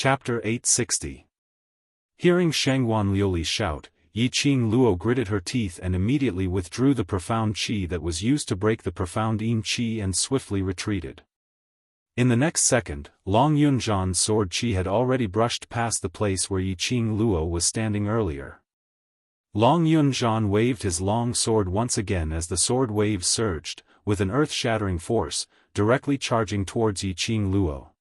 Chapter 860. Hearing Shangguan Liuli's shout, Yiqing Luo gritted her teeth and immediately withdrew the profound qi that was used to break the profound yin qi and swiftly retreated. In the next second, Long Yunzhan's sword qi had already brushed past the place where Yiqing Luo was standing earlier. Long Yunzhan waved his long sword once again as the sword waves surged, with an earth-shattering force, directly charging towards Yiqing Luo.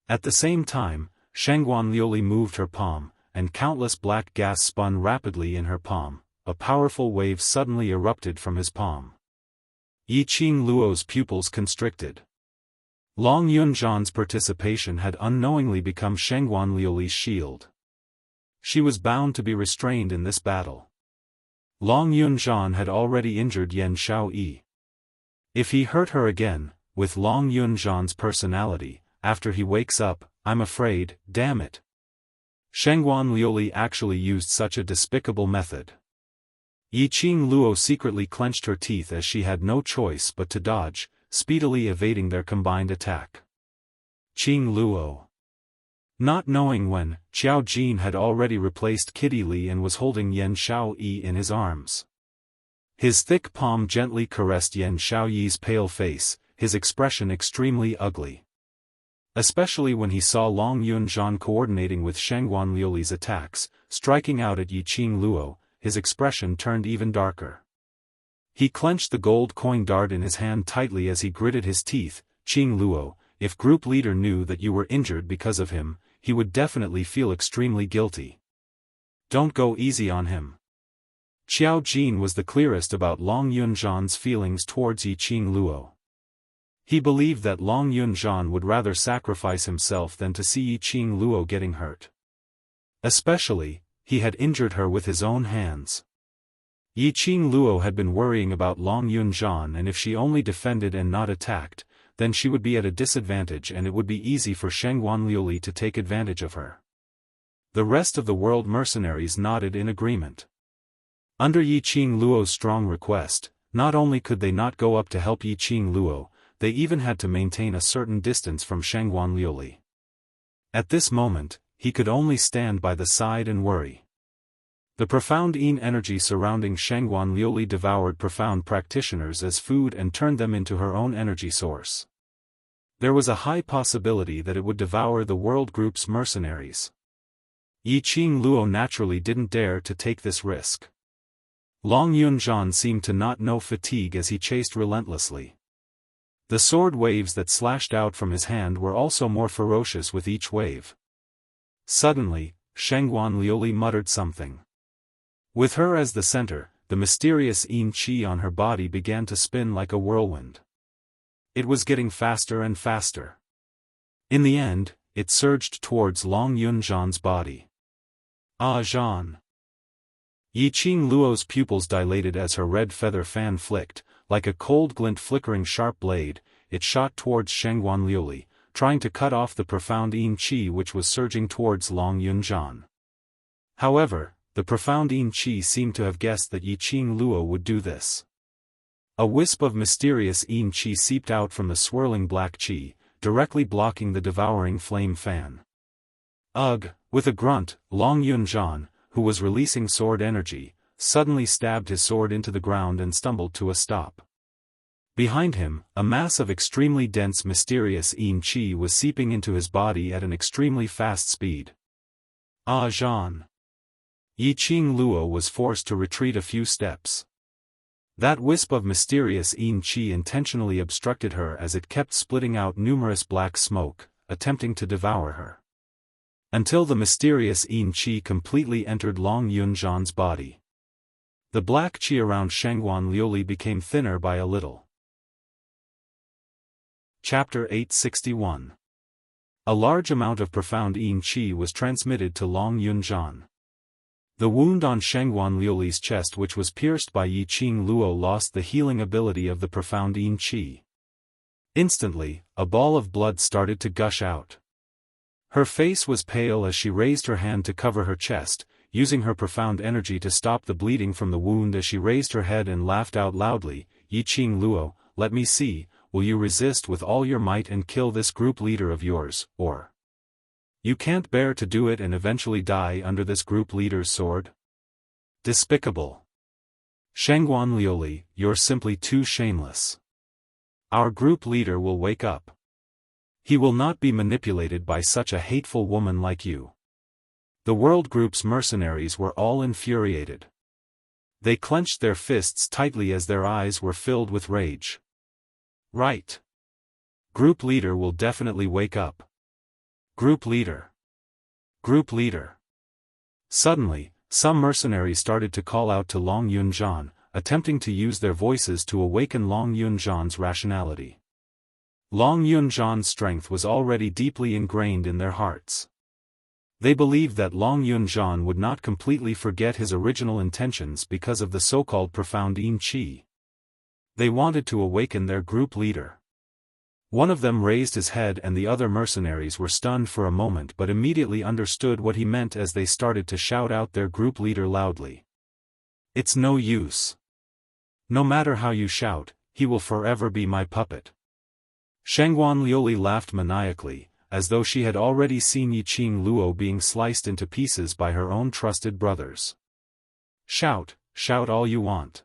At the same time, Shangguan Liuli moved her palm, and countless black gas spun rapidly in her palm. A powerful wave suddenly erupted from his palm. Yiqing Luo's pupils constricted. Long Yunzhan's participation had unknowingly become Shangguan Liuli's shield. She was bound to be restrained in this battle. Long Yunzhan had already injured Yan Xiaoyi. If he hurt her again, with Long Yunzhan's personality, after he wakes up, I'm afraid, damn it. Shangguan Liuli actually used such a despicable method. Yiqing Luo secretly clenched her teeth as she had no choice but to dodge, speedily evading their combined attack. Qing Luo. Not knowing when, Qiao Jin had already replaced Kitty Li and was holding Yan Xiaoyi in his arms. His thick palm gently caressed Yan Xiaoyi's pale face, his expression extremely ugly. Especially when he saw Long Yunzhan coordinating with Shangguan Liuli's attacks, striking out at Yiqing Luo, his expression turned even darker. He clenched the gold coin dart in his hand tightly as he gritted his teeth. Qing Luo, if group leader knew that you were injured because of him, he would definitely feel extremely guilty. Don't go easy on him. Qiao Jin was the clearest about Long Yunzhan's feelings towards Yiqing Luo. He believed that Long Yunzhan would rather sacrifice himself than to see Yiqing Luo getting hurt. Especially, he had injured her with his own hands. Yiqing Luo had been worrying about Long Yunzhan, and if she only defended and not attacked, then she would be at a disadvantage and it would be easy for Shangguan Liuli to take advantage of her. The rest of the world mercenaries nodded in agreement. Under Yiqing Luo's strong request, not only could they not go up to help Yiqing Luo, they even had to maintain a certain distance from Shangguan Liuli. At this moment, he could only stand by the side and worry. The profound yin energy surrounding Shangguan Liuli devoured profound practitioners as food and turned them into her own energy source. There was a high possibility that it would devour the world group's mercenaries. Yiqing Luo naturally didn't dare to take this risk. Long Yunzhan seemed to not know fatigue as he chased relentlessly. The sword waves that slashed out from his hand were also more ferocious with each wave. Suddenly, Shangguan Liuli muttered something. With her as the center, the mysterious yin qi on her body began to spin like a whirlwind. It was getting faster and faster. In the end, it surged towards Long Yunzhan's body. Ah Zhan! Yiqing Luo's pupils dilated as her red feather fan flicked, like a cold glint flickering sharp blade. It shot towards Shangguan Liuli, trying to cut off the profound yin qi which was surging towards Long Yunzhan. However, the profound yin qi seemed to have guessed that Yiqing Luo would do this. A wisp of mysterious yin qi seeped out from the swirling black qi, directly blocking the devouring flame fan. Ugh! With a grunt, Long Yunzhan, who was releasing sword energy, suddenly stabbed his sword into the ground and stumbled to a stop. Behind him, a mass of extremely dense mysterious yin qi was seeping into his body at an extremely fast speed. Ah Zhan! Yiqing Luo was forced to retreat a few steps. That wisp of mysterious yin qi intentionally obstructed her as it kept splitting out numerous black smoke, attempting to devour her. Until the mysterious yin qi completely entered Long Yunzhan's body. The black qi around Shangguan Liuli became thinner by a little. Chapter 861. A large amount of profound yin qi was transmitted to Long Yunzhan. The wound on Shangguan Liuli's chest which was pierced by Yiqing Luo lost the healing ability of the profound yin qi. Instantly, a ball of blood started to gush out. Her face was pale as she raised her hand to cover her chest, using her profound energy to stop the bleeding from the wound as she raised her head and laughed out loudly. Yiqing Luo, let me see, will you resist with all your might and kill this group leader of yours, or? You can't bear to do it and eventually die under this group leader's sword? Despicable. Shangguan Liuli, you're simply too shameless. Our group leader will wake up. He will not be manipulated by such a hateful woman like you. The World Group's mercenaries were all infuriated. They clenched their fists tightly as their eyes were filled with rage. Right. Group leader will definitely wake up. Group leader. Group leader. Suddenly, some mercenaries started to call out to Long Yunzhan, attempting to use their voices to awaken Long Yunzhan's rationality. Long Yunzhan's strength was already deeply ingrained in their hearts. They believed that Long Yunzhan would not completely forget his original intentions because of the so-called profound Yin Qi. They wanted to awaken their group leader. One of them raised his head and the other mercenaries were stunned for a moment but immediately understood what he meant as they started to shout out their group leader loudly. It's no use. No matter how you shout, he will forever be my puppet. Shangguan Liuli laughed maniacally, as though she had already seen Yiqing Luo being sliced into pieces by her own trusted brothers. Shout, shout all you want.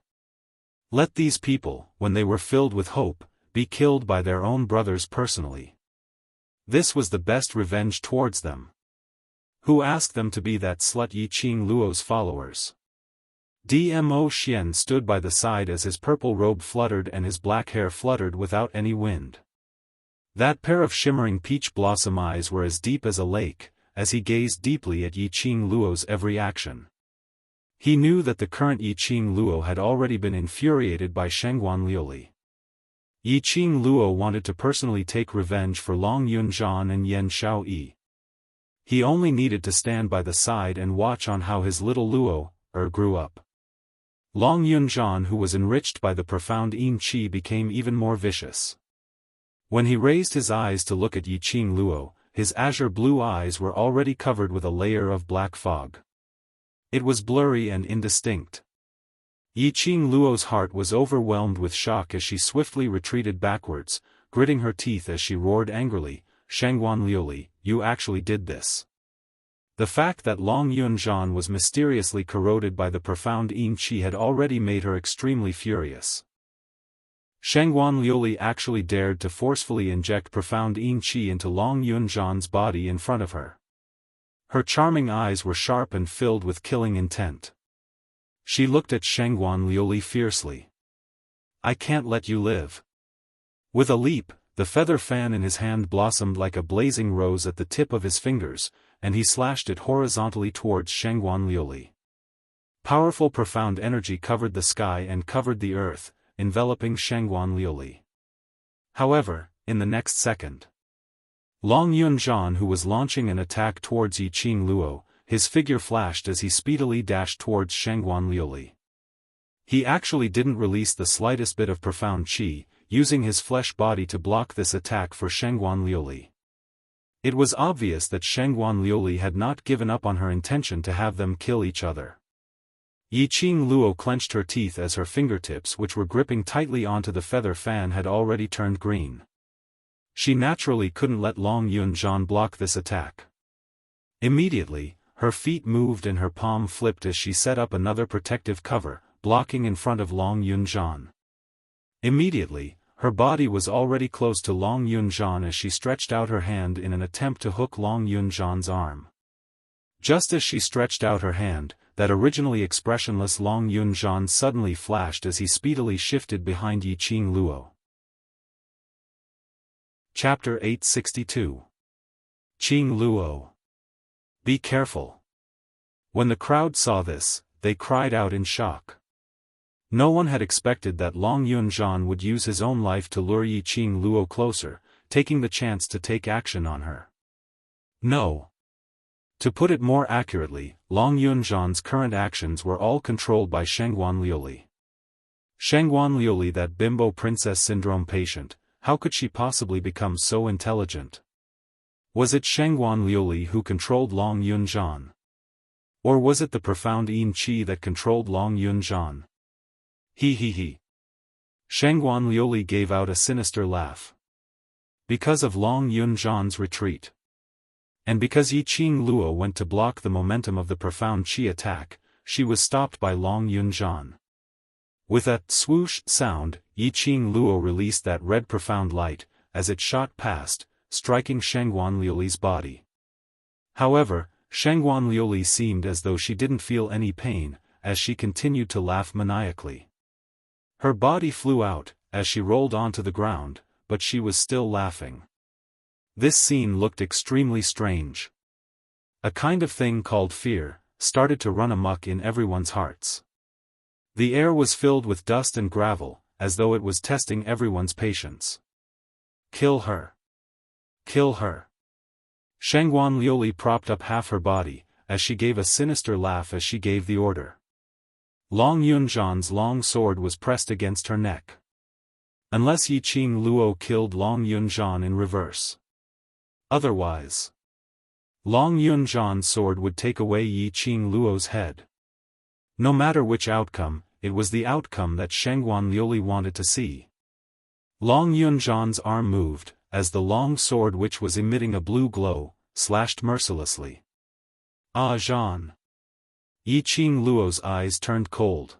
Let these people, when they were filled with hope, be killed by their own brothers personally. This was the best revenge towards them. Who asked them to be that slut Yiqing Luo's followers? Dmo Xian stood by the side as his purple robe fluttered and his black hair fluttered without any wind. That pair of shimmering peach blossom eyes were as deep as a lake, as he gazed deeply at Yiqing Luo's every action. He knew that the current Yiqing Luo had already been infuriated by Shangguan Liuli. Yiqing Luo wanted to personally take revenge for Long Yunzhan and Yan Xiaoyi. He only needed to stand by the side and watch on how his little Luo, grew up. Long Yunzhan, who was enriched by the profound Yin Qi, became even more vicious. When he raised his eyes to look at Yiqing Luo, his azure blue eyes were already covered with a layer of black fog. It was blurry and indistinct. Yiqing Luo's heart was overwhelmed with shock as she swiftly retreated backwards, gritting her teeth as she roared angrily, Shangguan Liuli, you actually did this. The fact that Long Yunzhan was mysteriously corroded by the profound Yin Qi had already made her extremely furious. Shangguan Liuli actually dared to forcefully inject profound Yin Qi into Long Yunzhan's body in front of her. Her charming eyes were sharp and filled with killing intent. She looked at Shangguan Liuli fiercely. I can't let you live. With a leap, the feather fan in his hand blossomed like a blazing rose at the tip of his fingers, and he slashed it horizontally towards Shangguan Liuli. Powerful profound energy covered the sky and covered the earth, enveloping Shangguan Liuli. However, in the next second, Long Yunzhan, who was launching an attack towards Yiqing Luo, his figure flashed as he speedily dashed towards Shangguan Liuli. He actually didn't release the slightest bit of profound qi, using his flesh body to block this attack for Shangguan Liuli. It was obvious that Shangguan Liuli had not given up on her intention to have them kill each other. Yiqing Luo clenched her teeth as her fingertips, which were gripping tightly onto the feather fan, had already turned green. She naturally couldn't let Long Yunzhan block this attack. Immediately, her feet moved and her palm flipped as she set up another protective cover, blocking in front of Long Yunzhan. Immediately, her body was already close to Long Yunzhan as she stretched out her hand in an attempt to hook Long Yunzhan's arm. Just as she stretched out her hand, that originally expressionless Long Yunzhan suddenly flashed as he speedily shifted behind Yiqing Luo. Chapter 862. Qing Luo. Be careful. When the crowd saw this, they cried out in shock. No one had expected that Long Yunzhan would use his own life to lure Yiqing Luo closer, taking the chance to take action on her. No. To put it more accurately, Long Yunzhan's current actions were all controlled by Shangguan Liuli. Shangguan Liuli, that bimbo princess syndrome patient, how could she possibly become so intelligent? Was it Shangguan Liuli who controlled Long Yunzhan? Or was it the profound Yin Qi that controlled Long Yunzhan? He. Shangguan Liuli gave out a sinister laugh. Because of Long Yunzhan's retreat. And because Yi Qing Luo went to block the momentum of the profound qi attack, she was stopped by Long Yunzhan. With a swoosh sound, Yi Qing Luo released that red profound light, as it shot past, striking Shangguan Liuli's body. However, Shangguan Liuli seemed as though she didn't feel any pain, as she continued to laugh maniacally. Her body flew out, as she rolled onto the ground, but she was still laughing. This scene looked extremely strange. A kind of thing called fear started to run amok in everyone's hearts. The air was filled with dust and gravel, as though it was testing everyone's patience. Kill her. Kill her. Shangguan Liuli propped up half her body, as she gave a sinister laugh as she gave the order. Long Yunzhan's long sword was pressed against her neck. Unless Yi Qing Luo killed Long Yunzhan in reverse. Otherwise, Long Yunzhan's sword would take away Yi Qing Luo's head. No matter which outcome, it was the outcome that Shangguan Liuli wanted to see. Long Yunzhan's arm moved, as the long sword, which was emitting a blue glow, slashed mercilessly. Ah Zhan! Yi Qing Luo's eyes turned cold.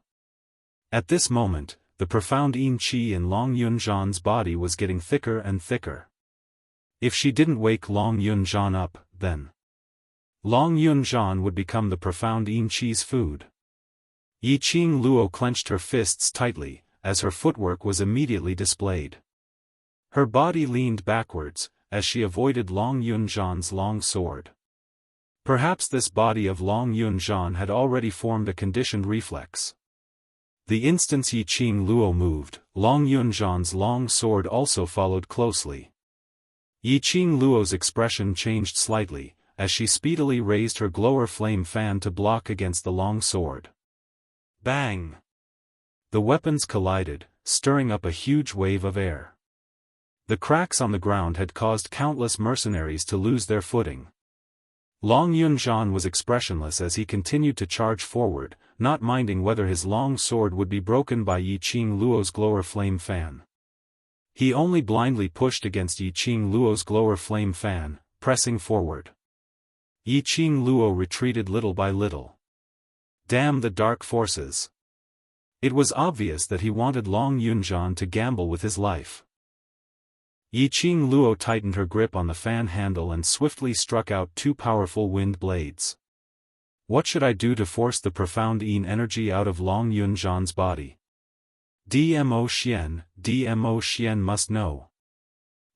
At this moment, the profound yin qi in Long Yunzhan's body was getting thicker and thicker. If she didn't wake Long Yunzhan up, then Long Yunzhan would become the profound yin qi's food. Yi Qing Luo clenched her fists tightly, as her footwork was immediately displayed. Her body leaned backwards, as she avoided Long Yunzhan's long sword. Perhaps this body of Long Yunzhan had already formed a conditioned reflex. The instant Yi Qing Luo moved, Long Yunzhan's long sword also followed closely. Yi Qing Luo's expression changed slightly, as she speedily raised her glower flame fan to block against the long sword. Bang! The weapons collided, stirring up a huge wave of air. The cracks on the ground had caused countless mercenaries to lose their footing. Long Yunzhan was expressionless as he continued to charge forward, not minding whether his long sword would be broken by Yi Qing Luo's glower flame fan. He only blindly pushed against Yi Qing Luo's glower flame fan, pressing forward. Yi Qing Luo retreated little by little. Damn the dark forces! It was obvious that he wanted Long Yunzhan to gamble with his life. Yi Qing Luo tightened her grip on the fan handle and swiftly struck out two powerful wind blades. What should I do to force the profound yin energy out of Long Yunzhan's body? Dmo Xian must know.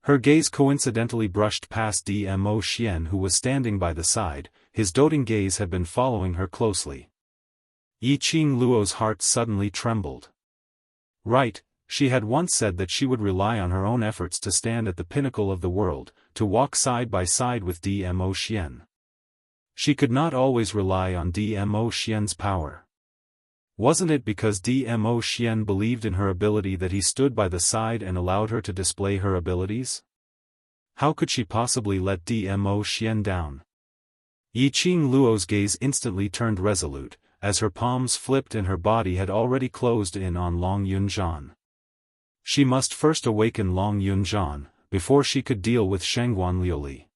Her gaze coincidentally brushed past Dmo Xian, who was standing by the side. His doting gaze had been following her closely. Yi Qing Luo's heart suddenly trembled. Right, she had once said that she would rely on her own efforts to stand at the pinnacle of the world, to walk side by side with Dmo Xian. She could not always rely on Dmo Xian's power. Wasn't it because Dmo Xian believed in her ability that he stood by the side and allowed her to display her abilities? How could she possibly let Dmo Xian down? Yi Qing Luo's gaze instantly turned resolute, as her palms flipped and her body had already closed in on Long Yunzhan. She must first awaken Long Yunzhan, before she could deal with Shangguan Liuli.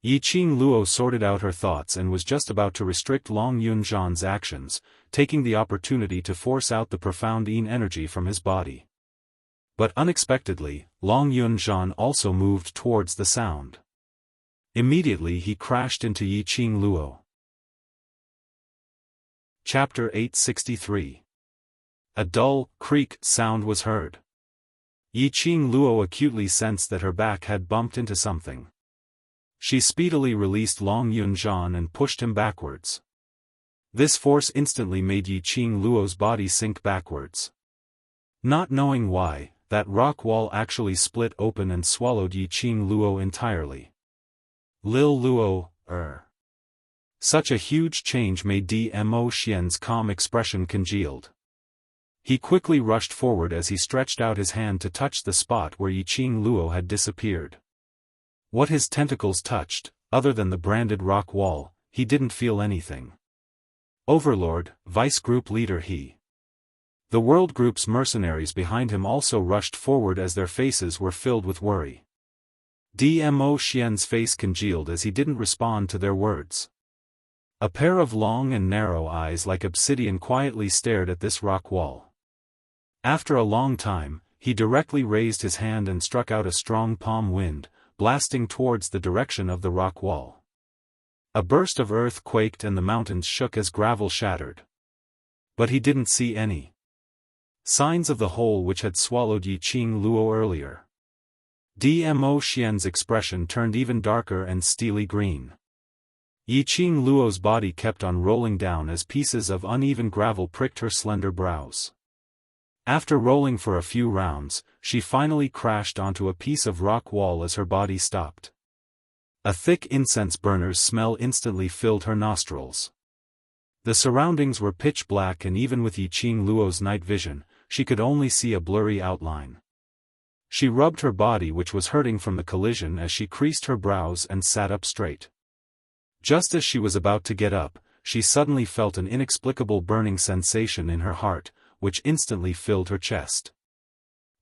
Yi Qing Luo sorted out her thoughts and was just about to restrict Long Yunzhan's actions, taking the opportunity to force out the profound yin energy from his body. But unexpectedly, Long Yunzhan also moved towards the sound. Immediately he crashed into Yi Qing Luo. Chapter 863. A dull, creak sound was heard. Yi Qing Luo acutely sensed that her back had bumped into something. She speedily released Long Yunzhan and pushed him backwards. This force instantly made Yi Qing Luo's body sink backwards. Not knowing why, that rock wall actually split open and swallowed Yi Qing Luo entirely. Lil Luo, Such a huge change made Dmo Xian's calm expression congealed. He quickly rushed forward as he stretched out his hand to touch the spot where Yi Qing Luo had disappeared. What his tentacles touched, other than the branded rock wall, he didn't feel anything. Overlord, Vice Group Leader he. The World Group's mercenaries behind him also rushed forward as their faces were filled with worry. Dmo Xian's face congealed as he didn't respond to their words. A pair of long and narrow eyes like obsidian quietly stared at this rock wall. After a long time, he directly raised his hand and struck out a strong palm wind, blasting towards the direction of the rock wall. A burst of earth quaked and the mountains shook as gravel shattered. But he didn't see any signs of the hole which had swallowed Yiqing Luo earlier. Dmo Xian's expression turned even darker and steely green. Yiqing Luo's body kept on rolling down as pieces of uneven gravel pricked her slender brows. After rolling for a few rounds, she finally crashed onto a piece of rock wall as her body stopped. A thick incense burner's smell instantly filled her nostrils. The surroundings were pitch black and even with Yiqing Luo's night vision, she could only see a blurry outline. She rubbed her body which was hurting from the collision as she creased her brows and sat up straight. Just as she was about to get up, she suddenly felt an inexplicable burning sensation in her heart, which instantly filled her chest.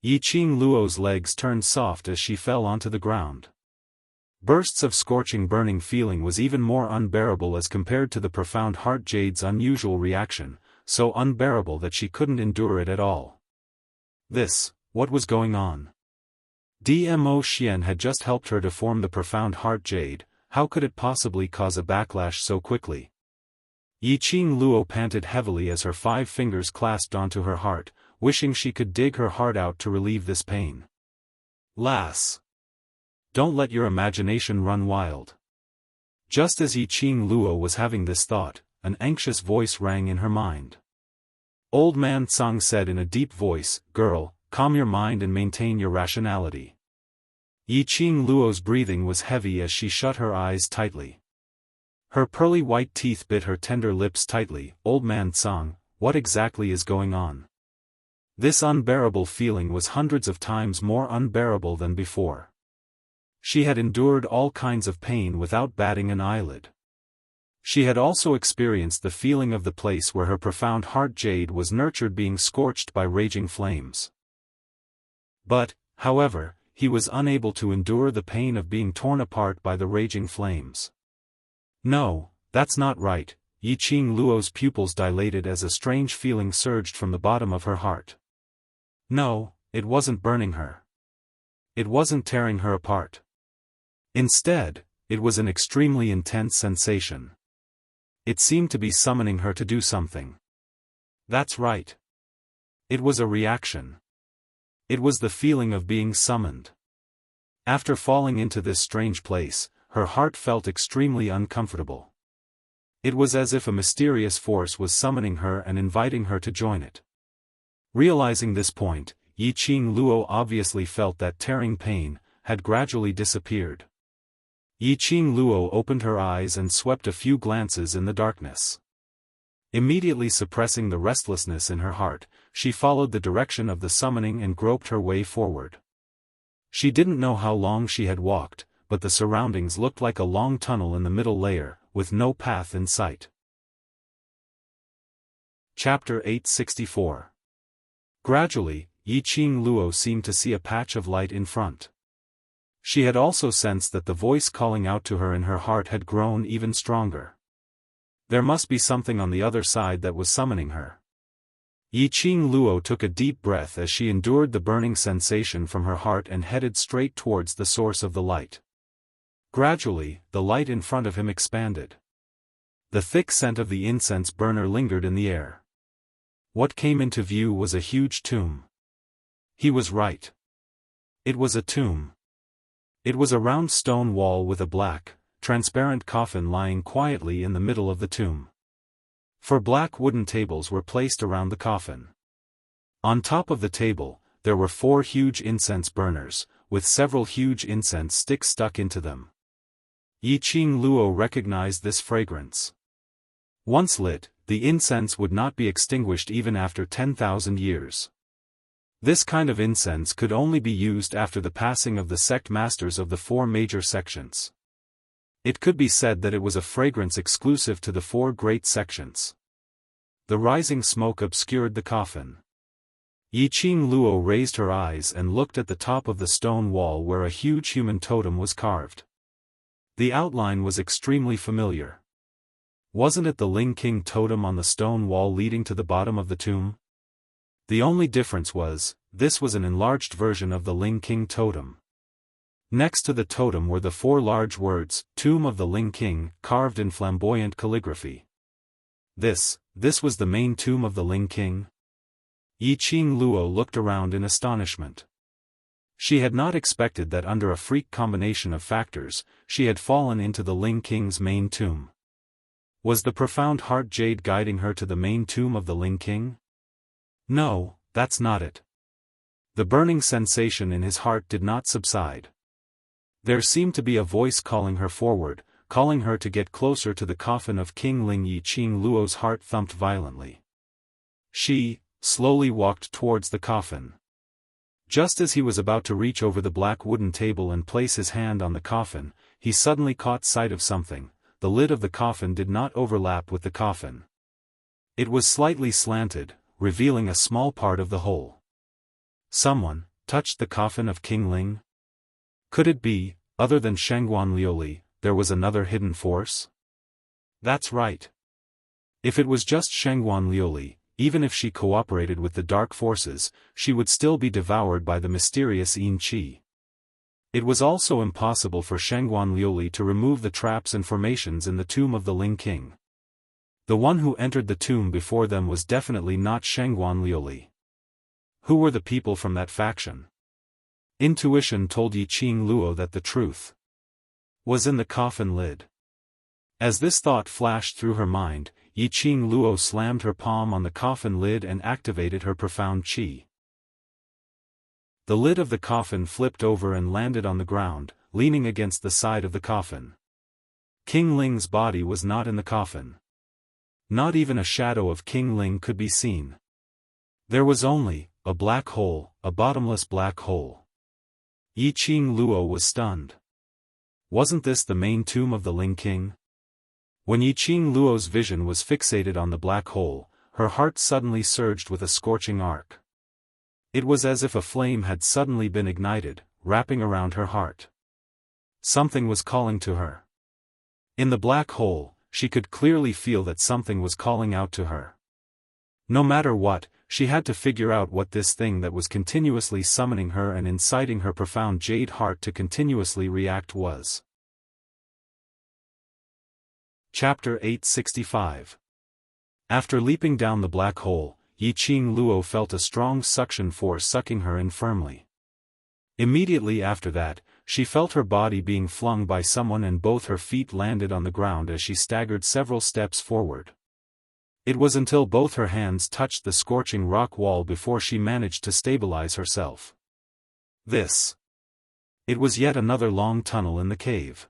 Yiqing Luo's legs turned soft as she fell onto the ground. Bursts of scorching burning feeling was even more unbearable as compared to the profound heart jade's unusual reaction, so unbearable that she couldn't endure it at all. What was going on? Dmo Xian had just helped her to form the profound heart jade, how could it possibly cause a backlash so quickly? Yiqing Luo panted heavily as her 5 fingers clasped onto her heart, wishing she could dig her heart out to relieve this pain. Lass! Don't let your imagination run wild. Just as Yiqing Luo was having this thought, an anxious voice rang in her mind. Old man Tsang said in a deep voice, "Girl, calm your mind and maintain your rationality." Yiqing Luo's breathing was heavy as she shut her eyes tightly. Her pearly white teeth bit her tender lips tightly. Old man Tsang, what exactly is going on? This unbearable feeling was hundreds of times more unbearable than before. She had endured all kinds of pain without batting an eyelid. She had also experienced the feeling of the place where her profound heart jade was nurtured being scorched by raging flames. But, however, he was unable to endure the pain of being torn apart by the raging flames. No, that's not right. Yiqing Luo's pupils dilated as a strange feeling surged from the bottom of her heart. No, it wasn't burning her. It wasn't tearing her apart. Instead, it was an extremely intense sensation. It seemed to be summoning her to do something. That's right. It was a reaction. It was the feeling of being summoned. After falling into this strange place, her heart felt extremely uncomfortable. It was as if a mysterious force was summoning her and inviting her to join it. Realizing this point, Yiqing Luo obviously felt that tearing pain had gradually disappeared. Yiqing Luo opened her eyes and swept a few glances in the darkness. Immediately suppressing the restlessness in her heart, she followed the direction of the summoning and groped her way forward. She didn't know how long she had walked, but the surroundings looked like a long tunnel in the middle layer, with no path in sight. Chapter 864. Gradually, Yiqing Luo seemed to see a patch of light in front. She had also sensed that the voice calling out to her in her heart had grown even stronger. There must be something on the other side that was summoning her. Yiqing Luo took a deep breath as she endured the burning sensation from her heart and headed straight towards the source of the light. Gradually, the light in front of him expanded. The thick scent of the incense burner lingered in the air. What came into view was a huge tomb. He was right. It was a tomb. It was a round stone wall with a black, transparent coffin lying quietly in the middle of the tomb. 4 black wooden tables were placed around the coffin. On top of the table, there were 4 huge incense burners, with several huge incense sticks stuck into them. Yiqing Luo recognized this fragrance. Once lit, the incense would not be extinguished even after 10,000 years. This kind of incense could only be used after the passing of the sect masters of the 4 major sections. It could be said that it was a fragrance exclusive to the 4 great sections. The rising smoke obscured the coffin. Yiqing Luo raised her eyes and looked at the top of the stone wall where a huge human totem was carved. The outline was extremely familiar. Wasn't it the Ling King totem on the stone wall leading to the bottom of the tomb? The only difference was, this was an enlarged version of the Ling King totem. Next to the totem were the 4 large words, Tomb of the Ling King, carved in flamboyant calligraphy. This was the main tomb of the Ling King? Yiqing Luo looked around in astonishment. She had not expected that under a freak combination of factors, she had fallen into the Ling King's main tomb. Was the profound heart jade guiding her to the main tomb of the Ling King? No, that's not it. The burning sensation in his heart did not subside. There seemed to be a voice calling her forward, calling her to get closer to the coffin of King Ling. Yiqing Luo's heart thumped violently. She slowly walked towards the coffin. Just as he was about to reach over the black wooden table and place his hand on the coffin, he suddenly caught sight of something. The lid of the coffin did not overlap with the coffin. It was slightly slanted, revealing a small part of the hole. Someone touched the coffin of King Ling? Could it be, other than Shangguan Liuli, there was another hidden force? That's right. If it was just Shangguan Liuli, even if she cooperated with the dark forces, she would still be devoured by the mysterious Yin Qi. It was also impossible for Shangguan Liuli to remove the traps and formations in the tomb of the Ling King. The one who entered the tomb before them was definitely not Shangguan Liuli. Who were the people from that faction? Intuition told Yiqing Luo that the truth was in the coffin lid. As this thought flashed through her mind, Yiqing Luo slammed her palm on the coffin lid and activated her profound qi. The lid of the coffin flipped over and landed on the ground, leaning against the side of the coffin. King Ling's body was not in the coffin. Not even a shadow of King Ling could be seen. There was only a black hole, a bottomless black hole. Yiqing Luo was stunned. Wasn't this the main tomb of the Ling King? When Yiqing Luo's vision was fixated on the black hole, her heart suddenly surged with a scorching arc. It was as if a flame had suddenly been ignited, wrapping around her heart. Something was calling to her. In the black hole, she could clearly feel that something was calling out to her. No matter what, she had to figure out what this thing that was continuously summoning her and inciting her profound jade heart to continuously react was. Chapter 865. After leaping down the black hole, Yiqing Luo felt a strong suction force sucking her in firmly. Immediately after that, she felt her body being flung by someone and both her feet landed on the ground as she staggered several steps forward. It was until both her hands touched the scorching rock wall before she managed to stabilize herself. It was yet another long tunnel in the cave.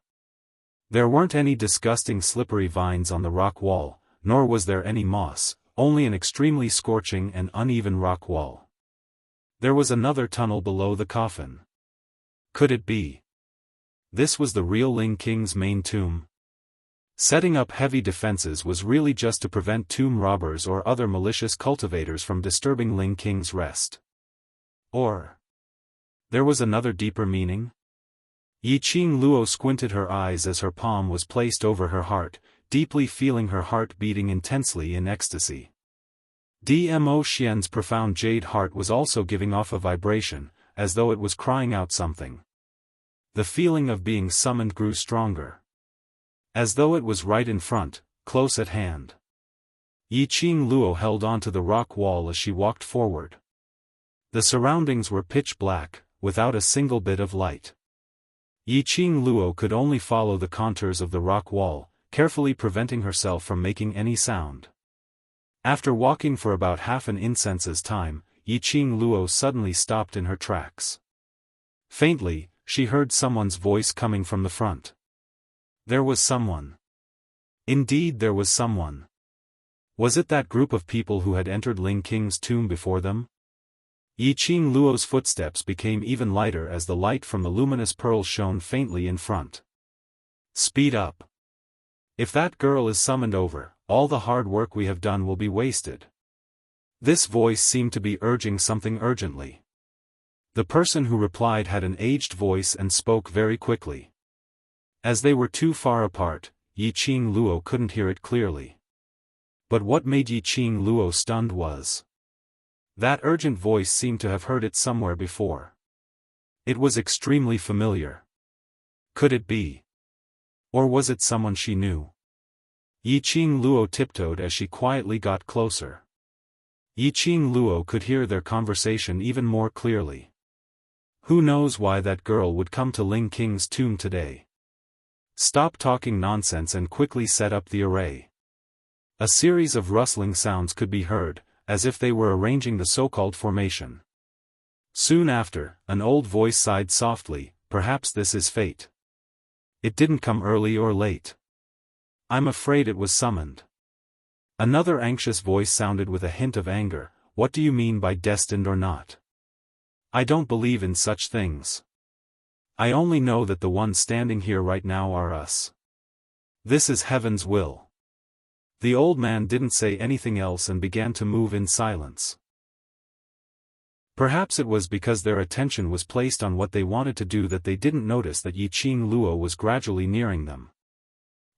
There weren't any disgusting slippery vines on the rock wall, nor was there any moss, only an extremely scorching and uneven rock wall. There was another tunnel below the coffin. Could it be? This was the real Ling King's main tomb. Setting up heavy defenses was really just to prevent tomb robbers or other malicious cultivators from disturbing Ling King's rest. Or there was another deeper meaning? Yiqing Luo squinted her eyes as her palm was placed over her heart, deeply feeling her heart beating intensely in ecstasy. Dmo Xian's profound jade heart was also giving off a vibration, as though it was crying out something. The feeling of being summoned grew stronger. As though it was right in front, close at hand. Yiqing Luo held onto the rock wall as she walked forward. The surroundings were pitch black, without a single bit of light. Yiqing Luo could only follow the contours of the rock wall, carefully preventing herself from making any sound. After walking for about half an incense's time, Yiqing Luo suddenly stopped in her tracks. Faintly, she heard someone's voice coming from the front. There was someone. Indeed there was someone. Was it that group of people who had entered Ling King's tomb before them? Yiqing Luo's footsteps became even lighter as the light from the luminous pearl shone faintly in front. Speed up. If that girl is summoned over, all the hard work we have done will be wasted. This voice seemed to be urging something urgently. The person who replied had an aged voice and spoke very quickly. As they were too far apart, Yiqing Luo couldn't hear it clearly. But what made Yiqing Luo stunned was that urgent voice seemed to have heard it somewhere before. It was extremely familiar. Could it be? Or was it someone she knew? Yiqing Luo tiptoed as she quietly got closer. Yiqing Luo could hear their conversation even more clearly. Who knows why that girl would come to Ling King's tomb today? Stop talking nonsense and quickly set up the array. A series of rustling sounds could be heard, as if they were arranging the so-called formation. Soon after, an old voice sighed softly, perhaps this is fate. It didn't come early or late. I'm afraid it was summoned. Another anxious voice sounded with a hint of anger, what do you mean by destined or not? I don't believe in such things. I only know that the ones standing here right now are us. This is heaven's will. The old man didn't say anything else and began to move in silence. Perhaps it was because their attention was placed on what they wanted to do that they didn't notice that Yiqing Luo was gradually nearing them.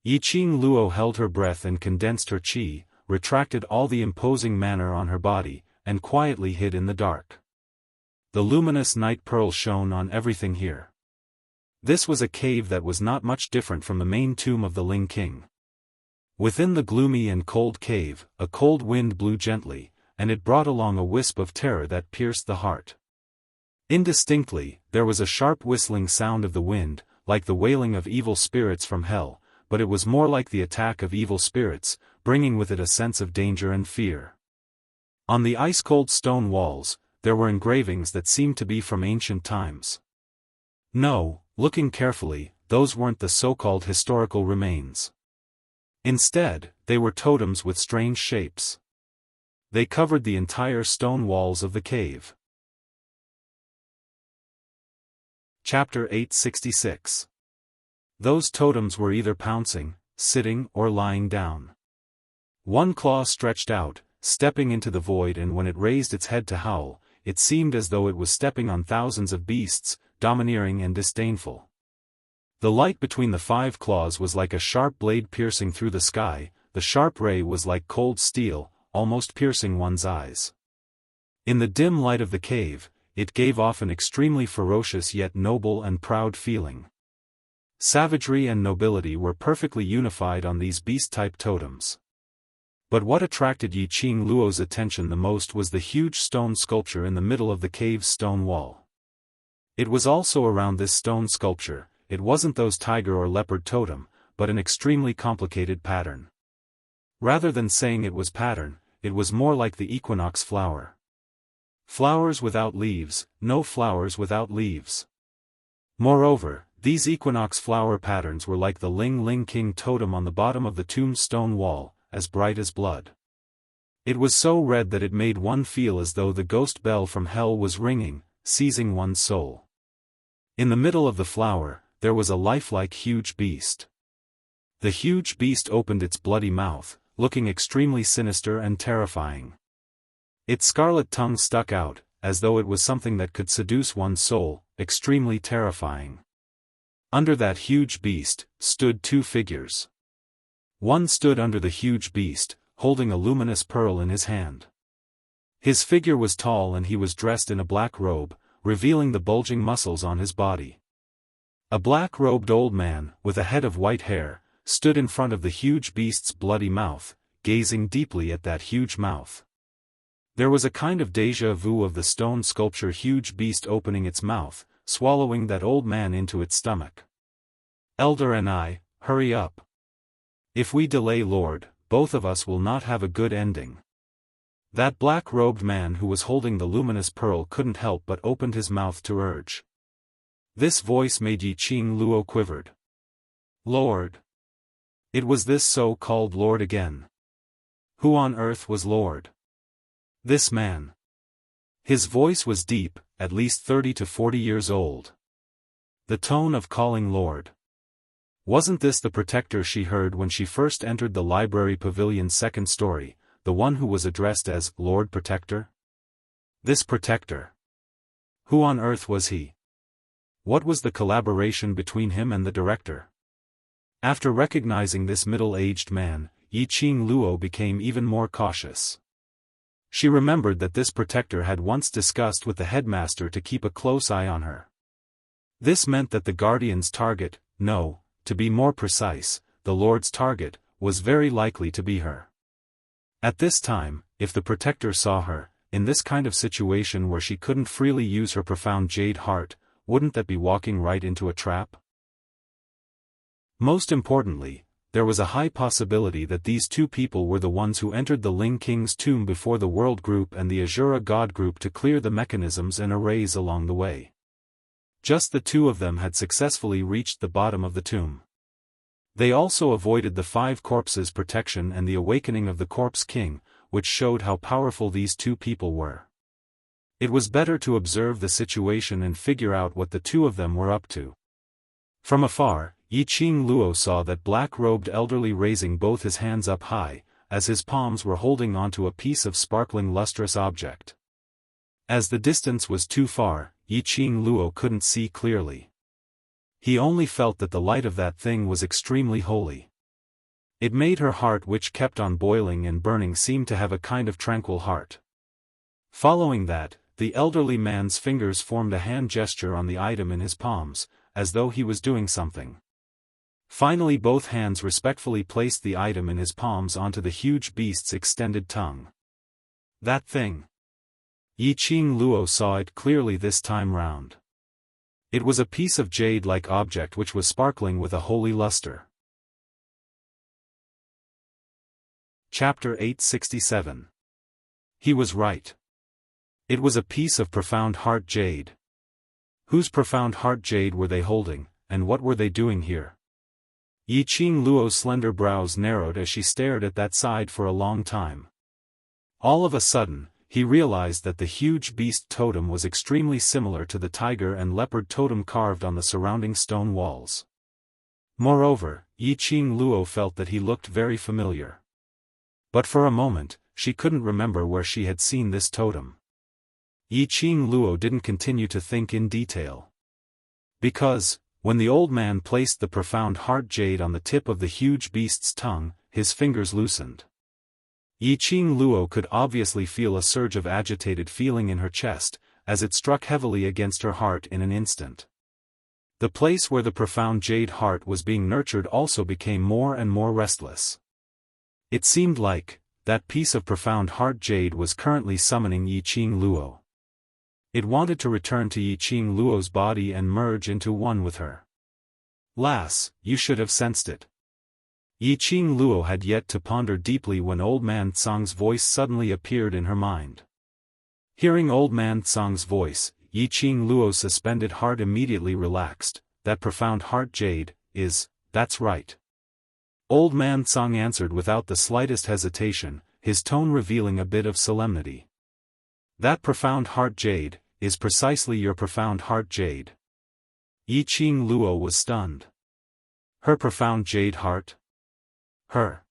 Yiqing Luo held her breath and condensed her qi, retracted all the imposing manner on her body, and quietly hid in the dark. The luminous night pearl shone on everything here. This was a cave that was not much different from the main tomb of the Ling King. Within the gloomy and cold cave, a cold wind blew gently, and it brought along a wisp of terror that pierced the heart. Indistinctly, there was a sharp whistling sound of the wind, like the wailing of evil spirits from hell, but it was more like the attack of evil spirits, bringing with it a sense of danger and fear. On the ice-cold stone walls, there were engravings that seemed to be from ancient times. No, looking carefully, those weren't the so-called historical remains. Instead, they were totems with strange shapes. They covered the entire stone walls of the cave. Chapter 866. Those totems were either pouncing, sitting, or lying down. One claw stretched out, stepping into the void, and when it raised its head to howl, it seemed as though it was stepping on thousands of beasts, domineering and disdainful. The light between the 5 claws was like a sharp blade piercing through the sky, the sharp ray was like cold steel, almost piercing one's eyes. In the dim light of the cave, it gave off an extremely ferocious yet noble and proud feeling. Savagery and nobility were perfectly unified on these beast-type totems. But what attracted Yiqing Luo's attention the most was the huge stone sculpture in the middle of the cave's stone wall. It was also around this stone sculpture, it wasn't those tiger or leopard totem, but an extremely complicated pattern. Rather than saying it was pattern, it was more like the equinox flower. Flowers without leaves, no flowers without leaves. Moreover, these equinox flower patterns were like the Ling King totem on the bottom of the tomb's stone wall, as bright as blood. It was so red that it made one feel as though the ghost bell from hell was ringing, seizing one's soul. In the middle of the flower, there was a lifelike huge beast. The huge beast opened its bloody mouth, looking extremely sinister and terrifying. Its scarlet tongue stuck out, as though it was something that could seduce one's soul, extremely terrifying. Under that huge beast, stood 2 figures. One stood under the huge beast, holding a luminous pearl in his hand. His figure was tall and he was dressed in a black robe, revealing the bulging muscles on his body. A black-robed old man, with a head of white hair, stood in front of the huge beast's bloody mouth, gazing deeply at that huge mouth. There was a kind of déjà vu of the stone sculpture huge beast opening its mouth, swallowing that old man into its stomach. Elder and I, hurry up. If we delay, Lord, both of us will not have a good ending. That black-robed man who was holding the luminous pearl couldn't help but opened his mouth to urge. This voice made Yiqing Luo quivered. Lord. It was this so-called Lord again. Who on earth was Lord? This man. His voice was deep, at least 30 to 40 years old. The tone of calling Lord. Wasn't this the protector she heard when she first entered the library pavilion's 2nd story, the one who was addressed as Lord Protector? This Protector. Who on earth was he? What was the collaboration between him and the director? After recognizing this middle-aged man, Yiqing Luo became even more cautious. She remembered that this Protector had once discussed with the headmaster to keep a close eye on her. This meant that the Guardian's target, no, to be more precise, the Lord's target, was very likely to be her. At this time, if the Protector saw her, in this kind of situation where she couldn't freely use her profound jade heart, wouldn't that be walking right into a trap? Most importantly, there was a high possibility that these two people were the ones who entered the Ling King's tomb before the World Group and the Azura God Group to clear the mechanisms and arrays along the way. Just the two of them had successfully reached the bottom of the tomb. They also avoided the 5 corpses' protection and the awakening of the Corpse King, which showed how powerful these two people were. It was better to observe the situation and figure out what the two of them were up to. From afar, Yiqing Luo saw that black-robed elderly raising both his hands up high, as his palms were holding onto a piece of sparkling lustrous object. As the distance was too far, Yiqing Luo couldn't see clearly. He only felt that the light of that thing was extremely holy. It made her heart, which kept on boiling and burning, seem to have a kind of tranquil heart. Following that, the elderly man's fingers formed a hand gesture on the item in his palms, as though he was doing something. Finally both hands respectfully placed the item in his palms onto the huge beast's extended tongue. That thing. Yiqing Luo saw it clearly this time round. It was a piece of jade-like object which was sparkling with a holy luster. Chapter 867. He was right. It was a piece of profound heart jade. Whose profound heart jade were they holding, and what were they doing here? Yiqing Luo's slender brows narrowed as she stared at that side for a long time. All of a sudden, he realized that the huge beast totem was extremely similar to the tiger and leopard totem carved on the surrounding stone walls. Moreover, Yiqing Luo felt that he looked very familiar. But for a moment, she couldn't remember where she had seen this totem. Yiqing Luo didn't continue to think in detail. Because, when the old man placed the profound heart jade on the tip of the huge beast's tongue, his fingers loosened. Yiqing Luo could obviously feel a surge of agitated feeling in her chest, as it struck heavily against her heart in an instant. The place where the profound jade heart was being nurtured also became more and more restless. It seemed like, that piece of profound heart jade was currently summoning Yiqing Luo. It wanted to return to Yiqing Luo's body and merge into one with her. Lass, you should have sensed it. Yiqing Luo had yet to ponder deeply when Old Man Tsang's voice suddenly appeared in her mind. Hearing Old Man Tsang's voice, Yiqing Luo's suspended heart immediately relaxed. That profound heart jade, that's right. Old Man Tsang answered without the slightest hesitation, his tone revealing a bit of solemnity. That profound heart jade, is precisely your profound heart jade. Yiqing Luo was stunned. Her profound jade heart? Her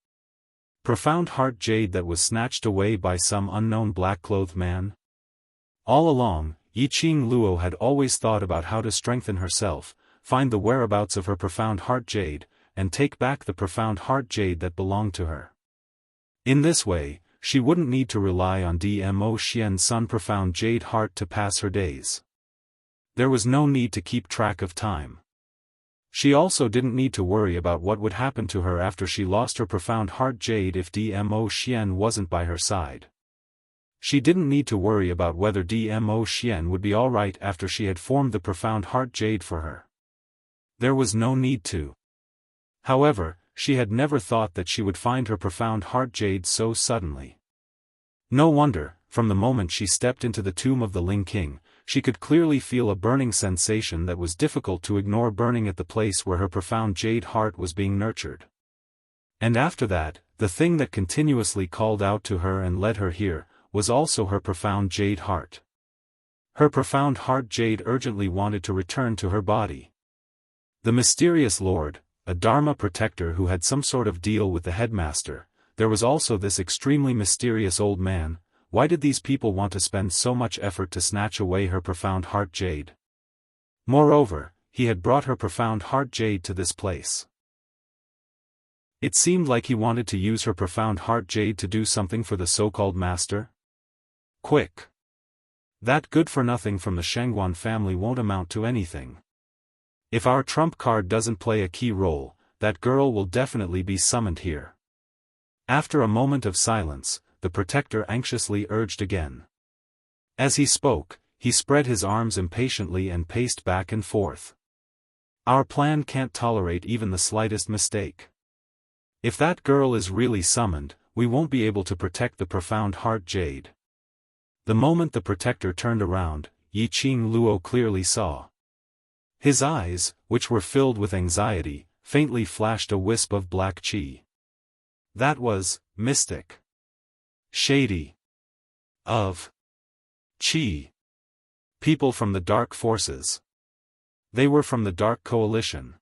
profound heart jade that was snatched away by some unknown black-clothed man? All along, Yiqing Luo had always thought about how to strengthen herself, find the whereabouts of her profound heart jade, and take back the profound heart jade that belonged to her. In this way, she wouldn't need to rely on Dmo Xian's Sun profound jade heart to pass her days. There was no need to keep track of time. She also didn't need to worry about what would happen to her after she lost her profound heart jade if Dmo Xian wasn't by her side. She didn't need to worry about whether Dmo Xian would be alright after she had formed the profound heart jade for her. There was no need to. However, she had never thought that she would find her profound heart jade so suddenly. No wonder, from the moment she stepped into the tomb of the Ling King, she could clearly feel a burning sensation that was difficult to ignore, burning at the place where her profound jade heart was being nurtured. And after that, the thing that continuously called out to her and led her here, was also her profound jade heart. Her profound heart jade urgently wanted to return to her body. The mysterious lord, a Dharma protector who had some sort of deal with the headmaster, there was also this extremely mysterious old man. Why did these people want to spend so much effort to snatch away her profound heart jade? Moreover, he had brought her profound heart jade to this place. It seemed like he wanted to use her profound heart jade to do something for the so-called master. Quick! That good-for-nothing from the Shangwan family won't amount to anything. If our trump card doesn't play a key role, that girl will definitely be summoned here. After a moment of silence, the protector anxiously urged again. As he spoke, he spread his arms impatiently and paced back and forth. Our plan can't tolerate even the slightest mistake. If that girl is really summoned, we won't be able to protect the profound heart jade. The moment the protector turned around, Yi Qing Luo clearly saw. His eyes, which were filled with anxiety, faintly flashed a wisp of black qi. That was mystic. Shady. Of qi. People from the dark forces. They were from the Dark Coalition.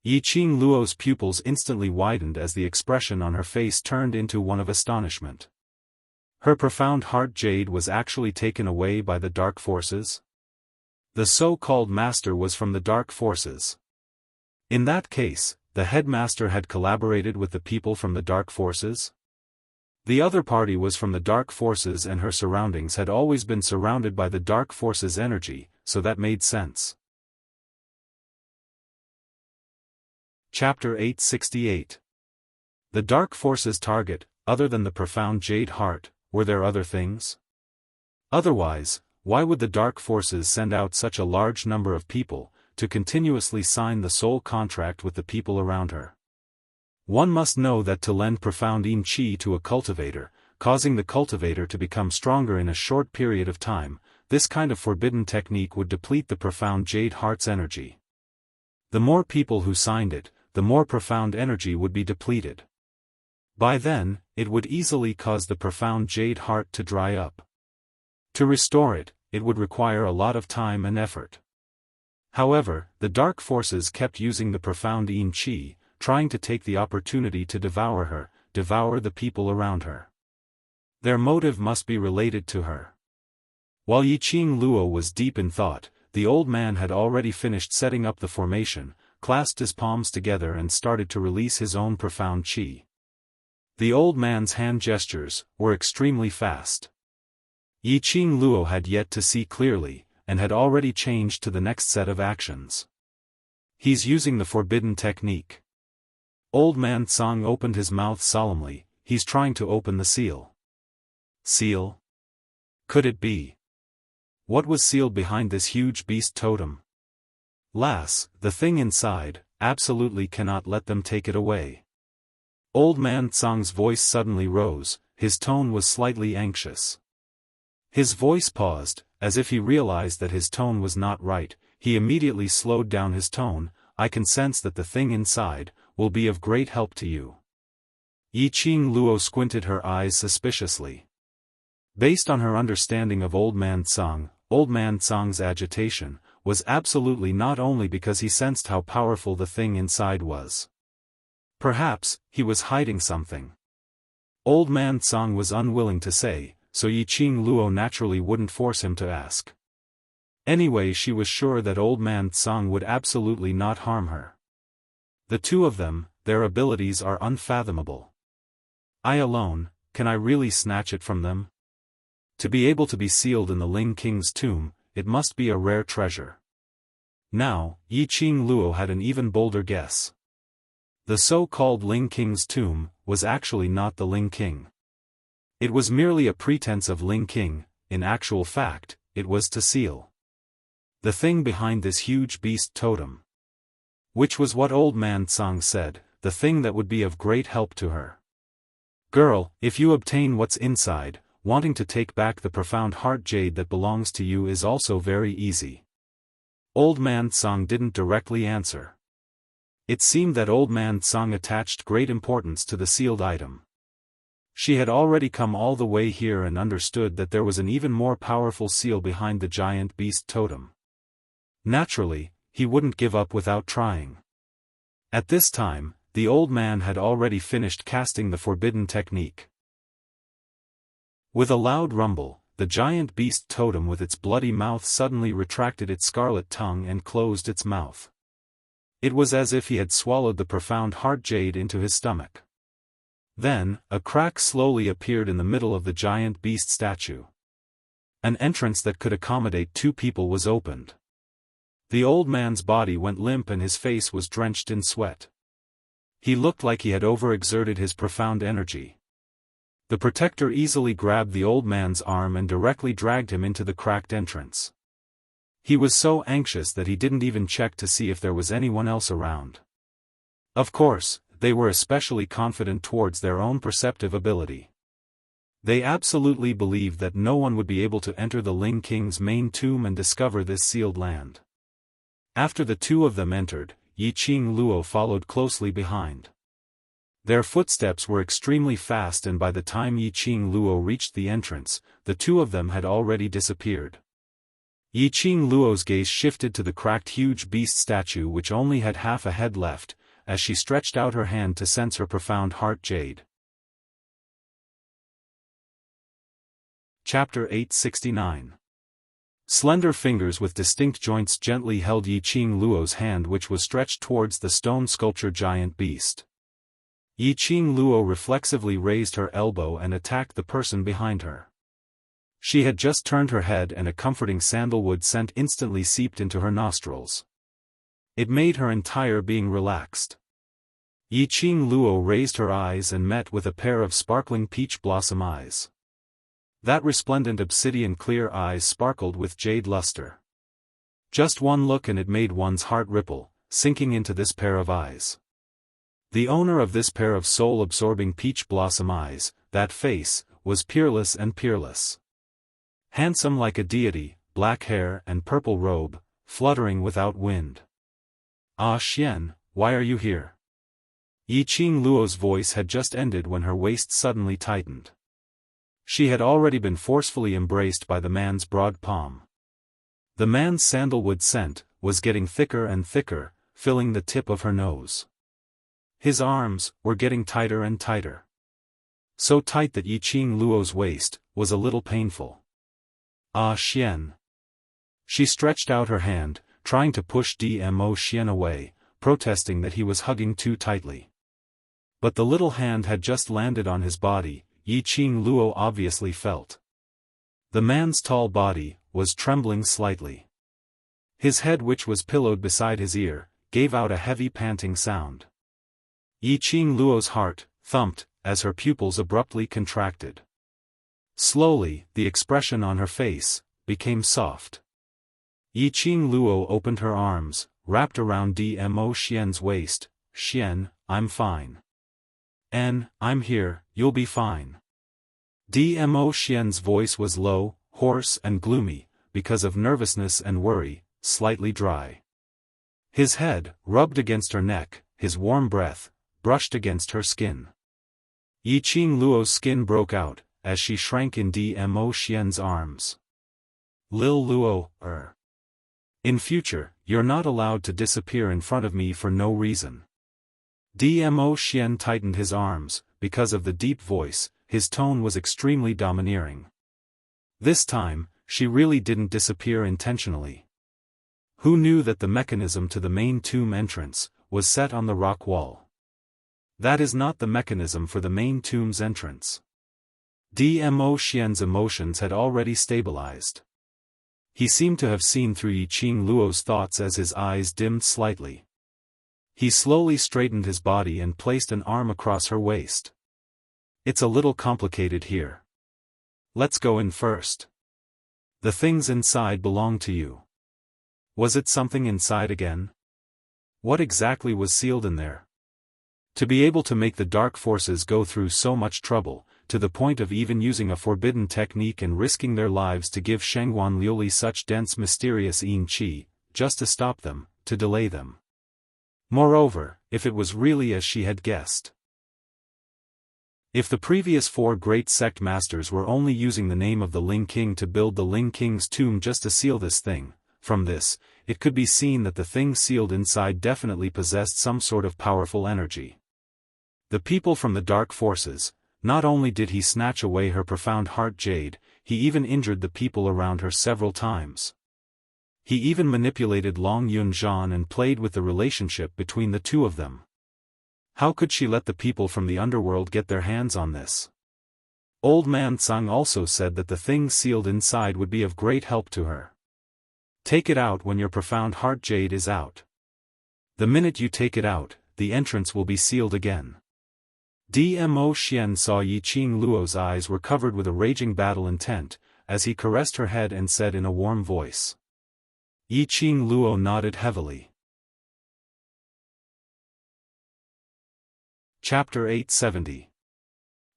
Yi Qing Luo's pupils instantly widened as the expression on her face turned into one of astonishment. Her profound heart jade was actually taken away by the dark forces? The so-called master was from the dark forces. In that case, the headmaster had collaborated with the people from the dark forces? The other party was from the dark forces and her surroundings had always been surrounded by the dark forces' energy, so that made sense. Chapter 868. The dark forces' target, other than the profound jade heart, were there other things? Otherwise, why would the dark forces send out such a large number of people, to continuously sign the soul contract with the people around her? One must know that to lend profound yin qi to a cultivator, causing the cultivator to become stronger in a short period of time, this kind of forbidden technique would deplete the profound jade heart's energy. The more people who signed it, the more profound energy would be depleted. By then, it would easily cause the profound jade heart to dry up. To restore it, it would require a lot of time and effort. However, the dark forces kept using the profound yin qi, trying to take the opportunity to devour her, devour the people around her. Their motive must be related to her. While Yi Qing Luo was deep in thought, the old man had already finished setting up the formation, clasped his palms together and started to release his own profound qi. The old man's hand gestures were extremely fast. Yi Qing Luo had yet to see clearly, and had already changed to the next set of actions. He's using the forbidden technique. Old man Tsang opened his mouth solemnly. He's trying to open the seal. Seal? Could it be? What was sealed behind this huge beast totem? Lass, the thing inside, absolutely cannot let them take it away. Old man Tsang's voice suddenly rose, his tone was slightly anxious. His voice paused, as if he realized that his tone was not right. He immediately slowed down his tone. I can sense that the thing inside will be of great help to you. Yi Qing Luo squinted her eyes suspiciously. Based on her understanding of Old Man Tsang's agitation was absolutely not only because he sensed how powerful the thing inside was. Perhaps, he was hiding something. Old Man Tsang was unwilling to say, so Yi Qing Luo naturally wouldn't force him to ask. Anyway, she was sure that Old Man Tsang would absolutely not harm her. The two of them, their abilities are unfathomable. I alone, can I really snatch it from them? To be able to be sealed in the Ling King's tomb, it must be a rare treasure. Now, Yi Qing Luo had an even bolder guess. The so-called Ling King's tomb was actually not the Ling King. It was merely a pretense of Ling King. In actual fact, it was to seal the thing behind this huge beast totem. Which was what Old Man Tsang said, the thing that would be of great help to her. Girl, if you obtain what's inside, wanting to take back the profound heart jade that belongs to you is also very easy. Old Man Tsang didn't directly answer. It seemed that Old Man Tsang attached great importance to the sealed item. She had already come all the way here and understood that there was an even more powerful seal behind the giant beast totem. Naturally, he wouldn't give up without trying. At this time, the old man had already finished casting the forbidden technique. With a loud rumble, the giant beast totem with its bloody mouth suddenly retracted its scarlet tongue and closed its mouth. It was as if he had swallowed the profound heart jade into his stomach. Then, a crack slowly appeared in the middle of the giant beast statue. An entrance that could accommodate 2 people was opened. The old man's body went limp and his face was drenched in sweat. He looked like he had overexerted his profound energy. The protector easily grabbed the old man's arm and directly dragged him into the cracked entrance. He was so anxious that he didn't even check to see if there was anyone else around. Of course, they were especially confident towards their own perceptive ability. They absolutely believed that no one would be able to enter the Ling King's main tomb and discover this sealed land. After the 2 of them entered, Yiqing Luo followed closely behind. Their footsteps were extremely fast, and by the time Yiqing Luo reached the entrance, the 2 of them had already disappeared. Yiqing Luo's gaze shifted to the cracked huge beast statue which only had half a head left, as she stretched out her hand to sense her profound heart jade. Chapter 869. Slender fingers with distinct joints gently held Yiqing Luo's hand, which was stretched towards the stone sculpture giant beast. Yiqing Luo reflexively raised her elbow and attacked the person behind her. She had just turned her head and a comforting sandalwood scent instantly seeped into her nostrils. It made her entire being relaxed. Yiqing Luo raised her eyes and met with a pair of sparkling peach blossom eyes. That resplendent obsidian clear eyes sparkled with jade luster. Just one look and it made one's heart ripple, sinking into this pair of eyes. The owner of this pair of soul-absorbing peach blossom eyes, that face, was peerless and peerless. Handsome like a deity, black hair and purple robe, fluttering without wind. "Ah Xian, why are you here?" Yiqing Luo's voice had just ended when her waist suddenly tightened. She had already been forcefully embraced by the man's broad palm. The man's sandalwood scent was getting thicker and thicker, filling the tip of her nose. His arms were getting tighter and tighter. So tight that Yiqing Luo's waist was a little painful. "Ah Xian." She stretched out her hand, trying to push Dmo Xian away, protesting that he was hugging too tightly. But the little hand had just landed on his body. Yiqing Luo obviously felt. The man's tall body was trembling slightly. His head, which was pillowed beside his ear, gave out a heavy panting sound. Yiqing Luo's heart thumped as her pupils abruptly contracted. Slowly, the expression on her face became soft. Yiqing Luo opened her arms, wrapped around Dmo Xian's waist. "Xian, I'm fine. I'm here, you'll be fine." Dmo Xian's voice was low, hoarse and gloomy, because of nervousness and worry, slightly dry. His head rubbed against her neck, his warm breath brushed against her skin. Yiqing Luo's skin broke out, as she shrank in Dmo Xian's arms. "Lil Luo, in future, you're not allowed to disappear in front of me for no reason." Dmo Xian tightened his arms, because of the deep voice, his tone was extremely domineering. This time, she really didn't disappear intentionally. Who knew that the mechanism to the main tomb entrance was set on the rock wall? That is not the mechanism for the main tomb's entrance. Dmo Xian's emotions had already stabilized. He seemed to have seen through Yiqing Luo's thoughts as his eyes dimmed slightly. He slowly straightened his body and placed an arm across her waist. "It's a little complicated here. Let's go in first. The things inside belong to you." Was it something inside again? What exactly was sealed in there? To be able to make the dark forces go through so much trouble, to the point of even using a forbidden technique and risking their lives to give Shangwan Liuli such dense mysterious yin qi, just to stop them, to delay them. Moreover, if it was really as she had guessed. If the previous 4 great sect masters were only using the name of the Ling King to build the Ling King's tomb just to seal this thing, from this, it could be seen that the thing sealed inside definitely possessed some sort of powerful energy. The people from the dark forces. Not only did he snatch away her profound heart jade, he even injured the people around her several times. He even manipulated Long Yunzhan and played with the relationship between the two of them. How could she let the people from the underworld get their hands on this? Old man Tsang also said that the thing sealed inside would be of great help to her. Take it out when your profound heart jade is out. The minute you take it out, the entrance will be sealed again. Dmo Xian saw Yiqing Luo's eyes were covered with a raging battle intent, as he caressed her head and said in a warm voice. Yiqing Luo nodded heavily. Chapter 870.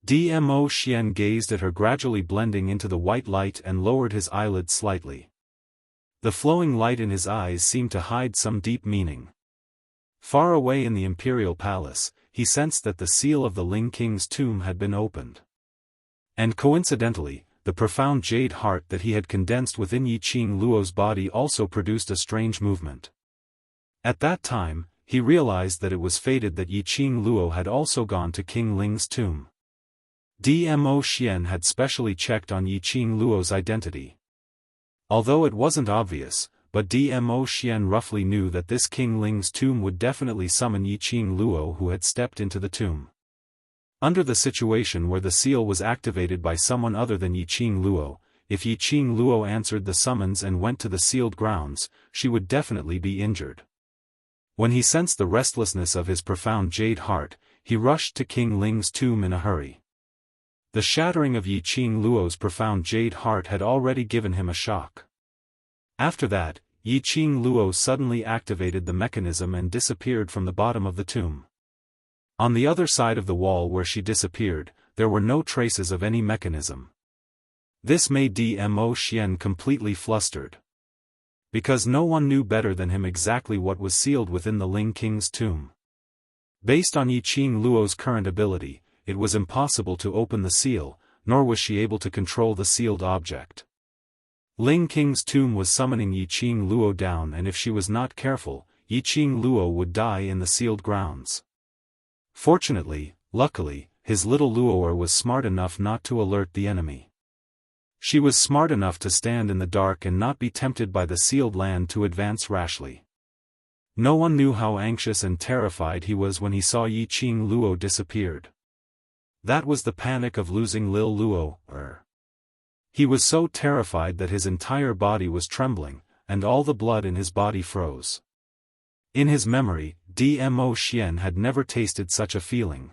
Dmo Xian gazed at her gradually blending into the white light and lowered his eyelids slightly. The flowing light in his eyes seemed to hide some deep meaning. Far away in the imperial palace, he sensed that the seal of the Ling King's tomb had been opened. And coincidentally, the profound jade heart that he had condensed within Yiqing Luo's body also produced a strange movement. At that time, he realized that it was fated that Yiqing Luo had also gone to King Ling's tomb. Dmo Xian had specially checked on Yiqing Luo's identity. Although it wasn't obvious, but Dmo Xian roughly knew that this King Ling's tomb would definitely summon Yiqing Luo who had stepped into the tomb. Under the situation where the seal was activated by someone other than Yiqing Luo, if Yiqing Luo answered the summons and went to the sealed grounds, she would definitely be injured. When he sensed the restlessness of his profound jade heart, he rushed to King Ling's tomb in a hurry. The shattering of Yiqing Luo's profound jade heart had already given him a shock. After that, Yiqing Luo suddenly activated the mechanism and disappeared from the bottom of the tomb. On the other side of the wall where she disappeared, there were no traces of any mechanism. This made Dmo Xian completely flustered. Because no one knew better than him exactly what was sealed within the Ling King's tomb. Based on Yiqing Luo's current ability, it was impossible to open the seal, nor was she able to control the sealed object. Ling King's tomb was summoning Yiqing Luo down, and if she was not careful, Yiqing Luo would die in the sealed grounds. Fortunately, luckily, his little Luoer was smart enough not to alert the enemy. She was smart enough to stand in the dark and not be tempted by the sealed land to advance rashly. No one knew how anxious and terrified he was when he saw Yiqing Luo disappeared. That was the panic of losing Lil Luo. He was so terrified that his entire body was trembling, and all the blood in his body froze. In his memory, Dmo Xian had never tasted such a feeling.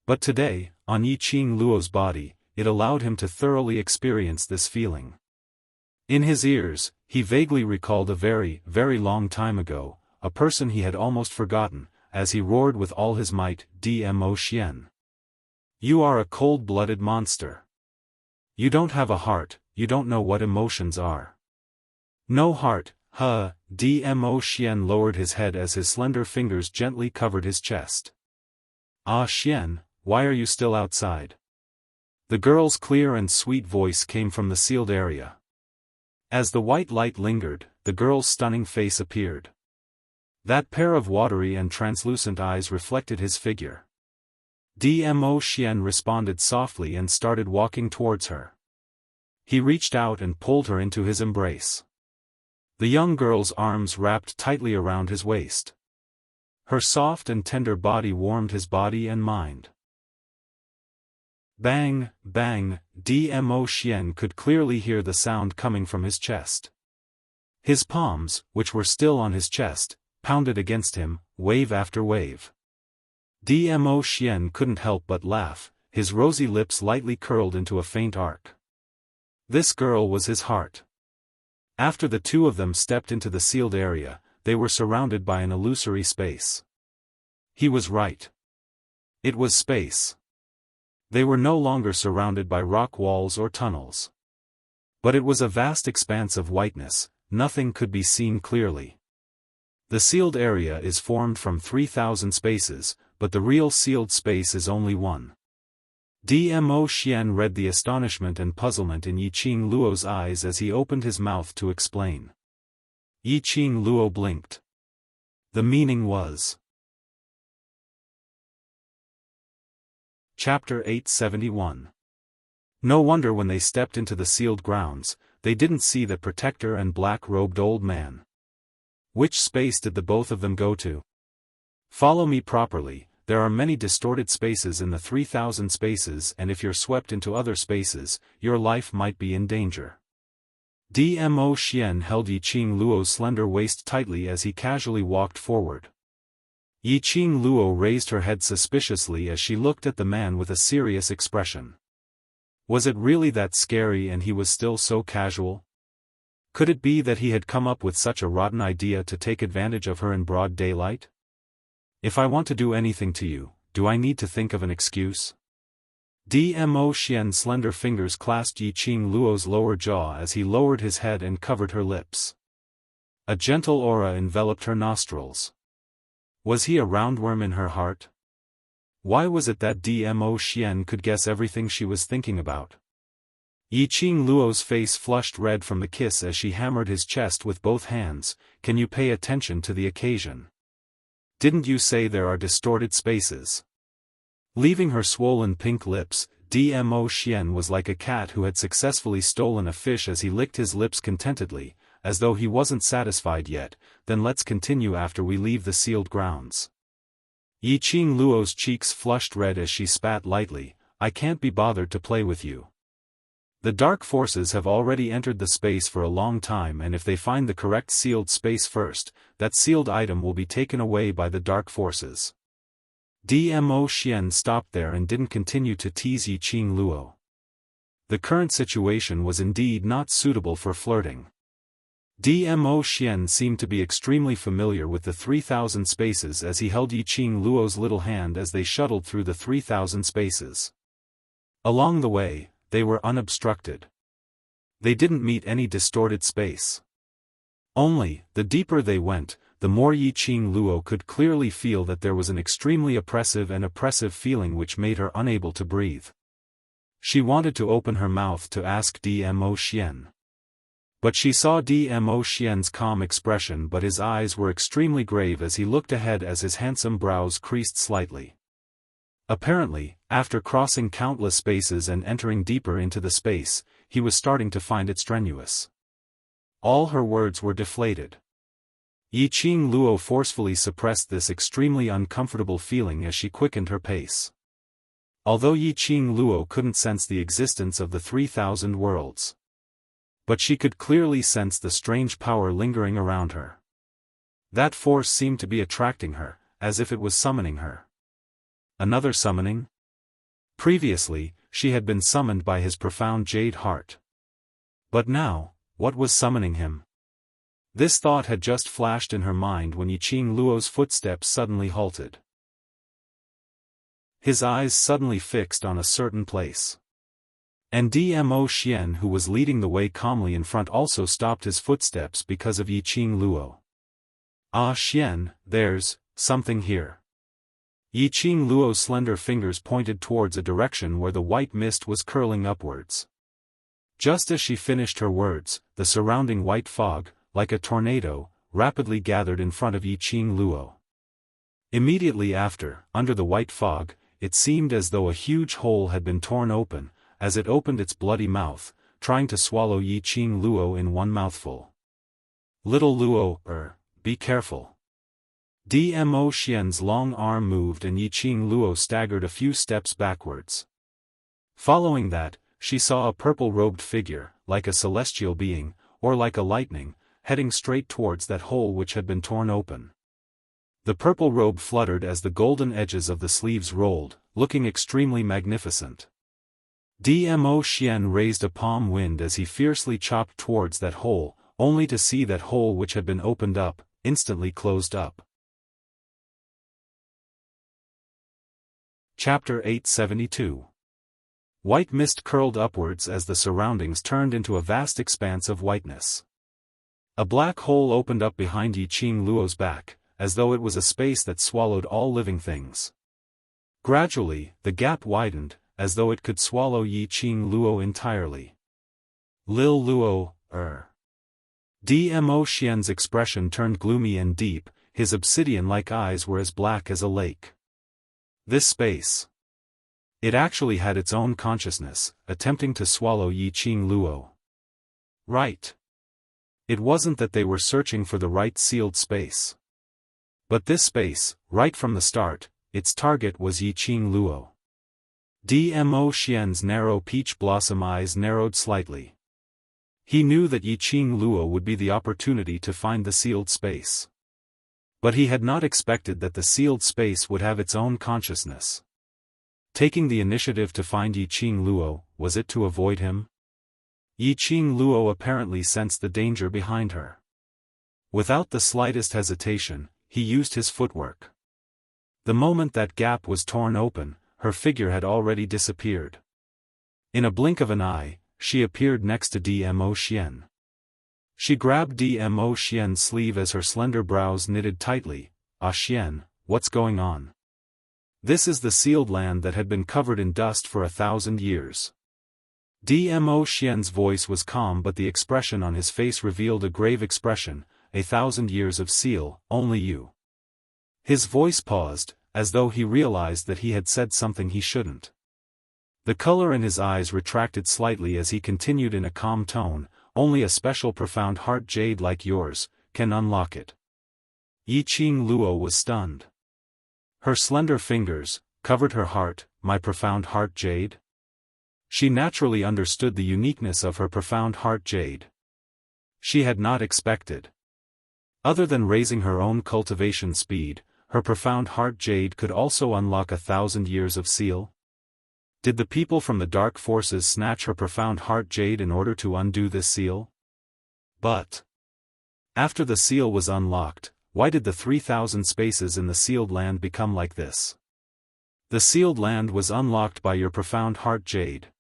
But today, on Yiqing Luo's body, it allowed him to thoroughly experience this feeling. In his ears, he vaguely recalled a very, very long time ago, a person he had almost forgotten, as he roared with all his might, Dmo Xian. You are a cold-blooded monster. You don't have a heart, you don't know what emotions are. No heart, huh? Dmo Xian lowered his head as his slender fingers gently covered his chest. Ah Xian, why are you still outside? The girl's clear and sweet voice came from the sealed area. As the white light lingered, the girl's stunning face appeared. That pair of watery and translucent eyes reflected his figure. Dmo Xian responded softly and started walking towards her. He reached out and pulled her into his embrace. The young girl's arms wrapped tightly around his waist. Her soft and tender body warmed his body and mind. Bang, bang, Dmo Xian could clearly hear the sound coming from his chest. His palms, which were still on his chest, pounded against him, wave after wave. Dmo Xian couldn't help but laugh, his rosy lips lightly curled into a faint arc. This girl was his heart. After the two of them stepped into the sealed area, they were surrounded by an illusory space. He was right. It was space. They were no longer surrounded by rock walls or tunnels. But it was a vast expanse of whiteness, nothing could be seen clearly. The sealed area is formed from 3,000 spaces, but the real sealed space is only one. Dmo Xian read the astonishment and puzzlement in Yiqing Luo's eyes as he opened his mouth to explain. Yiqing Luo blinked. The meaning was, Chapter 871. No wonder when they stepped into the sealed grounds, they didn't see the protector and black-robed old man. Which space did the both of them go to? Follow me properly, there are many distorted spaces in the 3000 spaces, and if you're swept into other spaces, your life might be in danger. Dmo Xian held Yiqing Luo's slender waist tightly as he casually walked forward. Yiqing Luo raised her head suspiciously as she looked at the man with a serious expression. Was it really that scary and he was still so casual? Could it be that he had come up with such a rotten idea to take advantage of her in broad daylight? If I want to do anything to you, do I need to think of an excuse? Dmo Xian's slender fingers clasped Yiqing Luo's lower jaw as he lowered his head and covered her lips. A gentle aura enveloped her nostrils. Was he a roundworm in her heart? Why was it that Dmo Xian could guess everything she was thinking about? Yiqing Luo's face flushed red from the kiss as she hammered his chest with both hands. Can you pay attention to the occasion? Didn't you say there are distorted spaces? Leaving her swollen pink lips, Dmo Xian was like a cat who had successfully stolen a fish as he licked his lips contentedly, as though he wasn't satisfied yet. Then let's continue after we leave the sealed grounds. Yiqing Luo's cheeks flushed red as she spat lightly. I can't be bothered to play with you. The dark forces have already entered the space for a long time, and if they find the correct sealed space first, that sealed item will be taken away by the dark forces. Dmo Xian stopped there and didn't continue to tease Yiqing Luo. The current situation was indeed not suitable for flirting. Dmo Xian seemed to be extremely familiar with the 3000 spaces as he held Yiqing Luo's little hand as they shuttled through the 3000 spaces. Along the way, they were unobstructed. They didn't meet any distorted space. Only, the deeper they went, the more Yiqing Luo could clearly feel that there was an extremely oppressive feeling which made her unable to breathe. She wanted to open her mouth to ask Dmo Xian. But she saw Dmo Xian's calm expression, but his eyes were extremely grave as he looked ahead as his handsome brows creased slightly. Apparently, after crossing countless spaces and entering deeper into the space, he was starting to find it strenuous. All her words were deflated. Yiqing Luo forcefully suppressed this extremely uncomfortable feeling as she quickened her pace. Although Yiqing Luo couldn't sense the existence of the 3000 worlds, but she could clearly sense the strange power lingering around her. That force seemed to be attracting her, as if it was summoning her. Another summoning? Previously, she had been summoned by his profound jade heart. But now, what was summoning him? This thought had just flashed in her mind when Yiqing Luo's footsteps suddenly halted. His eyes suddenly fixed on a certain place. And Dmo Xian, who was leading the way calmly in front, also stopped his footsteps because of Yiqing Luo. Ah Xian, there's something here. Yiqing Luo's slender fingers pointed towards a direction where the white mist was curling upwards. Just as she finished her words, the surrounding white fog, like a tornado, rapidly gathered in front of Yiqing Luo. Immediately after, under the white fog, it seemed as though a huge hole had been torn open, as it opened its bloody mouth, trying to swallow Yiqing Luo in one mouthful. Little Luo, be careful. Dmo Xian's long arm moved and Yiqing Luo staggered a few steps backwards. Following that, she saw a purple-robed figure, like a celestial being, or like a lightning, heading straight towards that hole which had been torn open. The purple robe fluttered as the golden edges of the sleeves rolled, looking extremely magnificent. Dmo Xian raised a palm wind as he fiercely chopped towards that hole, only to see that hole which had been opened up, instantly closed up. Chapter 872. White mist curled upwards as the surroundings turned into a vast expanse of whiteness. A black hole opened up behind Yiqing Luo's back, as though it was a space that swallowed all living things. Gradually, the gap widened, as though it could swallow Yiqing Luo entirely. Lil Luo, Dmo Xian's expression turned gloomy and deep, his obsidian-like eyes were as black as a lake. This space. It actually had its own consciousness, attempting to swallow Yiqing Luo. Right. It wasn't that they were searching for the right sealed space. But this space, right from the start, its target was Yiqing Luo. Dmo Xian's narrow peach blossom eyes narrowed slightly. He knew that Yiqing Luo would be the opportunity to find the sealed space. But he had not expected that the sealed space would have its own consciousness. Taking the initiative to find Yiqing Luo, was it to avoid him? Yiqing Luo apparently sensed the danger behind her. Without the slightest hesitation, he used his footwork. The moment that gap was torn open, her figure had already disappeared. In a blink of an eye, she appeared next to Dmo Xian. She grabbed Dmo Xian's sleeve as her slender brows knitted tightly. "Ah Xian, what's going on? This is the sealed land that had been covered in dust for 1,000 years." Dmo Xian's voice was calm, but the expression on his face revealed a grave expression. 1,000 years of seal, only you. His voice paused, as though he realized that he had said something he shouldn't. The color in his eyes retracted slightly as he continued in a calm tone, "Only a special profound heart jade like yours can unlock it." Yiqing Luo was stunned. Her slender fingers covered her heart. "My profound heart jade?" She naturally understood the uniqueness of her profound heart jade. She had not expected. Other than raising her own cultivation speed, her profound heart jade could also unlock 1,000 years of seal. Did the people from the dark forces snatch her profound heart jade in order to undo this seal? But after the seal was unlocked, why did the 3,000 spaces in the sealed land become like this? The sealed land was unlocked by your profound heart jade.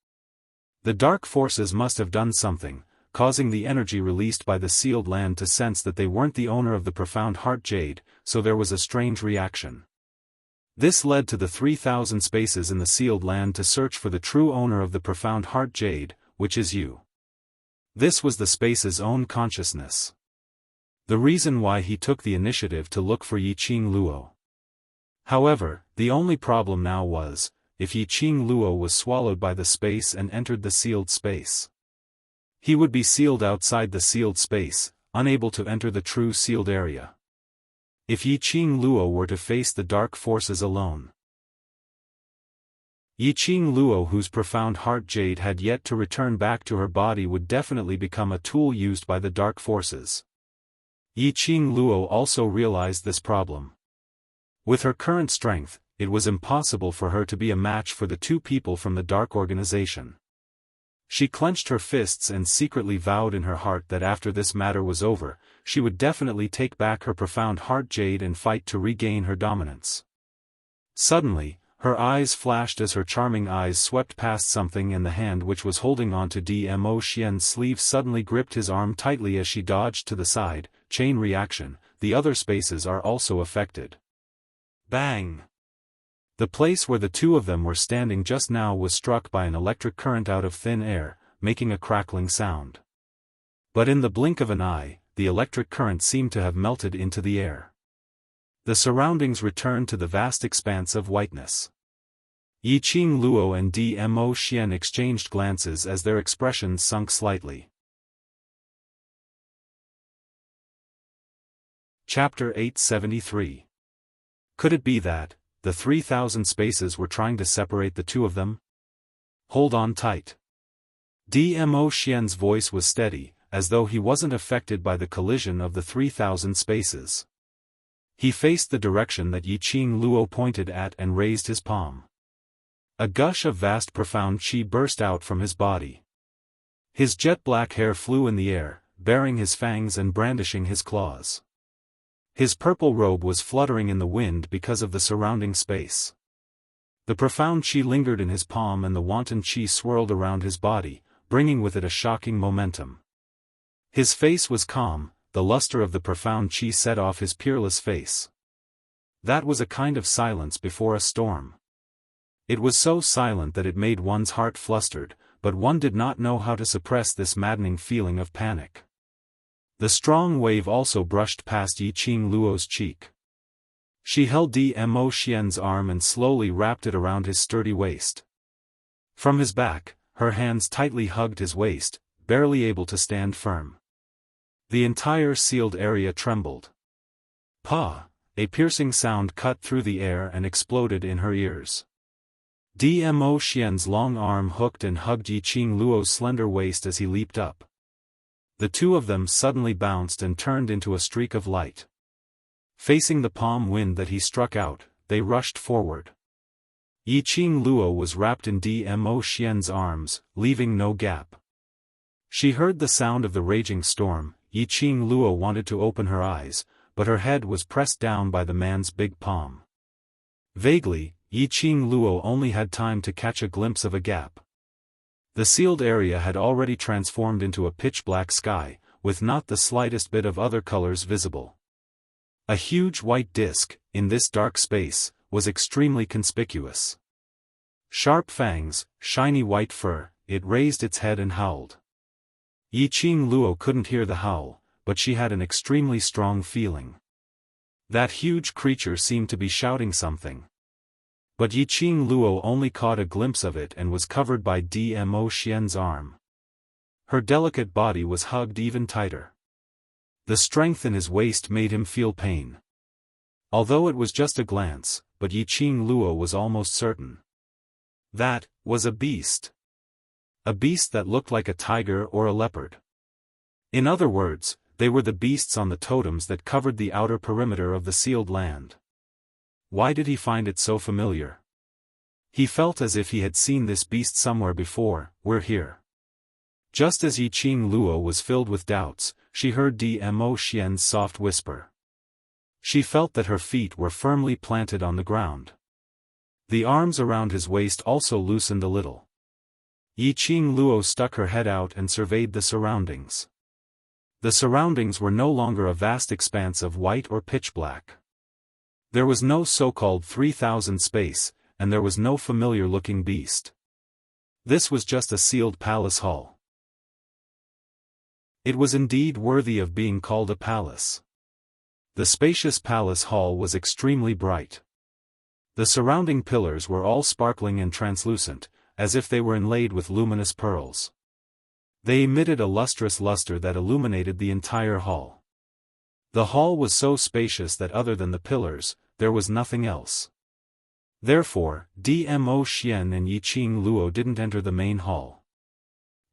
The dark forces must have done something, causing the energy released by the sealed land to sense that they weren't the owner of the profound heart jade, so there was a strange reaction. This led to the 3,000 spaces in the sealed land to search for the true owner of the profound heart jade, which is you. This was the space's own consciousness. The reason why he took the initiative to look for Yiqing Luo. However, the only problem now was, if Yiqing Luo was swallowed by the space and entered the sealed space. He would be sealed outside the sealed space, unable to enter the true sealed area. If Yiqing Luo were to face the dark forces alone. Yiqing Luo, whose profound heart jade had yet to return back to her body, would definitely become a tool used by the dark forces. Yiqing Luo also realized this problem. With her current strength, it was impossible for her to be a match for the two people from the dark organization. She clenched her fists and secretly vowed in her heart that after this matter was over, she would definitely take back her profound heart jade and fight to regain her dominance. Suddenly, her eyes flashed as her charming eyes swept past something, and the hand which was holding onto Dmo Xian's sleeve suddenly gripped his arm tightly as she dodged to the side. Chain reaction, the other spaces are also affected. Bang! The place where the two of them were standing just now was struck by an electric current out of thin air, making a crackling sound. But in the blink of an eye, the electric current seemed to have melted into the air. The surroundings returned to the vast expanse of whiteness. Yiqing Luo and Dmo Xian exchanged glances as their expressions sunk slightly. Chapter 873. Could it be that the 3,000 spaces were trying to separate the two of them? Hold on tight. Dmo Xian's voice was steady, as though he wasn't affected by the collision of the 3,000 spaces. He faced the direction that Yiqing Luo pointed at and raised his palm. A gush of vast profound qi burst out from his body. His jet-black hair flew in the air, baring his fangs and brandishing his claws. His purple robe was fluttering in the wind because of the surrounding space. The profound qi lingered in his palm and the wanton qi swirled around his body, bringing with it a shocking momentum. His face was calm, the luster of the profound qi set off his peerless face. That was a kind of silence before a storm. It was so silent that it made one's heart flustered, but one did not know how to suppress this maddening feeling of panic. The strong wave also brushed past Yiqing Luo's cheek. She held Dmo Xian's arm and slowly wrapped it around his sturdy waist. From his back, her hands tightly hugged his waist, barely able to stand firm. The entire sealed area trembled. Pa! A piercing sound cut through the air and exploded in her ears. Dmo Xian's long arm hooked and hugged Yiqing Luo's slender waist as he leaped up. The two of them suddenly bounced and turned into a streak of light. Facing the palm wind that he struck out, they rushed forward. Yiqing Luo was wrapped in Dmo Xian's arms, leaving no gap. She heard the sound of the raging storm. Yiqing Luo wanted to open her eyes, but her head was pressed down by the man's big palm. Vaguely, Yiqing Luo only had time to catch a glimpse of a gap. The sealed area had already transformed into a pitch-black sky, with not the slightest bit of other colors visible. A huge white disk, in this dark space, was extremely conspicuous. Sharp fangs, shiny white fur, it raised its head and howled. Yiqing Luo couldn't hear the howl, but she had an extremely strong feeling. That huge creature seemed to be shouting something. But Yiqing Luo only caught a glimpse of it and was covered by Dmo Xian's arm. Her delicate body was hugged even tighter. The strength in his waist made him feel pain. Although it was just a glance, but Yiqing Luo was almost certain. That was a beast. A beast that looked like a tiger or a leopard. In other words, they were the beasts on the totems that covered the outer perimeter of the sealed land. Why did he find it so familiar? He felt as if he had seen this beast somewhere before. We're here. Just as Yiqing Luo was filled with doubts, she heard Dmo Xian's soft whisper. She felt that her feet were firmly planted on the ground. The arms around his waist also loosened a little. Yiqing Luo stuck her head out and surveyed the surroundings. The surroundings were no longer a vast expanse of white or pitch black. There was no so-called 3000 space, and there was no familiar-looking beast. This was just a sealed palace hall. It was indeed worthy of being called a palace. The spacious palace hall was extremely bright. The surrounding pillars were all sparkling and translucent, as if they were inlaid with luminous pearls. They emitted a lustrous luster that illuminated the entire hall. The hall was so spacious that other than the pillars, there was nothing else. Therefore, Dmo Xian and Yiqing Luo didn't enter the main hall.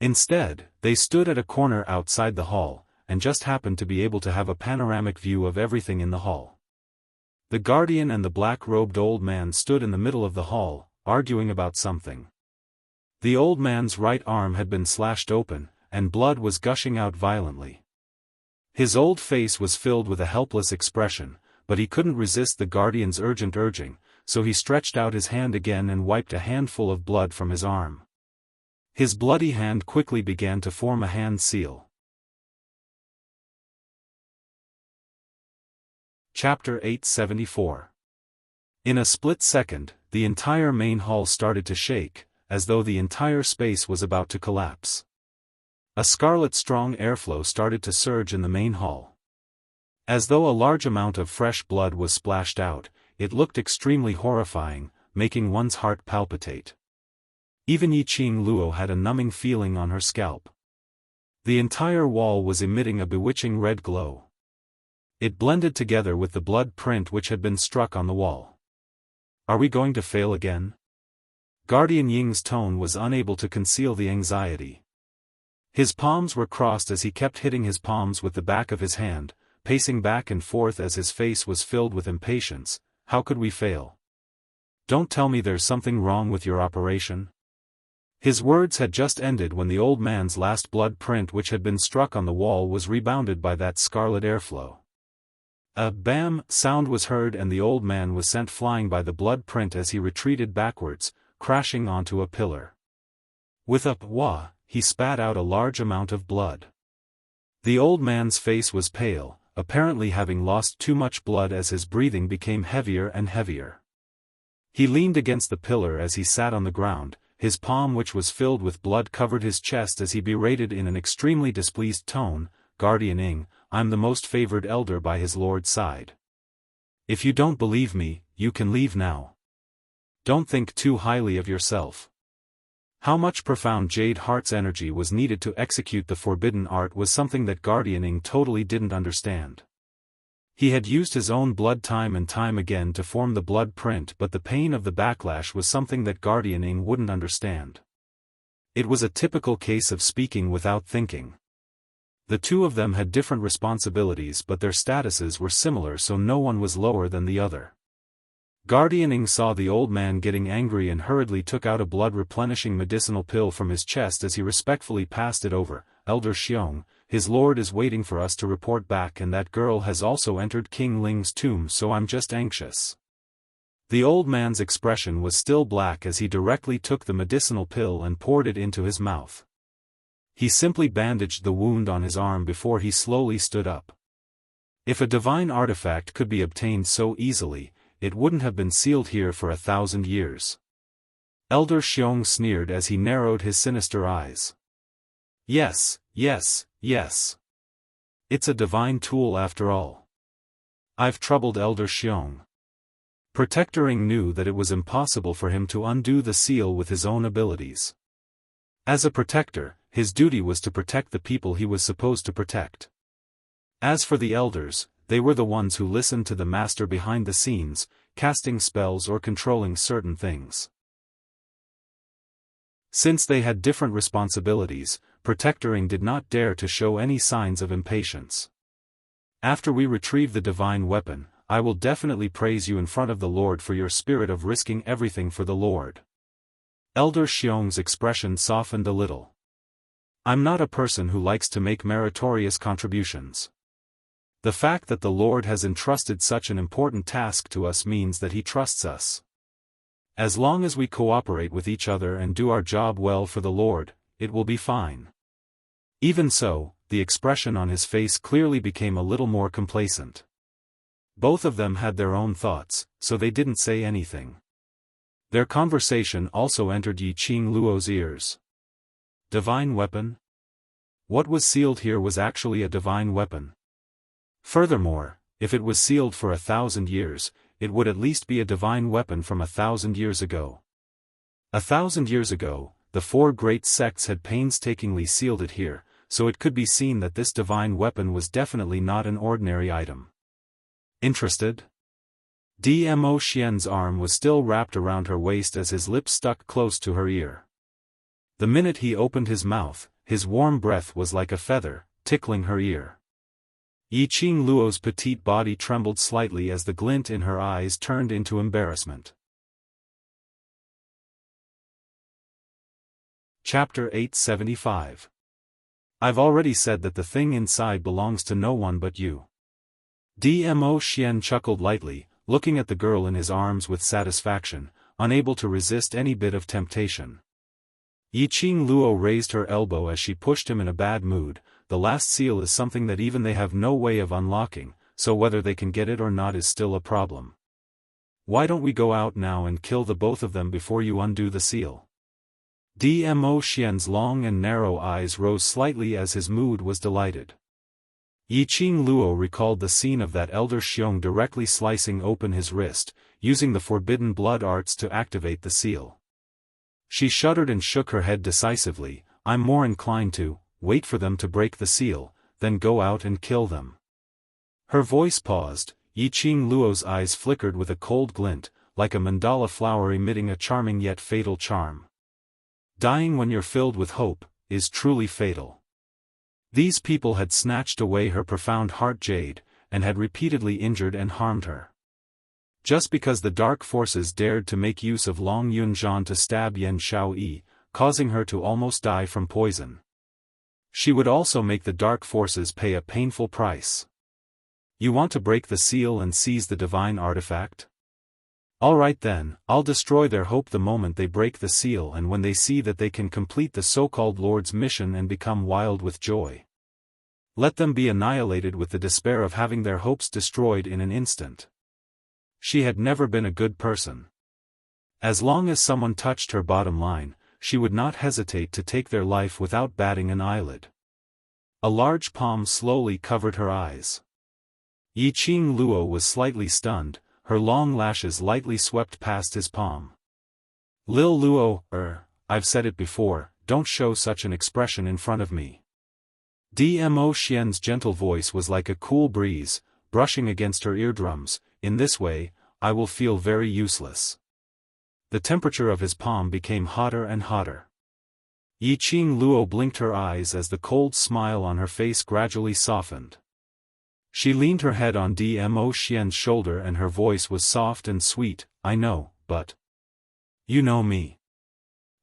Instead, they stood at a corner outside the hall, and just happened to be able to have a panoramic view of everything in the hall. The guardian and the black-robed old man stood in the middle of the hall, arguing about something. The old man's right arm had been slashed open, and blood was gushing out violently. His old face was filled with a helpless expression, but he couldn't resist the guardian's urgent urging, so he stretched out his hand again and wiped a handful of blood from his arm. His bloody hand quickly began to form a hand seal. Chapter 874. In a split second, the entire main hall started to shake, as though the entire space was about to collapse. A scarlet strong airflow started to surge in the main hall. As though a large amount of fresh blood was splashed out, it looked extremely horrifying, making one's heart palpitate. Even Yiqing Luo had a numbing feeling on her scalp. The entire wall was emitting a bewitching red glow. It blended together with the blood print which had been struck on the wall. Are we going to fail again? Guardian Ying's tone was unable to conceal the anxiety. His palms were crossed as he kept hitting his palms with the back of his hand, pacing back and forth as his face was filled with impatience. How could we fail? Don't tell me there's something wrong with your operation? His words had just ended when the old man's last blood print which had been struck on the wall was rebounded by that scarlet airflow. A bam sound was heard and the old man was sent flying by the blood print as he retreated backwards, crashing onto a pillar. With a wah, he spat out a large amount of blood. The old man's face was pale, apparently having lost too much blood as his breathing became heavier and heavier. He leaned against the pillar as he sat on the ground, his palm which was filled with blood covered his chest as he berated in an extremely displeased tone, Guardian Ying, I'm the most favored elder by his lord's side. If you don't believe me, you can leave now. Don't think too highly of yourself. How much profound Jade Heart's energy was needed to execute the forbidden art was something that Guardianing totally didn't understand. He had used his own blood time and time again to form the blood print, but the pain of the backlash was something that Guardianing wouldn't understand. It was a typical case of speaking without thinking. The two of them had different responsibilities, but their statuses were similar, so no one was lower than the other. Guardianing saw the old man getting angry and hurriedly took out a blood-replenishing medicinal pill from his chest as he respectfully passed it over. Elder Xiong, his lord is waiting for us to report back, and that girl has also entered King Ling's tomb, so I'm just anxious. The old man's expression was still black as he directly took the medicinal pill and poured it into his mouth. He simply bandaged the wound on his arm before he slowly stood up. If a divine artifact could be obtained so easily, it wouldn't have been sealed here for 1,000 years. Elder Xiong sneered as he narrowed his sinister eyes. Yes, yes, yes. It's a divine tool after all. I've troubled Elder Xiong. Protectoring knew that it was impossible for him to undo the seal with his own abilities. As a protector, his duty was to protect the people he was supposed to protect. As for the elders, they were the ones who listened to the master behind the scenes, casting spells or controlling certain things. Since they had different responsibilities, Protectoring did not dare to show any signs of impatience. After we retrieve the divine weapon, I will definitely praise you in front of the Lord for your spirit of risking everything for the Lord. Elder Xiong's expression softened a little. I'm not a person who likes to make meritorious contributions. The fact that the Lord has entrusted such an important task to us means that he trusts us. As long as we cooperate with each other and do our job well for the Lord, it will be fine. Even so, the expression on his face clearly became a little more complacent. Both of them had their own thoughts, so they didn't say anything. Their conversation also entered Yi Qing Luo's ears. Divine weapon? What was sealed here was actually a divine weapon. Furthermore, if it was sealed for 1,000 years, it would at least be a divine weapon from 1,000 years ago. 1,000 years ago, the four great sects had painstakingly sealed it here, so it could be seen that this divine weapon was definitely not an ordinary item. Interested? Dmo Xian's arm was still wrapped around her waist as his lips stuck close to her ear. The minute he opened his mouth, his warm breath was like a feather, tickling her ear. Yi Qing Luo's petite body trembled slightly as the glint in her eyes turned into embarrassment. Chapter 875. I've already said that the thing inside belongs to no one but you. Dmo Xian chuckled lightly, looking at the girl in his arms with satisfaction, unable to resist any bit of temptation. Yi Qing Luo raised her elbow as she pushed him in a bad mood. The last seal is something that even they have no way of unlocking, so whether they can get it or not is still a problem. Why don't we go out now and kill the both of them before you undo the seal? Dmo Xian's long and narrow eyes rose slightly as his mood was delighted. Yi Qing Luo recalled the scene of that Elder Xiong directly slicing open his wrist, using the forbidden blood arts to activate the seal. She shuddered and shook her head decisively. I'm more inclined to wait for them to break the seal, then go out and kill them. Her voice paused. Yi Qing Luo's eyes flickered with a cold glint, like a mandala flower emitting a charming yet fatal charm. Dying when you're filled with hope is truly fatal. These people had snatched away her profound heart jade, and had repeatedly injured and harmed her. Just because the dark forces dared to make use of Long Yunzhan to stab Yan Xiaoyi, causing her to almost die from poison. She would also make the dark forces pay a painful price. You want to break the seal and seize the divine artifact? Alright then, I'll destroy their hope the moment they break the seal and when they see that they can complete the so-called Lord's mission and become wild with joy. Let them be annihilated with the despair of having their hopes destroyed in an instant. She had never been a good person. As long as someone touched her bottom line, she would not hesitate to take their life without batting an eyelid. A large palm slowly covered her eyes. Yi Qing Luo was slightly stunned, her long lashes lightly swept past his palm. Lil Luo, I've said it before, don't show such an expression in front of me. Dmo Xian's gentle voice was like a cool breeze, brushing against her eardrums. In this way, I will feel very useless. The temperature of his palm became hotter and hotter. Yiqing Luo blinked her eyes as the cold smile on her face gradually softened. She leaned her head on Dmo Xian's shoulder and her voice was soft and sweet. I know, but... you know me.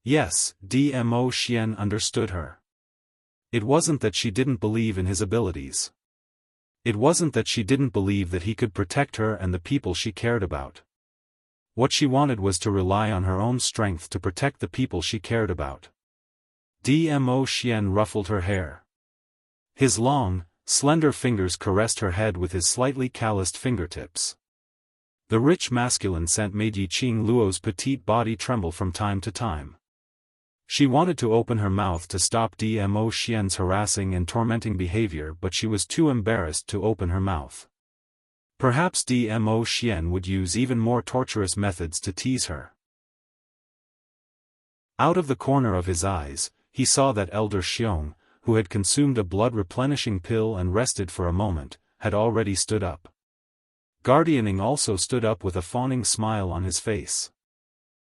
Yes, Dmo Xian understood her. It wasn't that she didn't believe in his abilities. It wasn't that she didn't believe that he could protect her and the people she cared about. What she wanted was to rely on her own strength to protect the people she cared about. Dmo Xian ruffled her hair. His long, slender fingers caressed her head with his slightly calloused fingertips. The rich masculine scent made Yiqing Luo's petite body tremble from time to time. She wanted to open her mouth to stop Dmo Xian's harassing and tormenting behavior, but she was too embarrassed to open her mouth. Perhaps Dmo Xian would use even more torturous methods to tease her. Out of the corner of his eyes, he saw that Elder Xiong, who had consumed a blood-replenishing pill and rested for a moment, had already stood up. Guardianing also stood up with a fawning smile on his face.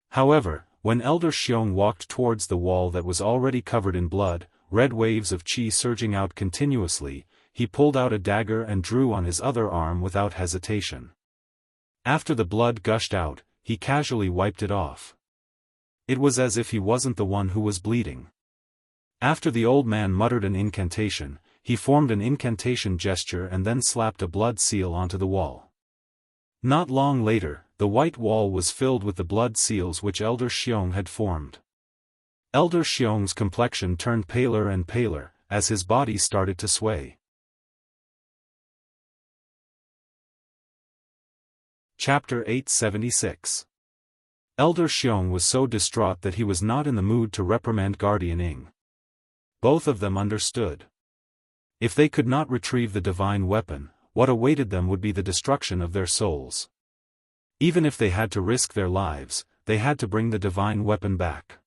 However, when Elder Xiong walked towards the wall that was already covered in blood, red waves of qi surging out continuously, he pulled out a dagger and drew on his other arm without hesitation. After the blood gushed out, he casually wiped it off. It was as if he wasn't the one who was bleeding. After the old man muttered an incantation, he formed an incantation gesture and then slapped a blood seal onto the wall. Not long later, the white wall was filled with the blood seals which Elder Xiong had formed. Elder Xiong's complexion turned paler and paler, as his body started to sway. Chapter 876. Elder Xiong was so distraught that he was not in the mood to reprimand Guardian Ying. Both of them understood. If they could not retrieve the divine weapon, what awaited them would be the destruction of their souls. Even if they had to risk their lives, they had to bring the divine weapon back.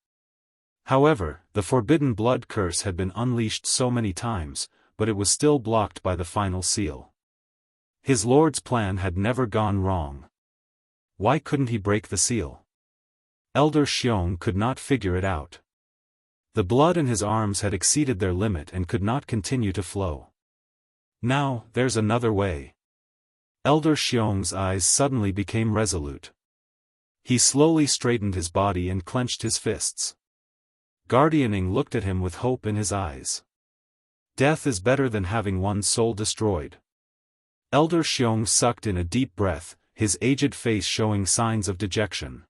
However, the forbidden blood curse had been unleashed so many times, but it was still blocked by the final seal. His lord's plan had never gone wrong. Why couldn't he break the seal? Elder Xiong could not figure it out. The blood in his arms had exceeded their limit and could not continue to flow. Now, there's another way. Elder Xiong's eyes suddenly became resolute. He slowly straightened his body and clenched his fists. Guardian Ying looked at him with hope in his eyes. Death is better than having one's soul destroyed. Elder Xiong sucked in a deep breath, his aged face showing signs of dejection.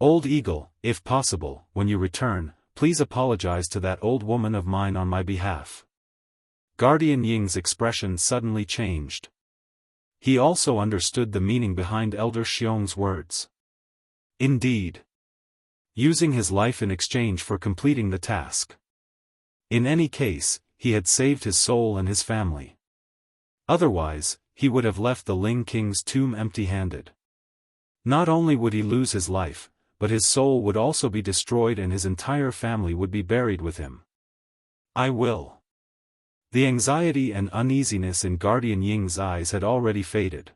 Old Eagle, if possible, when you return, please apologize to that old woman of mine on my behalf. Guardian Ying's expression suddenly changed. He also understood the meaning behind Elder Xiong's words. Indeed. Using his life in exchange for completing the task. In any case, he had saved his soul and his family. Otherwise, he would have left the Ling King's tomb empty-handed. Not only would he lose his life, but his soul would also be destroyed and his entire family would be buried with him. I will. The anxiety and uneasiness in Guardian Ying's eyes had already faded.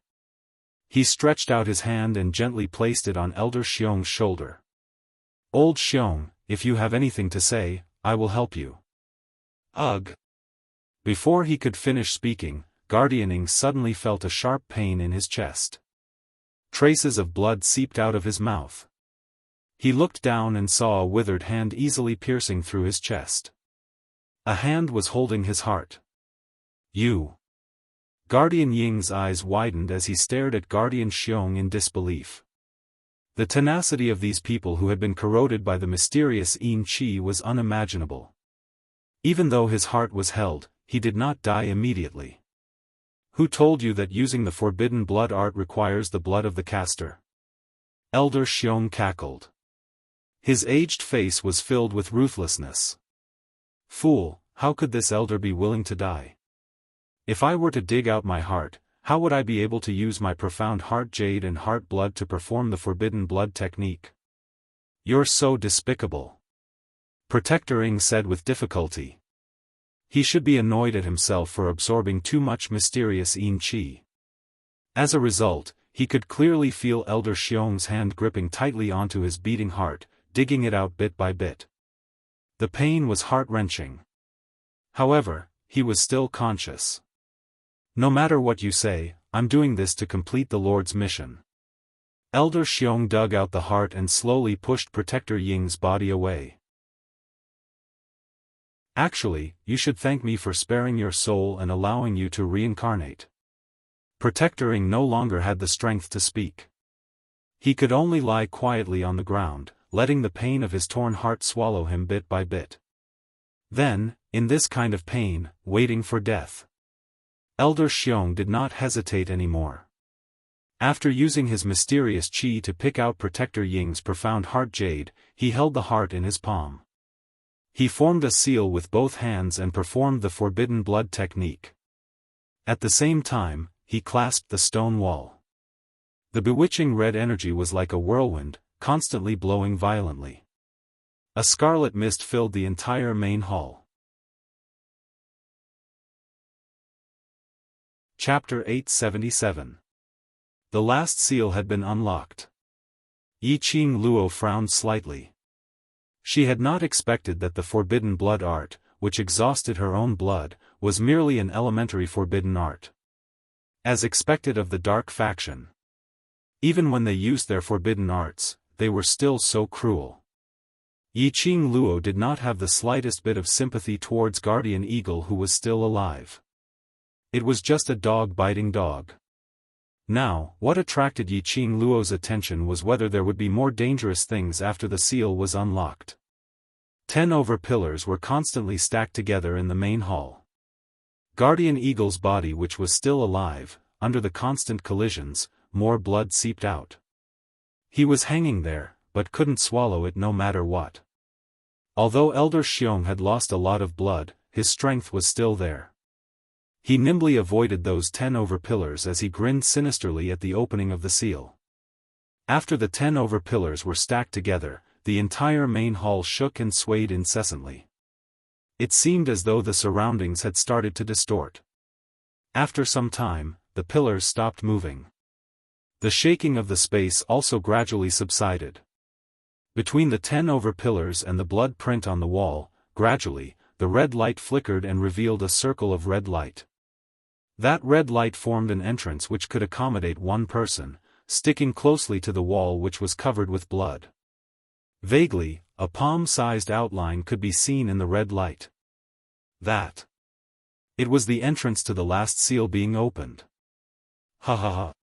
He stretched out his hand and gently placed it on Elder Xiong's shoulder. Old Xiong, if you have anything to say, I will help you. Ugh. Before he could finish speaking, Guardian Ying suddenly felt a sharp pain in his chest. Traces of blood seeped out of his mouth. He looked down and saw a withered hand easily piercing through his chest. A hand was holding his heart. You. Guardian Ying's eyes widened as he stared at Guardian Xiong in disbelief. The tenacity of these people who had been corroded by the mysterious Yin Qi was unimaginable. Even though his heart was held, he did not die immediately. Who told you that using the forbidden blood art requires the blood of the caster? Elder Xiong cackled. His aged face was filled with ruthlessness. Fool, how could this elder be willing to die? If I were to dig out my heart, how would I be able to use my profound heart jade and heart blood to perform the forbidden blood technique? You're so despicable. Protector Ing said with difficulty. He should be annoyed at himself for absorbing too much mysterious yin qi. As a result, he could clearly feel Elder Xiong's hand gripping tightly onto his beating heart, digging it out bit by bit. The pain was heart-wrenching. However, he was still conscious. No matter what you say, I'm doing this to complete the Lord's mission. Elder Xiong dug out the heart and slowly pushed Protector Ying's body away. Actually, you should thank me for sparing your soul and allowing you to reincarnate. Protector Ing no longer had the strength to speak. He could only lie quietly on the ground, letting the pain of his torn heart swallow him bit by bit. Then, in this kind of pain, waiting for death. Elder Xiong did not hesitate anymore. After using his mysterious qi to pick out Protector Ying's profound heart jade, he held the heart in his palm. He formed a seal with both hands and performed the forbidden blood technique. At the same time, he clasped the stone wall. The bewitching red energy was like a whirlwind, constantly blowing violently. A scarlet mist filled the entire main hall. Chapter 877. The last seal had been unlocked. Yi Qing Luo frowned slightly. She had not expected that the forbidden blood art, which exhausted her own blood, was merely an elementary forbidden art. As expected of the dark faction. Even when they used their forbidden arts, they were still so cruel. Yi Qing Luo did not have the slightest bit of sympathy towards Guardian Eagle who was still alive. It was just a dog biting dog. Now, what attracted Yi Qing Luo's attention was whether there would be more dangerous things after the seal was unlocked. 10 over pillars were constantly stacked together in the main hall. Guardian Eagle's body, which was still alive, under the constant collisions, more blood seeped out. He was hanging there, but couldn't swallow it no matter what. Although Elder Xiong had lost a lot of blood, his strength was still there. He nimbly avoided those 10 over pillars as he grinned sinisterly at the opening of the seal. After the 10 over pillars were stacked together, the entire main hall shook and swayed incessantly. It seemed as though the surroundings had started to distort. After some time, the pillars stopped moving. The shaking of the space also gradually subsided. Between the 10 over pillars and the blood print on the wall, gradually, the red light flickered and revealed a circle of red light. That red light formed an entrance which could accommodate one person, sticking closely to the wall which was covered with blood. Vaguely, a palm-sized outline could be seen in the red light. It was the entrance to the last seal being opened. Ha ha ha.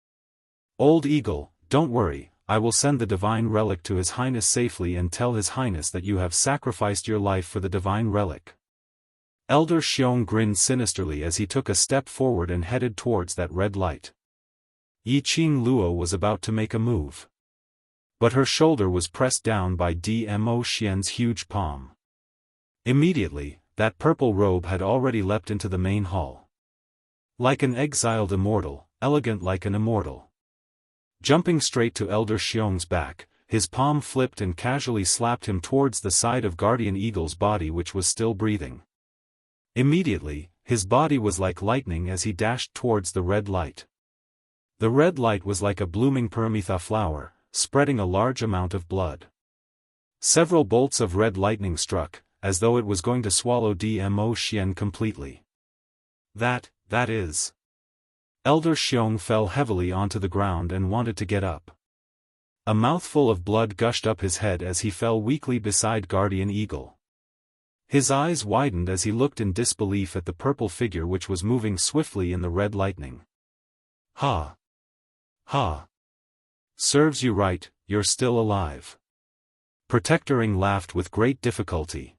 Old Eagle, don't worry, I will send the divine relic to His Highness safely and tell His Highness that you have sacrificed your life for the divine relic. Elder Xiong grinned sinisterly as he took a step forward and headed towards that red light. Yi Qing Luo was about to make a move. But her shoulder was pressed down by Dmo Xian's huge palm. Immediately, that purple robe had already leapt into the main hall. Like an exiled immortal, elegant like an immortal. Jumping straight to Elder Xiong's back, his palm flipped and casually slapped him towards the side of Guardian Eagle's body which was still breathing. Immediately, his body was like lightning as he dashed towards the red light. The red light was like a blooming paramitha flower, spreading a large amount of blood. Several bolts of red lightning struck, as though it was going to swallow Dmo Xian completely. That is. Elder Xiong fell heavily onto the ground and wanted to get up. A mouthful of blood gushed up his head as he fell weakly beside Guardian Eagle. His eyes widened as he looked in disbelief at the purple figure which was moving swiftly in the red lightning. Ha! Ha! Serves you right, you're still alive. Protector Ing laughed with great difficulty.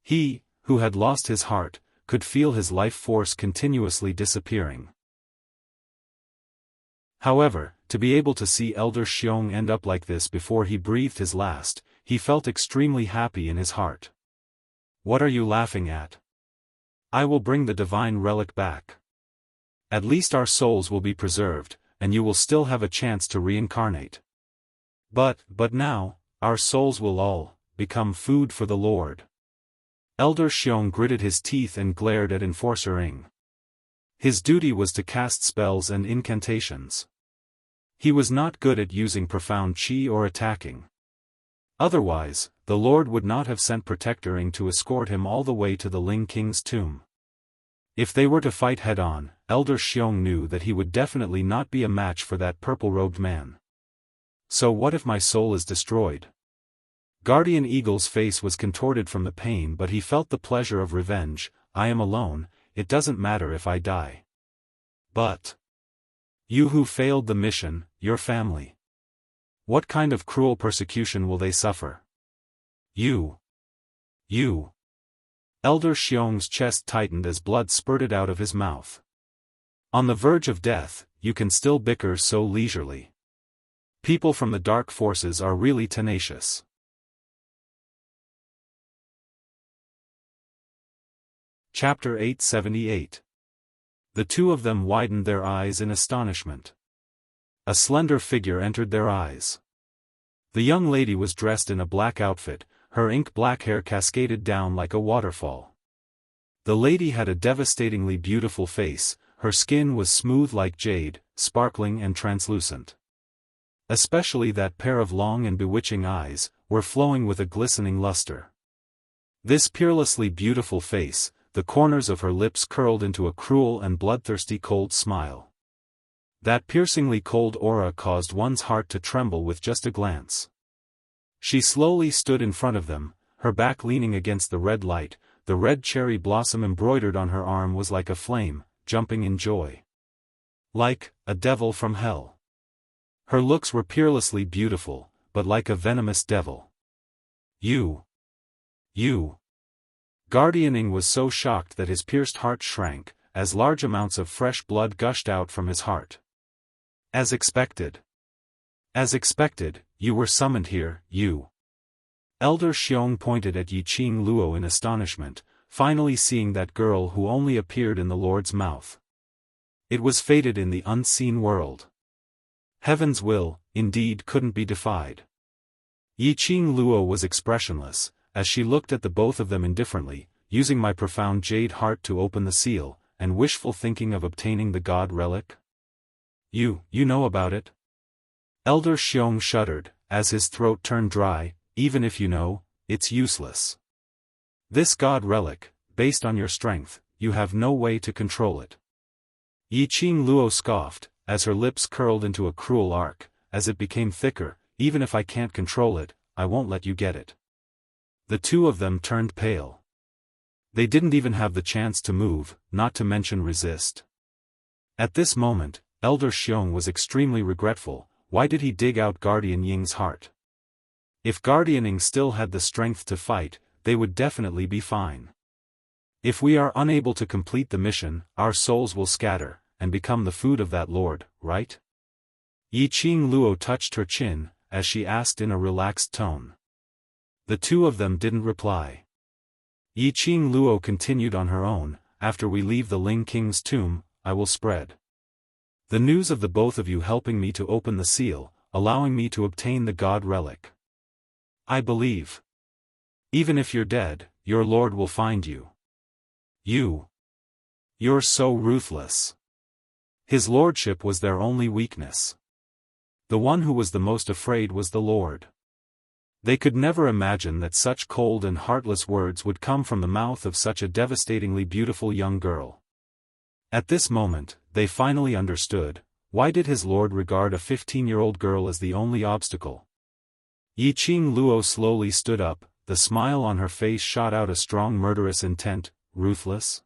He, who had lost his heart, could feel his life force continuously disappearing. However, to be able to see Elder Xiong end up like this before he breathed his last, he felt extremely happy in his heart. What are you laughing at? I will bring the divine relic back. At least our souls will be preserved, and you will still have a chance to reincarnate. But now, our souls will all become food for the Lord. Elder Xiong gritted his teeth and glared at Enforcer Ing. His duty was to cast spells and incantations. He was not good at using profound qi or attacking. Otherwise, the Lord would not have sent Protector Ing to escort him all the way to the Ling King's tomb. If they were to fight head-on, Elder Xiong knew that he would definitely not be a match for that purple-robed man. So what if my soul is destroyed? Guardian Eagle's face was contorted from the pain, but he felt the pleasure of revenge. I am alone, it doesn't matter if I die. But you who failed the mission, your family. What kind of cruel persecution will they suffer? You. Elder Xiong's chest tightened as blood spurted out of his mouth. On the verge of death, you can still bicker so leisurely. People from the dark forces are really tenacious. Chapter 878. The two of them widened their eyes in astonishment. A slender figure entered their eyes. The young lady was dressed in a black outfit, her ink-black hair cascaded down like a waterfall. The lady had a devastatingly beautiful face, her skin was smooth like jade, sparkling and translucent. Especially that pair of long and bewitching eyes, were flowing with a glistening luster. This peerlessly beautiful face, the corners of her lips curled into a cruel and bloodthirsty cold smile. That piercingly cold aura caused one's heart to tremble with just a glance. She slowly stood in front of them, her back leaning against the red light, the red cherry blossom embroidered on her arm was like a flame, jumping in joy. Like a devil from hell. Her looks were peerlessly beautiful, but like a venomous devil. You. Guardian Ing was so shocked that his pierced heart shrank, as large amounts of fresh blood gushed out from his heart. As expected, you were summoned here, you. Elder Xiong pointed at Yiqing Luo in astonishment, finally seeing that girl who only appeared in the Lord's mouth. It was fated in the unseen world. Heaven's will, indeed, couldn't be defied. Yiqing Luo was expressionless, as she looked at the both of them indifferently, using my profound jade heart to open the seal, and wishful thinking of obtaining the god relic. You know about it? Elder Xiong shuddered, as his throat turned dry. Even if you know, it's useless. This god relic, based on your strength, you have no way to control it. Yiqing Luo scoffed, as her lips curled into a cruel arc, as it became thicker. Even if I can't control it, I won't let you get it. The two of them turned pale. They didn't even have the chance to move, not to mention resist. At this moment, Elder Xiong was extremely regretful. Why did he dig out Guardian Ying's heart? If Guardian Ing still had the strength to fight, they would definitely be fine. If we are unable to complete the mission, our souls will scatter, and become the food of that lord, right? Yiqing Luo touched her chin, as she asked in a relaxed tone. The two of them didn't reply. Yiqing Luo continued on her own. After we leave the Ling King's tomb, I will spread the news of the both of you helping me to open the seal, allowing me to obtain the god relic. I believe. Even if you're dead, your lord will find you. You're so ruthless. His lordship was their only weakness. The one who was the most afraid was the Lord. They could never imagine that such cold and heartless words would come from the mouth of such a devastatingly beautiful young girl. At this moment, they finally understood, why did his lord regard a 15-year-old girl as the only obstacle? Yiqing Luo slowly stood up, the smile on her face shot out a strong murderous intent. Ruthless?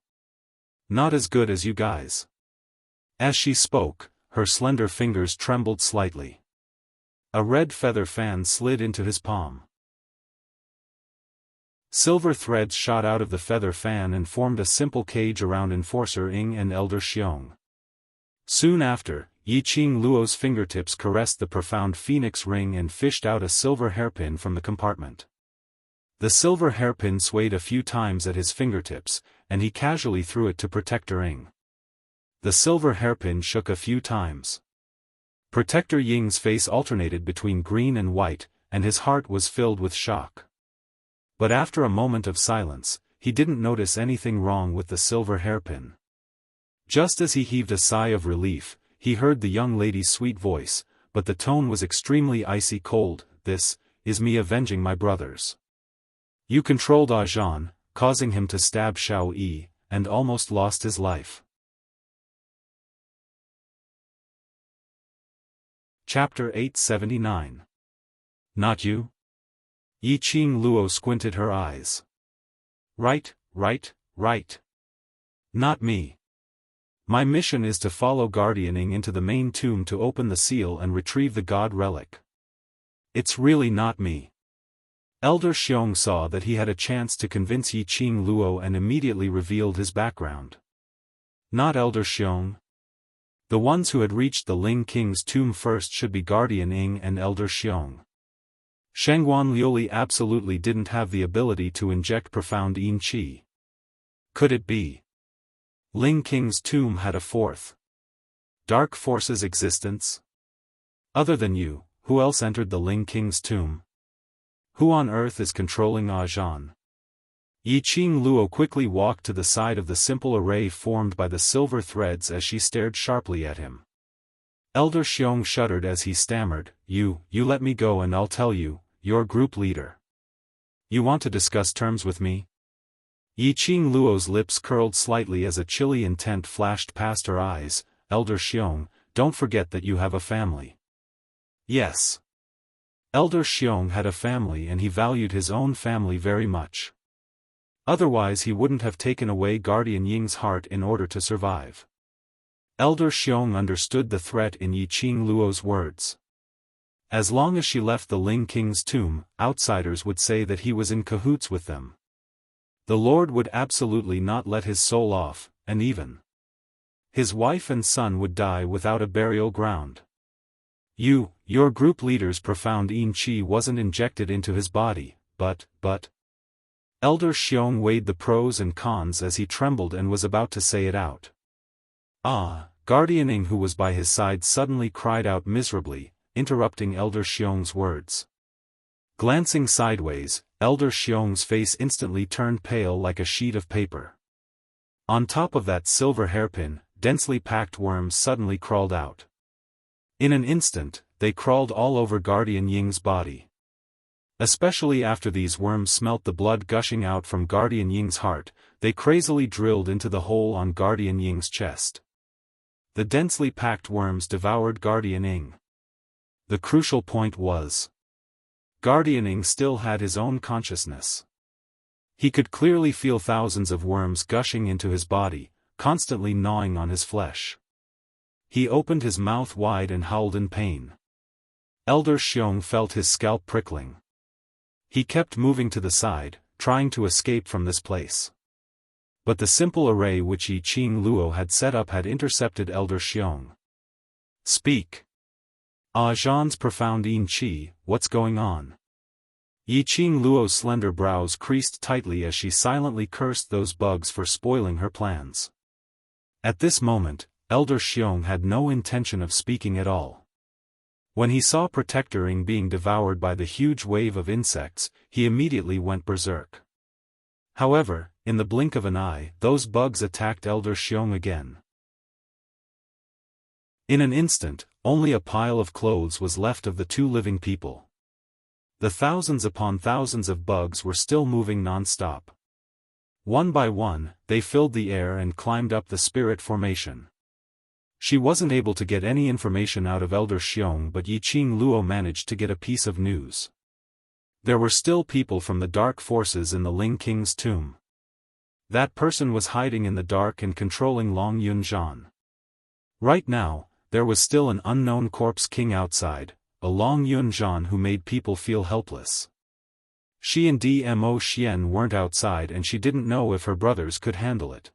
Not as good as you guys. As she spoke, her slender fingers trembled slightly. A red feather fan slid into his palm. Silver threads shot out of the feather fan and formed a simple cage around Enforcer Ing and Elder Xiong. Soon after, Yiqing Luo's fingertips caressed the profound phoenix ring and fished out a silver hairpin from the compartment. The silver hairpin swayed a few times at his fingertips, and he casually threw it to Protector Ing. The silver hairpin shook a few times. Protector Ying's face alternated between green and white, and his heart was filled with shock. But after a moment of silence, he didn't notice anything wrong with the silver hairpin. Just as he heaved a sigh of relief, he heard the young lady's sweet voice, but the tone was extremely icy cold. "This is me avenging my brothers. You controlled Ajan, causing him to stab Xiao Yi, and almost lost his life." Chapter 879. Not you? Yi Qing Luo squinted her eyes. Right. Not me. My mission is to follow Guardianing into the main tomb to open the seal and retrieve the god relic. It's really not me. Elder Xiong saw that he had a chance to convince Yi Qing Luo and immediately revealed his background. Not Elder Xiong. The ones who had reached the Ling King's tomb first should be Guardian Ing and Elder Xiong. Shangguan Liuli absolutely didn't have the ability to inject profound Yin Qi. Could it be? Ling King's tomb had a fourth dark force's existence? Other than you, who else entered the Ling King's tomb? Who on earth is controlling Ajan? Yi Qing Luo quickly walked to the side of the simple array formed by the silver threads as she stared sharply at him. Elder Xiong shuddered as he stammered, You let me go and I'll tell you, your group leader. You want to discuss terms with me? Yi Qing Luo's lips curled slightly as a chilly intent flashed past her eyes. Elder Xiong, don't forget that you have a family. Yes. Elder Xiong had a family and he valued his own family very much. Otherwise he wouldn't have taken away Guardian Ying's heart in order to survive. Elder Xiong understood the threat in Yi Qing Luo's words. As long as she left the Ling King's tomb, outsiders would say that he was in cahoots with them. The Lord would absolutely not let his soul off, and even his wife and son would die without a burial ground. Your group leader's profound Yin Qi wasn't injected into his body, but... Elder Xiong weighed the pros and cons as he trembled and was about to say it out. Guardian Ing who was by his side suddenly cried out miserably, interrupting Elder Xiong's words. Glancing sideways, Elder Xiong's face instantly turned pale like a sheet of paper. On top of that silver hairpin, densely packed worms suddenly crawled out. In an instant, they crawled all over Guardian Ying's body. Especially after these worms smelt the blood gushing out from Guardian Ying's heart, they crazily drilled into the hole on Guardian Ying's chest. The densely packed worms devoured Guardian Ing. The crucial point was, Guardian Ing still had his own consciousness. He could clearly feel thousands of worms gushing into his body, constantly gnawing on his flesh. He opened his mouth wide and howled in pain. Elder Xiong felt his scalp prickling. He kept moving to the side, trying to escape from this place. But the simple array which Yi Qing Luo had set up had intercepted Elder Xiong. Speak. Ajan's profound Yin Qi, what's going on? Yi Qing Luo's slender brows creased tightly as she silently cursed those bugs for spoiling her plans. At this moment, Elder Xiong had no intention of speaking at all. When he saw Protector Ing being devoured by the huge wave of insects, he immediately went berserk. However, in the blink of an eye, those bugs attacked Elder Xiong again. In an instant, only a pile of clothes was left of the two living people. The thousands upon thousands of bugs were still moving non-stop. One by one, they filled the air and climbed up the spirit formation. She wasn't able to get any information out of Elder Xiong, but Yi Qing Luo managed to get a piece of news. There were still people from the dark forces in the Ling King's tomb. That person was hiding in the dark and controlling Long Yunzhan. Right now, there was still an unknown corpse king outside, a Long Yunzhan who made people feel helpless. She and Dmo Xian weren't outside and she didn't know if her brothers could handle it.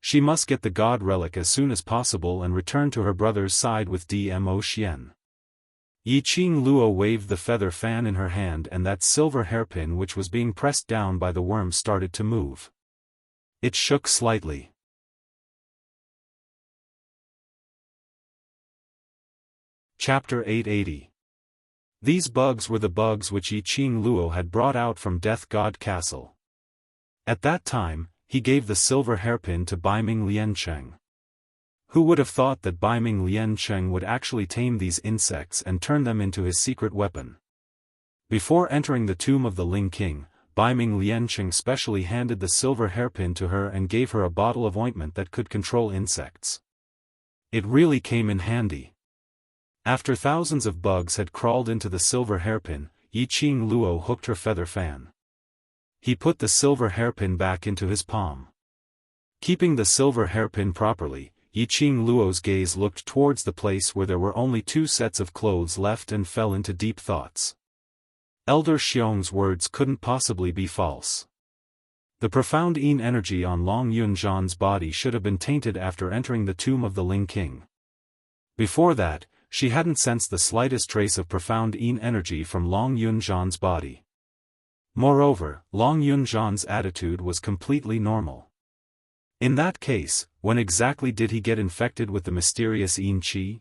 She must get the god relic as soon as possible and return to her brother's side with Dmo Xian. Yi Qing Luo waved the feather fan in her hand and that silver hairpin which was being pressed down by the worm started to move. It shook slightly. Chapter 880. These bugs were the bugs which Yi Qing Luo had brought out from Death God Castle. At that time, he gave the silver hairpin to Baiming Liancheng. Who would have thought that Baiming Liancheng would actually tame these insects and turn them into his secret weapon? Before entering the tomb of the Ling King, Baiming Liancheng specially handed the silver hairpin to her and gave her a bottle of ointment that could control insects. It really came in handy. After thousands of bugs had crawled into the silver hairpin, Yi Qing Luo hooked her feather fan. He put the silver hairpin back into his palm. Keeping the silver hairpin properly, Yi Qing Luo's gaze looked towards the place where there were only 2 sets of clothes left and fell into deep thoughts. Elder Xiong's words couldn't possibly be false. The profound Yin energy on Long Yunzhan's body should have been tainted after entering the tomb of the Ling King. Before that, she hadn't sensed the slightest trace of profound Yin energy from Long Yunzhan's body. Moreover, Long Yunzhan's attitude was completely normal. In that case, when exactly did he get infected with the mysterious Yin Qi?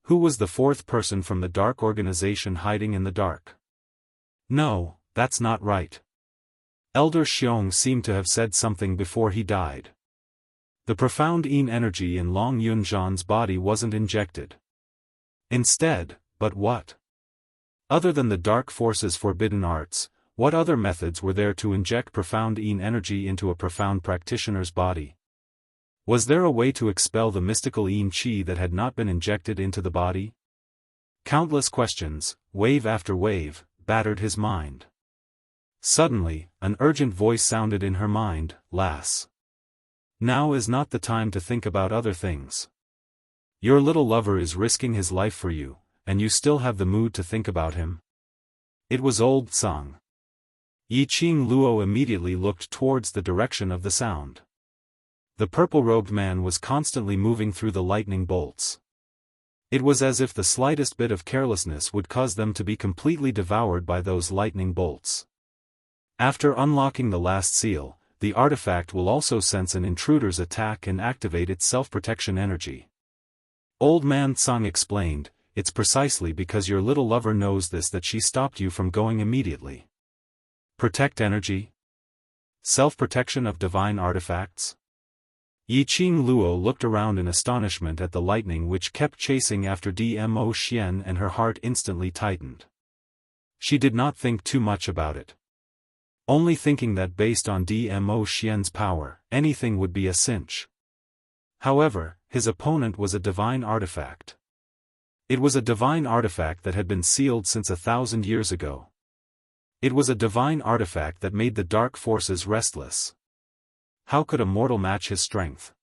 Who was the 4th person from the dark organization hiding in the dark? No, that's not right. Elder Xiong seemed to have said something before he died. The profound Yin energy in Long Yunzhan's body wasn't injected. Instead, but what? Other than the dark force's forbidden arts, what other methods were there to inject profound Yin energy into a profound practitioner's body? Was there a way to expel the mystical Yin Qi that had not been injected into the body? Countless questions, wave after wave, battered his mind. Suddenly, an urgent voice sounded in her mind, "Lass. Now is not the time to think about other things. Your little lover is risking his life for you, and you still have the mood to think about him?" It was old Tsang. Yi Qing Luo immediately looked towards the direction of the sound. The purple-robed man was constantly moving through the lightning bolts. It was as if the slightest bit of carelessness would cause them to be completely devoured by those lightning bolts. After unlocking the last seal, the artifact will also sense an intruder's attack and activate its self-protection energy. Old Man Tsang explained, "It's precisely because your little lover knows this that she stopped you from going immediately." Protect energy? Self-protection of divine artifacts? Yi Qing Luo looked around in astonishment at the lightning which kept chasing after Dmo Xian, and her heart instantly tightened. She did not think too much about it. Only thinking that based on Dmo Xian's power, anything would be a cinch. However, his opponent was a divine artifact. It was a divine artifact that had been sealed since 1,000 years ago. It was a divine artifact that made the dark forces restless. How could a mortal match his strength?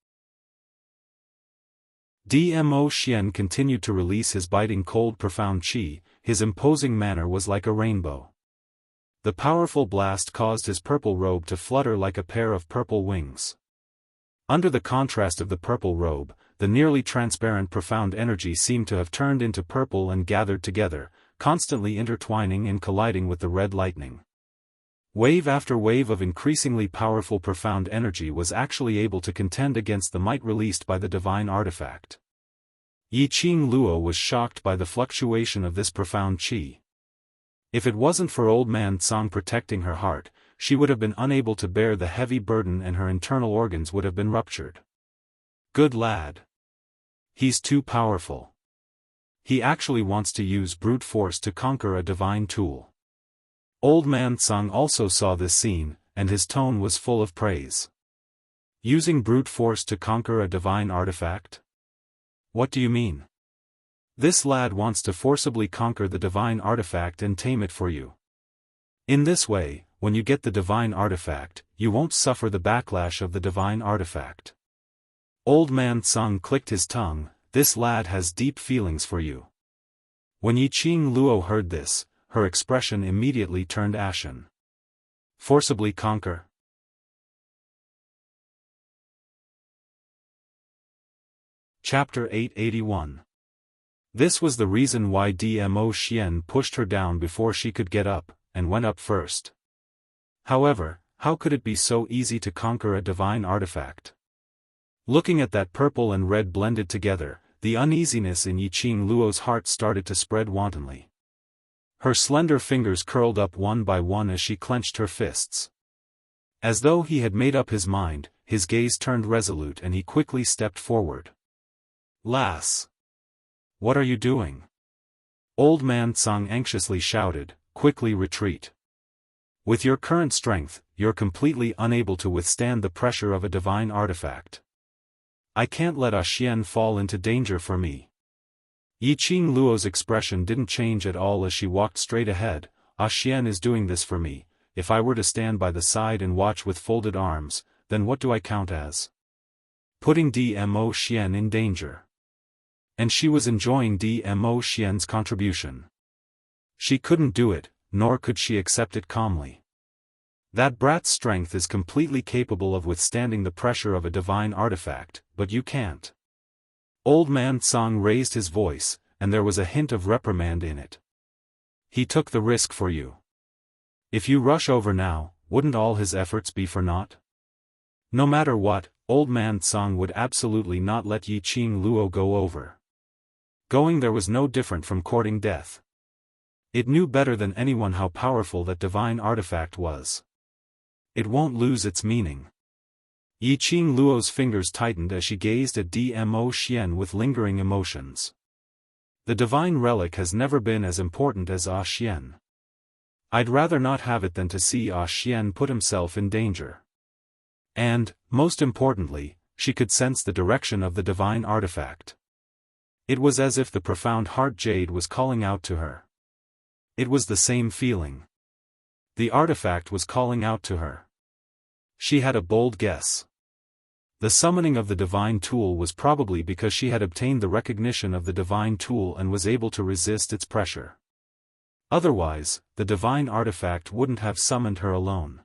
Dmo Xian continued to release his biting cold profound qi. His imposing manner was like a rainbow. The powerful blast caused his purple robe to flutter like a pair of purple wings. Under the contrast of the purple robe, the nearly transparent profound energy seemed to have turned into purple and gathered together, constantly intertwining and colliding with the red lightning. Wave after wave of increasingly powerful profound energy was actually able to contend against the might released by the divine artifact. Yi Qing Luo was shocked by the fluctuation of this profound qi. If it wasn't for Old Man Tsang protecting her heart, she would have been unable to bear the heavy burden and her internal organs would have been ruptured. Good lad. He's too powerful. He actually wants to use brute force to conquer a divine tool. Old Man Tsang also saw this scene, and his tone was full of praise. Using brute force to conquer a divine artifact? What do you mean? This lad wants to forcibly conquer the divine artifact and tame it for you. In this way, when you get the divine artifact, you won't suffer the backlash of the divine artifact. Old Man Tsang clicked his tongue, this lad has deep feelings for you. When Yi Qing Luo heard this, her expression immediately turned ashen. Forcibly conquer? Chapter 881. This was the reason why Dmo Xian pushed her down before she could get up, and went up first. However, how could it be so easy to conquer a divine artifact? Looking at that purple and red blended together, the uneasiness in Yi Qing Luo's heart started to spread wantonly. Her slender fingers curled up one by one as she clenched her fists. As though he had made up his mind, his gaze turned resolute and he quickly stepped forward. "Lass! What are you doing?" Old Man Tsang anxiously shouted, "Quickly retreat. With your current strength, you're completely unable to withstand the pressure of a divine artifact. I can't let Xian fall into danger for me." Yiqing Luo's expression didn't change at all as she walked straight ahead. "Xian is doing this for me. If I were to stand by the side and watch with folded arms, then what do I count as? Putting Dmo Xian in danger." And she was enjoying Dmo Xian's contribution. She couldn't do it, nor could she accept it calmly. That brat's strength is completely capable of withstanding the pressure of a divine artifact, but you can't. Old Man Tsang raised his voice, and there was a hint of reprimand in it. "He took the risk for you. If you rush over now, wouldn't all his efforts be for naught?" No matter what, Old Man Tsang would absolutely not let Yiqing Luo go over. Going there was no different from courting death. It knew better than anyone how powerful that divine artifact was. It won't lose its meaning. Yiqing Luo's fingers tightened as she gazed at Dmo Xian with lingering emotions. The divine relic has never been as important as Xian. I'd rather not have it than to see Xian put himself in danger. And, most importantly, she could sense the direction of the divine artifact. It was as if the profound heart jade was calling out to her. It was the same feeling. The artifact was calling out to her. She had a bold guess. The summoning of the divine tool was probably because she had obtained the recognition of the divine tool and was able to resist its pressure. Otherwise, the divine artifact wouldn't have summoned her alone.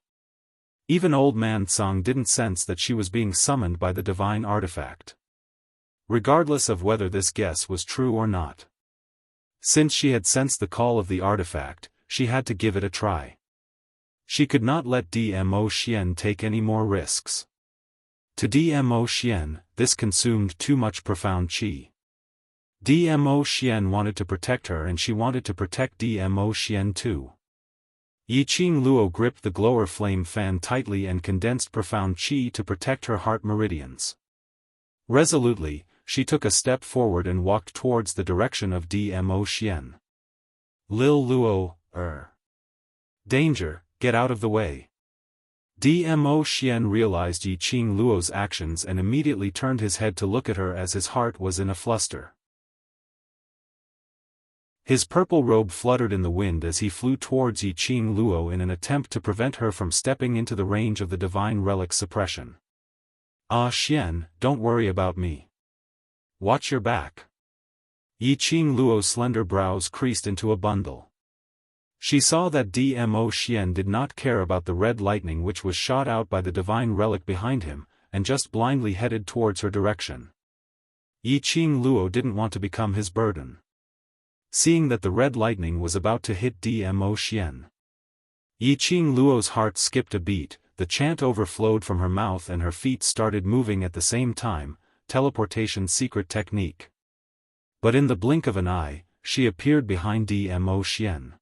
Even Old Man Tsang didn't sense that she was being summoned by the divine artifact. Regardless of whether this guess was true or not. Since she had sensed the call of the artifact, she had to give it a try. She could not let Dmo Xian take any more risks. To Dmo Xian, this consumed too much profound qi. Dmo Xian wanted to protect her and she wanted to protect Dmo Xian too. Yiqing Luo gripped the glower flame fan tightly and condensed profound qi to protect her heart meridians. Resolutely, she took a step forward and walked towards the direction of Dmo Xian. "Lil Luo, Danger, get out of the way." Dmo Xian realized Yiqing Luo's actions and immediately turned his head to look at her as his heart was in a fluster. His purple robe fluttered in the wind as he flew towards Yiqing Luo in an attempt to prevent her from stepping into the range of the divine relic suppression. Xian, don't worry about me. Watch your back." Yiqing Luo's slender brows creased into a bundle. She saw that Dmo Xian did not care about the red lightning which was shot out by the divine relic behind him, and just blindly headed towards her direction. Yiqing Luo didn't want to become his burden. Seeing that the red lightning was about to hit Dmo Xian, Yiqing Luo's heart skipped a beat, the chant overflowed from her mouth and her feet started moving at the same time, teleportation secret technique. But in the blink of an eye, she appeared behind Dmo Xian.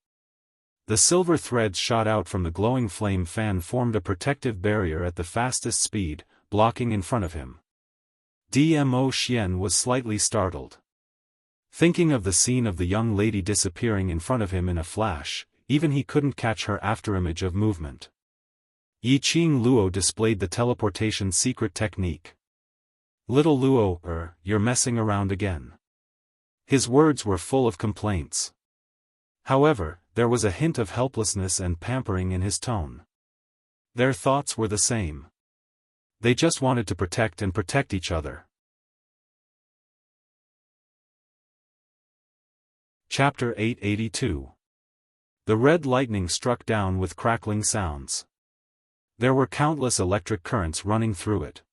The silver threads shot out from the glowing flame fan formed a protective barrier at the fastest speed, blocking in front of him. Dmo Xian was slightly startled. Thinking of the scene of the young lady disappearing in front of him in a flash, even he couldn't catch her afterimage of movement. Yiqing Luo displayed the teleportation secret technique. "Little Luo, you're messing around again." His words were full of complaints. However, there was a hint of helplessness and pampering in his tone. Their thoughts were the same. They just wanted to protect each other. Chapter 882. The red lightning struck down with crackling sounds. There were countless electric currents running through it.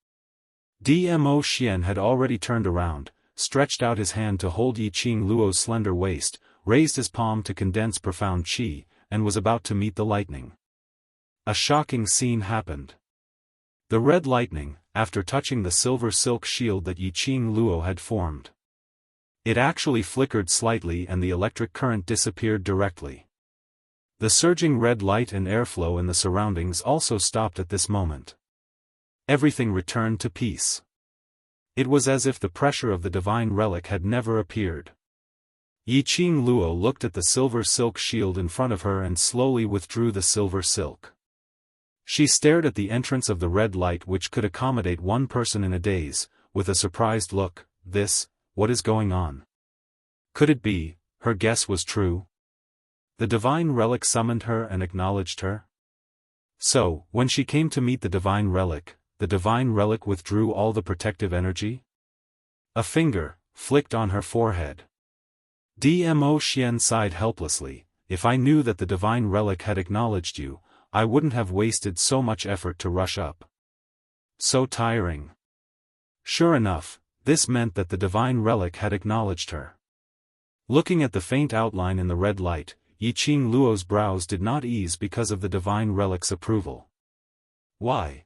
Dmo Xian had already turned around, stretched out his hand to hold Yiqing Luo's slender waist, raised his palm to condense profound qi, and was about to meet the lightning. A shocking scene happened. The red lightning, after touching the silver silk shield that Yiqing Luo had formed, it actually flickered slightly and the electric current disappeared directly. The surging red light and airflow in the surroundings also stopped at this moment. Everything returned to peace. It was as if the pressure of the divine relic had never appeared. Yiqing Luo looked at the silver silk shield in front of her and slowly withdrew the silver silk. She stared at the entrance of the red light, which could accommodate one person in a daze, with a surprised look. What is going on? Could it be, her guess was true? The divine relic summoned her and acknowledged her? So, when she came to meet the divine relic withdrew all the protective energy? A finger flicked on her forehead. Dmo Xian sighed helplessly. If I knew that the divine relic had acknowledged you, I wouldn't have wasted so much effort to rush up. So tiring. Sure enough, this meant that the divine relic had acknowledged her. Looking at the faint outline in the red light, Yiqing Luo's brows did not ease because of the divine relic's approval. Why?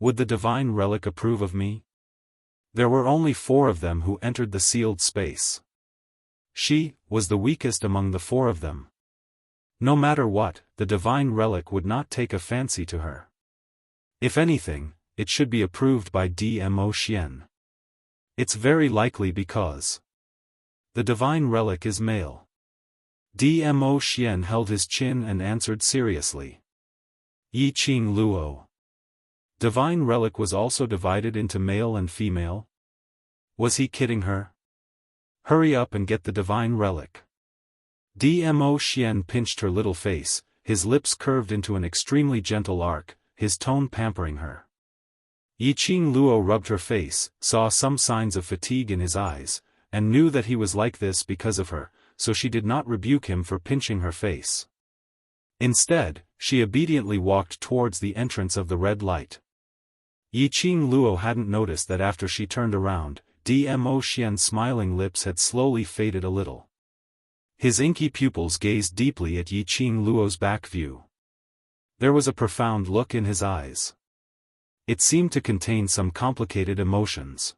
Would the divine relic approve of me? There were only 4 of them who entered the sealed space. She was the weakest among the 4 of them. No matter what, the divine relic would not take a fancy to her. If anything, it should be approved by Dmo Xian. It's very likely because the divine relic is male. Dmo Xian held his chin and answered seriously. Yiqing Luo. Divine relic was also divided into male and female? Was he kidding her? Hurry up and get the divine relic. Dmo Xian pinched her little face, his lips curved into an extremely gentle arc, his tone pampering her. Yiqing Luo rubbed her face, saw some signs of fatigue in his eyes, and knew that he was like this because of her, so she did not rebuke him for pinching her face. Instead, she obediently walked towards the entrance of the red light. Yiqing Luo hadn't noticed that after she turned around, Dmo Xian's smiling lips had slowly faded a little. His inky pupils gazed deeply at Yiqing Luo's back view. There was a profound look in his eyes. It seemed to contain some complicated emotions.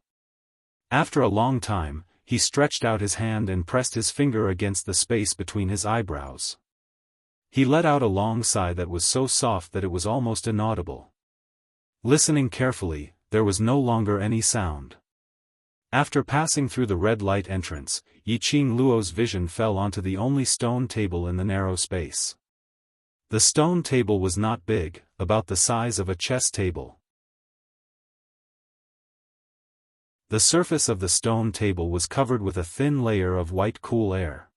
After a long time, he stretched out his hand and pressed his finger against the space between his eyebrows. He let out a long sigh that was so soft that it was almost inaudible. Listening carefully, there was no longer any sound. After passing through the red light entrance, Yiqing Luo's vision fell onto the only stone table in the narrow space. The stone table was not big, about the size of a chess table. The surface of the stone table was covered with a thin layer of white cool air.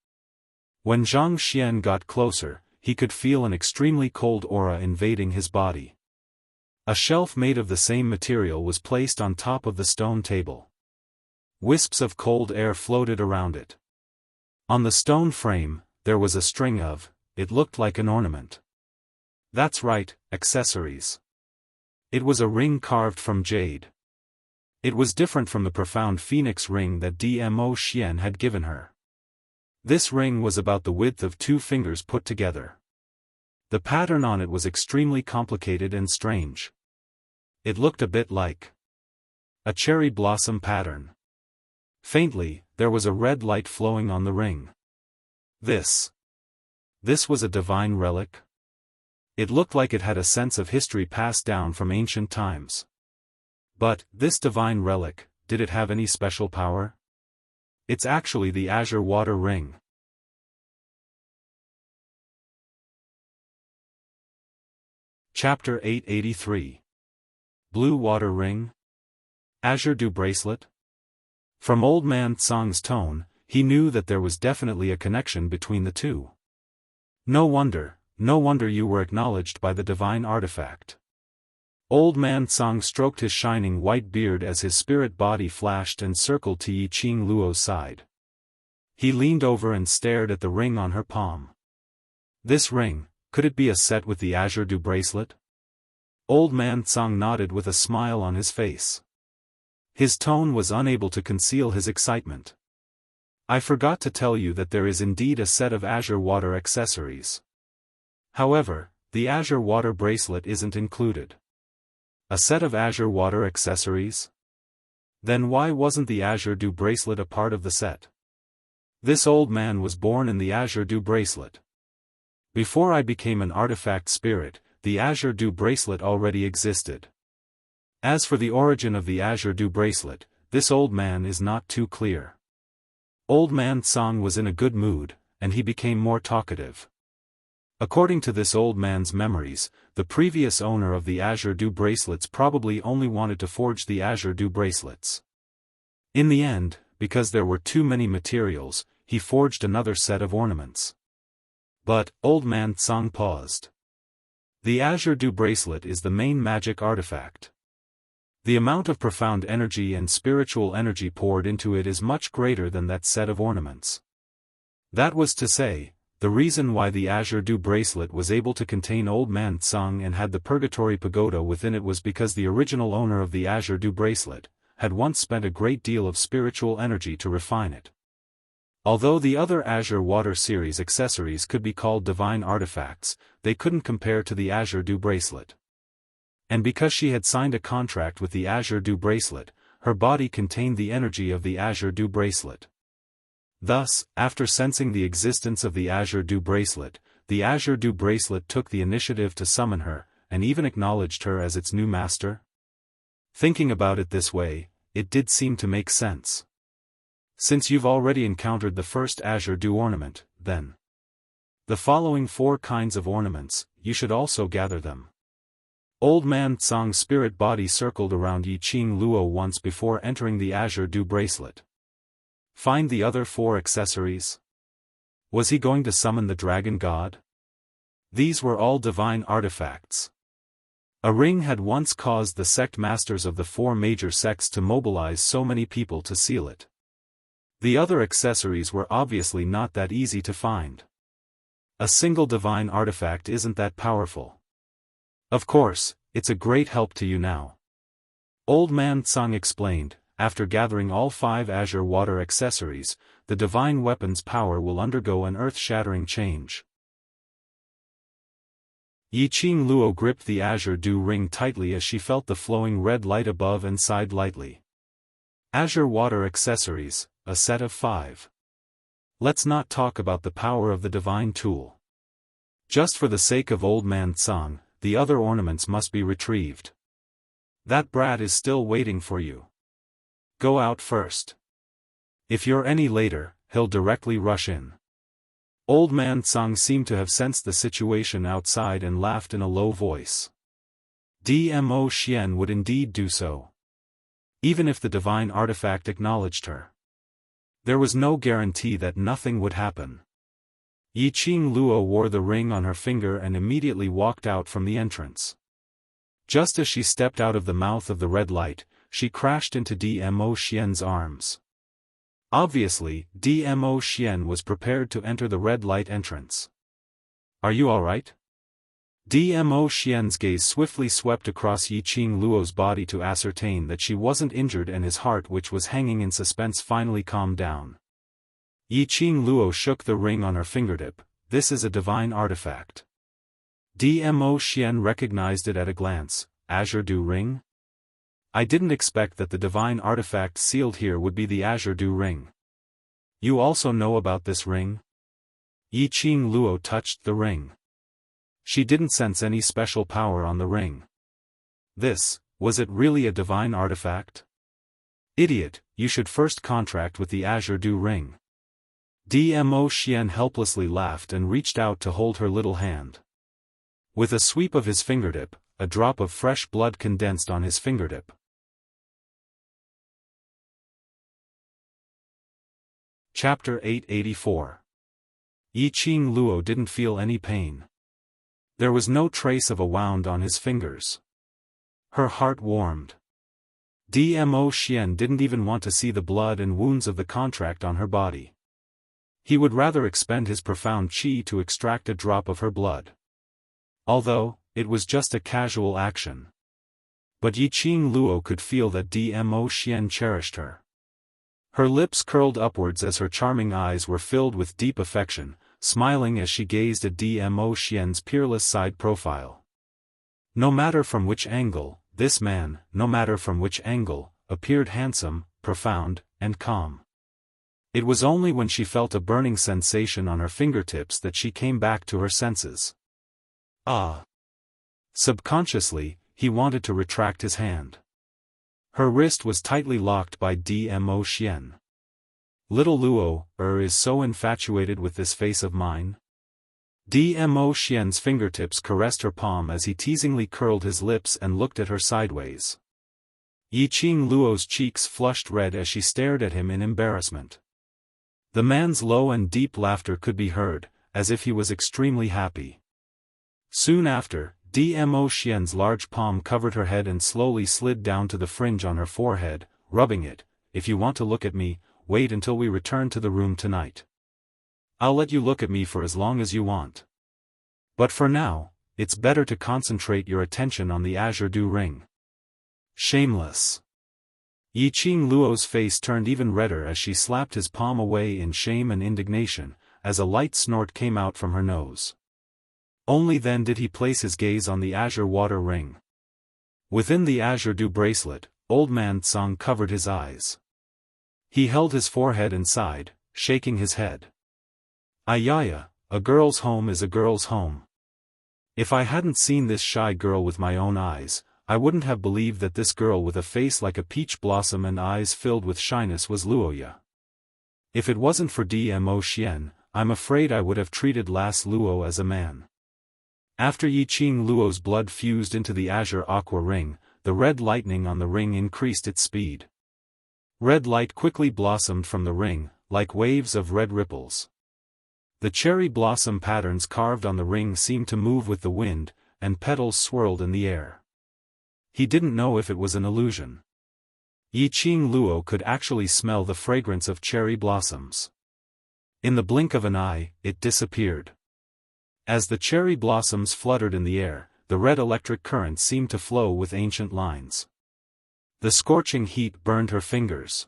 When Zhang Xian got closer, he could feel an extremely cold aura invading his body. A shelf made of the same material was placed on top of the stone table. Wisps of cold air floated around it. On the stone frame, there was a string of, it looked like an ornament. That's right, accessories. It was a ring carved from jade. It was different from the profound phoenix ring that Dmo Xian had given her. This ring was about the width of 2 fingers put together. The pattern on it was extremely complicated and strange. It looked a bit like a cherry blossom pattern. Faintly, there was a red light flowing on the ring. This was a divine relic? It looked like it had a sense of history passed down from ancient times. But, this divine relic, did it have any special power? It's actually the azure water ring. Chapter 883. Blue water ring? Azure bracelet? From Old Man Tsang's tone, he knew that there was definitely a connection between the two. No wonder you were acknowledged by the divine artifact. Old Man Tsang stroked his shining white beard as his spirit body flashed and circled to Yiqing Luo's side. He leaned over and stared at the ring on her palm. This ring, could it be a set with the azure bracelet? Old Man Tsang nodded with a smile on his face. His tone was unable to conceal his excitement. I forgot to tell you that there is indeed a set of azure water accessories. However, the azure water bracelet isn't included. A set of azure water accessories? Then why wasn't the azure bracelet a part of the set? This old man was born in the azure bracelet. Before I became an artifact spirit, the Azure Dew bracelet already existed. As for the origin of the Azure Dew bracelet, this old man is not too clear. Old man Tsang was in a good mood, and he became more talkative. According to this old man's memories, the previous owner of the Azure Dew bracelets probably only wanted to forge the Azure Dew bracelets. In the end, because there were too many materials, he forged another set of ornaments. But, old man Tsang paused. The Azure Dew bracelet is the main magic artifact. The amount of profound energy and spiritual energy poured into it is much greater than that set of ornaments. That was to say, the reason why the Azure Dew bracelet was able to contain Old Man Tsang and had the Purgatory Pagoda within it was because the original owner of the Azure Dew bracelet had once spent a great deal of spiritual energy to refine it. Although the other Azure Water series accessories could be called divine artifacts, they couldn't compare to the Azure Dew bracelet. And because she had signed a contract with the Azure Dew bracelet, her body contained the energy of the Azure Dew bracelet. Thus, after sensing the existence of the Azure Dew bracelet, the Azure Dew bracelet took the initiative to summon her, and even acknowledged her as its new master. Thinking about it this way, it did seem to make sense. Since you've already encountered the first Azure Dew ornament, then the following 4 kinds of ornaments, you should also gather them. Old Man Tsang's spirit body circled around Yi Qing Luo once before entering the Azure Dew bracelet. Find the other 4 accessories? Was he going to summon the dragon god? These were all divine artifacts. A ring had once caused the sect masters of the 4 major sects to mobilize so many people to seal it. The other accessories were obviously not that easy to find. A single divine artifact isn't that powerful. Of course, it's a great help to you now. Old Man Tsang explained. After gathering all 5 Azure Water accessories, the divine weapon's power will undergo an earth-shattering change. Yi Qing Luo gripped the Azure Dew ring tightly as she felt the flowing red light above and sighed lightly. Azure Water accessories, a set of 5. Let's not talk about the power of the divine tool. Just for the sake of Old Man Tsang, the other ornaments must be retrieved. That brat is still waiting for you. Go out first. If you're any later, he'll directly rush in. Old Man Tsang seemed to have sensed the situation outside and laughed in a low voice. Dmo Xian would indeed do so. Even if the divine artifact acknowledged her. There was no guarantee that nothing would happen. Yi Qing Luo wore the ring on her finger and immediately walked out from the entrance. Just as she stepped out of the mouth of the red light, she crashed into Dmo Xian's arms. Obviously, Dmo Xian was prepared to enter the red light entrance. Are you alright? Dmo Xian's gaze swiftly swept across Yi Qing Luo's body to ascertain that she wasn't injured and his heart which was hanging in suspense finally calmed down. Yi Qing Luo shook the ring on her fingertip. This is a divine artifact. Dmo Xian recognized it at a glance. Azure Dew ring? I didn't expect that the divine artifact sealed here would be the Azure Dew ring. You also know about this ring? Yi Qing Luo touched the ring. She didn't sense any special power on the ring. Was it really a divine artifact? Idiot, you should first contract with the Azure Dew ring. Dmo Xian helplessly laughed and reached out to hold her little hand. With a sweep of his fingertip, a drop of fresh blood condensed on his fingertip. Chapter 884. Yi Qing Luo didn't feel any pain. There was no trace of a wound on his fingers. Her heart warmed. Dmo Xian didn't even want to see the blood and wounds of the contract on her body. He would rather expend his profound qi to extract a drop of her blood. Although, it was just a casual action. But Yi Qing Luo could feel that Dmo Xian cherished her. Her lips curled upwards as her charming eyes were filled with deep affection, smiling as she gazed at Dmo Xian's peerless side profile. No matter from which angle, this man, appeared handsome, profound, and calm. It was only when she felt a burning sensation on her fingertips that she came back to her senses. Ah! Subconsciously, he wanted to retract his hand. Her wrist was tightly locked by Dmo Xian. Little Luo is so infatuated with this face of mine. Dmo Xian's fingertips caressed her palm as he teasingly curled his lips and looked at her sideways. Yiqing Luo's cheeks flushed red as she stared at him in embarrassment. The man's low and deep laughter could be heard, as if he was extremely happy. Soon after, Dmo Xian's large palm covered her head and slowly slid down to the fringe on her forehead, rubbing it. If you want to look at me, wait until we return to the room tonight. I'll let you look at me for as long as you want. But for now, it's better to concentrate your attention on the azure dew ring. Shameless. Yiqing Luo's face turned even redder as she slapped his palm away in shame and indignation, as a light snort came out from her nose. Only then did he place his gaze on the azure water ring. Within the azure dew bracelet, old man Tsang covered his eyes. He held his forehead and sighed, shaking his head. Ayaya, a girl's home is a girl's home. If I hadn't seen this shy girl with my own eyes, I wouldn't have believed that this girl with a face like a peach blossom and eyes filled with shyness was Luoya. If it wasn't for Dmo Xian, I'm afraid I would have treated Las Luo as a man. After Yiqing Luo's blood fused into the azure aqua ring, the red lightning on the ring increased its speed. Red light quickly blossomed from the ring, like waves of red ripples. The cherry blossom patterns carved on the ring seemed to move with the wind, and petals swirled in the air. He didn't know if it was an illusion. Yiqing Luo could actually smell the fragrance of cherry blossoms. In the blink of an eye, it disappeared. As the cherry blossoms fluttered in the air, the red electric current seemed to flow with ancient lines. The scorching heat burned her fingers.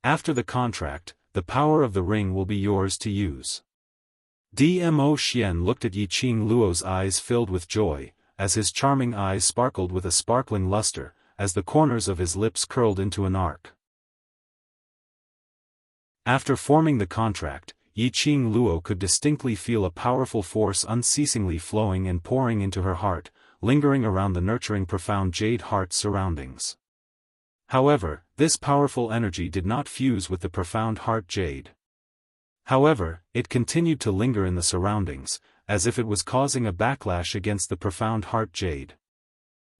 After the contract, the power of the ring will be yours to use. Dmo Xian looked at Yiqing Luo's eyes filled with joy, as his charming eyes sparkled with a sparkling luster, as the corners of his lips curled into an arc. After forming the contract, Yiqing Luo could distinctly feel a powerful force unceasingly flowing and pouring into her heart, lingering around the nurturing profound jade heart surroundings. However, this powerful energy did not fuse with the profound heart jade. However, it continued to linger in the surroundings, as if it was causing a backlash against the profound heart jade.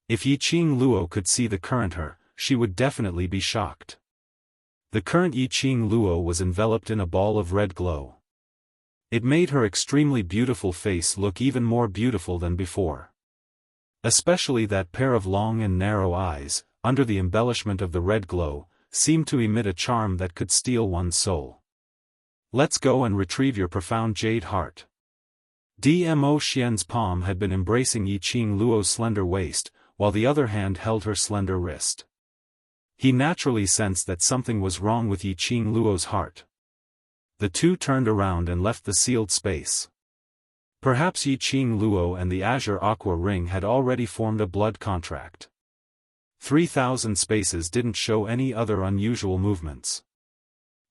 If Yiqing Luo could see the current she would definitely be shocked. The current Yiqing Luo was enveloped in a ball of red glow. It made her extremely beautiful face look even more beautiful than before. Especially that pair of long and narrow eyes, under the embellishment of the red glow, seemed to emit a charm that could steal one's soul. Let's go and retrieve your profound jade heart. Dmo Xian's palm had been embracing Yiqing Luo's slender waist, while the other hand held her slender wrist. He naturally sensed that something was wrong with Yiqing Luo's heart. The two turned around and left the sealed space. Perhaps Yiqing Luo and the azure aqua ring had already formed a blood contract. 3,000 spaces didn't show any other unusual movements.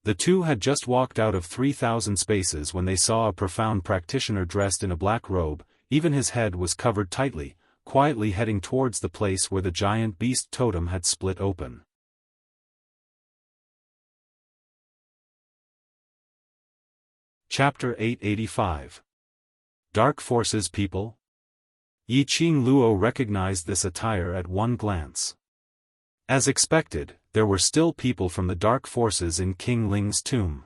The two had just walked out of 3,000 spaces when they saw a profound practitioner dressed in a black robe, even his head was covered tightly, quietly heading towards the place where the giant beast totem had split open. Chapter 885. Dark Forces People? Yiqing Luo recognized this attire at one glance. As expected, there were still people from the dark forces in King Ling's tomb.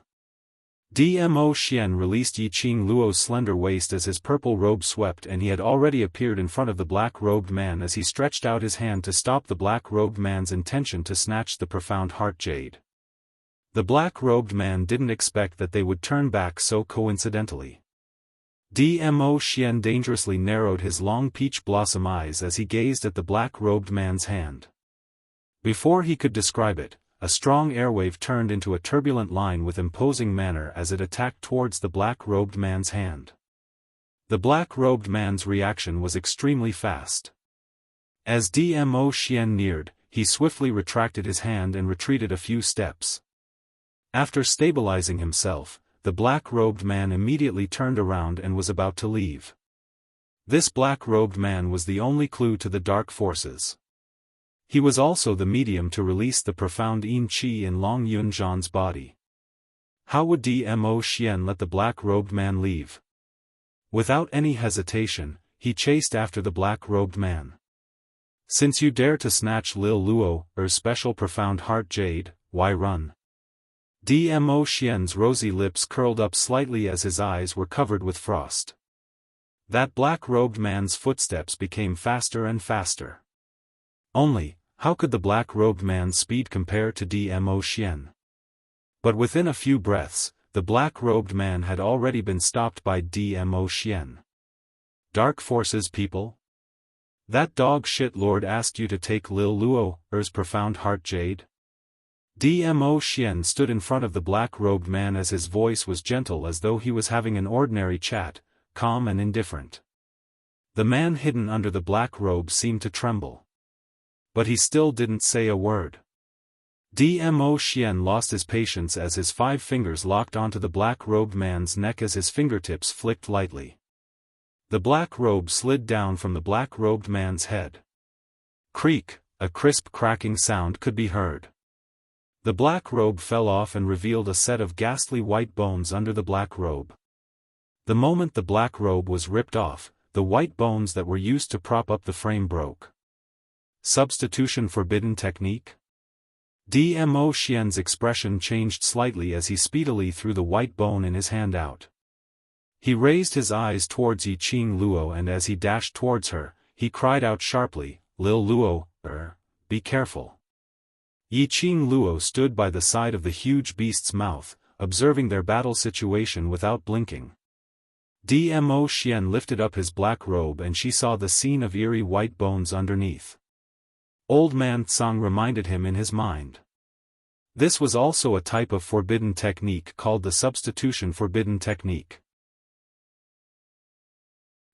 Dmo Xian released Yiqing Luo's slender waist as his purple robe swept, and he had already appeared in front of the black-robed man as he stretched out his hand to stop the black-robed man's intention to snatch the profound heart jade. The black-robed man didn't expect that they would turn back so coincidentally. Dmo Xian dangerously narrowed his long peach blossom eyes as he gazed at the black-robed man's hand. Before he could describe it, a strong airwave turned into a turbulent line with imposing manner as it attacked towards the black-robed man's hand. The black-robed man's reaction was extremely fast. As Dmo Xian neared, he swiftly retracted his hand and retreated a few steps. After stabilizing himself, the black-robed man immediately turned around and was about to leave. This black-robed man was the only clue to the dark forces. He was also the medium to release the profound yin qi in Long Yunzhan's body. How would Dmo Xian let the black-robed man leave? Without any hesitation, he chased after the black-robed man. Since you dare to snatch Lil Luo's special profound heart jade, why run? Dmo Xian's rosy lips curled up slightly as his eyes were covered with frost. That black-robed man's footsteps became faster and faster. Only, how could the black-robed man's speed compare to Dmo Xian? But within a few breaths, the black-robed man had already been stopped by Dmo Xian. Dark forces, people? That dog shit lord asked you to take Lil Luo's profound heart jade? Dmo Xian stood in front of the black-robed man as his voice was gentle as though he was having an ordinary chat, calm and indifferent. The man hidden under the black robe seemed to tremble. But he still didn't say a word. Dmo Xian lost his patience as his 5 fingers locked onto the black-robed man's neck as his fingertips flicked lightly. The black robe slid down from the black-robed man's head. Creak, a crisp cracking sound could be heard. The black robe fell off and revealed a set of ghastly white bones under the black robe. The moment the black robe was ripped off, the white bones that were used to prop up the frame broke. Substitution forbidden technique? Dmo Xian's expression changed slightly as he speedily threw the white bone in his hand out. He raised his eyes towards Yiqing Luo and as he dashed towards her, he cried out sharply, Lil Luo, be careful. Yiqing Luo stood by the side of the huge beast's mouth, observing their battle situation without blinking. Dmo Xian lifted up his black robe and she saw the scene of eerie white bones underneath. Old Man Tsang reminded him in his mind. This was also a type of forbidden technique called the substitution forbidden technique.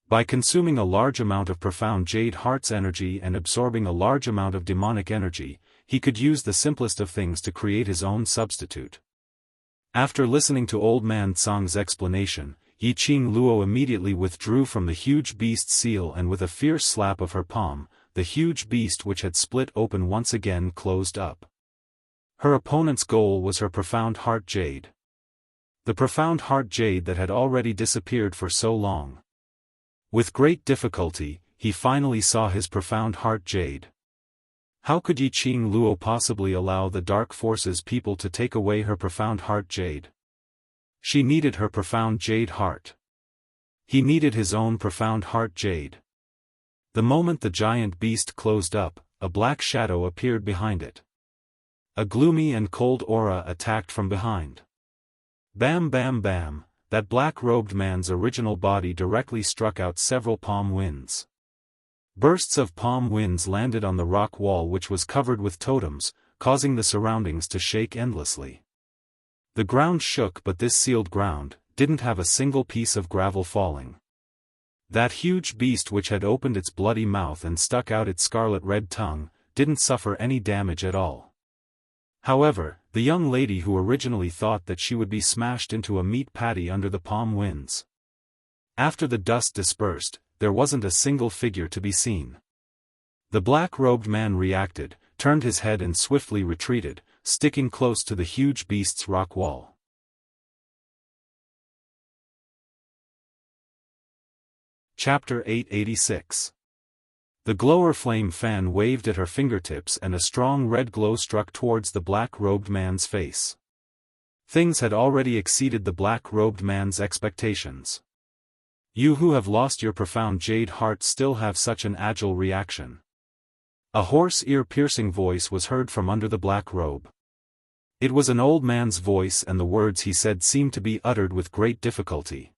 By consuming a large amount of profound jade heart's energy and absorbing a large amount of demonic energy, he could use the simplest of things to create his own substitute. After listening to Old Man Tsang's explanation, Yiqing Luo immediately withdrew from the huge beast's seal and with a fierce slap of her palm, the huge beast which had split open once again closed up. Her opponent's goal was her profound heart jade. The profound heart jade that had already disappeared for so long. With great difficulty, he finally saw his profound heart jade. How could Yiqing Luo possibly allow the dark forces people to take away her profound heart jade? She needed her profound jade heart. He needed his own profound heart jade. The moment the giant beast closed up, a black shadow appeared behind it. A gloomy and cold aura attacked from behind. Bam bam bam, that black-robed man's original body directly struck out several palm winds. Bursts of palm winds landed on the rock wall which was covered with totems, causing the surroundings to shake endlessly. The ground shook but this sealed ground didn't have a single piece of gravel falling. That huge beast which had opened its bloody mouth and stuck out its scarlet-red tongue, didn't suffer any damage at all. However, the young lady who originally thought that she would be smashed into a meat patty under the palm winds. After the dust dispersed, there wasn't a single figure to be seen. The black-robed man reacted, turned his head and swiftly retreated, sticking close to the huge beast's rock wall. Chapter 886. The glower flame fan waved at her fingertips and a strong red glow struck towards the black-robed man's face. Things had already exceeded the black-robed man's expectations. You who have lost your profound jade heart still have such an agile reaction. A hoarse ear-piercing voice was heard from under the black robe. It was an old man's voice and the words he said seemed to be uttered with great difficulty.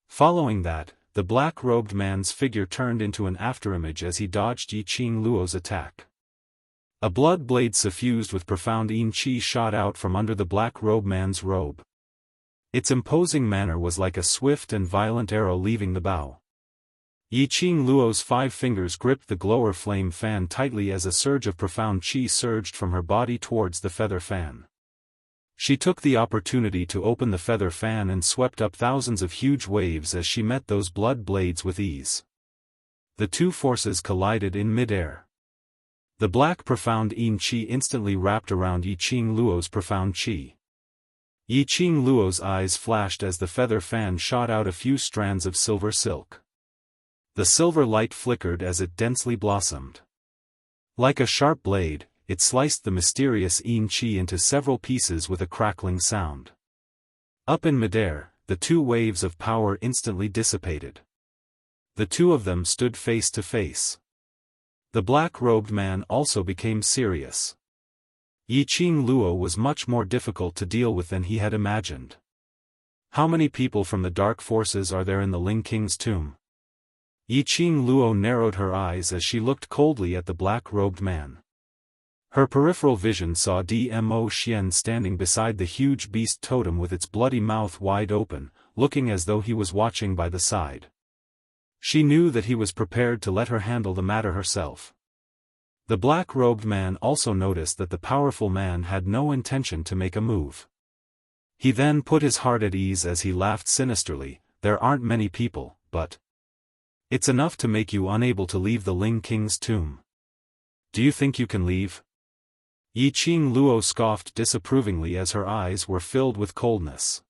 Following that, the black-robed man's figure turned into an afterimage as he dodged Yiqing Luo's attack. A blood blade suffused with profound yin qi shot out from under the black-robed man's robe. Its imposing manner was like a swift and violent arrow leaving the bow. Yiqing Luo's 5 fingers gripped the glower flame fan tightly as a surge of profound qi surged from her body towards the feather fan. She took the opportunity to open the feather fan and swept up thousands of huge waves as she met those blood blades with ease. The two forces collided in midair. The black profound yin qi instantly wrapped around Yiqing Luo's profound qi. Yiqing Luo's eyes flashed as the feather fan shot out a few strands of silver silk. The silver light flickered as it densely blossomed. Like a sharp blade, it sliced the mysterious yin qi into several pieces with a crackling sound. Up in midair, the two waves of power instantly dissipated. The two of them stood face to face. The black-robed man also became serious. Yiqing Luo was much more difficult to deal with than he had imagined. How many people from the dark forces are there in the Ling King's tomb? Yiqing Luo narrowed her eyes as she looked coldly at the black-robed man. Her peripheral vision saw Dmo Xian standing beside the huge beast totem with its bloody mouth wide open, looking as though he was watching by the side. She knew that he was prepared to let her handle the matter herself. The black-robed man also noticed that the powerful man had no intention to make a move. He then put his heart at ease as he laughed sinisterly. There aren't many people, but it's enough to make you unable to leave the Ling King's tomb. Do you think you can leave? Yiqing Luo scoffed disapprovingly as her eyes were filled with coldness.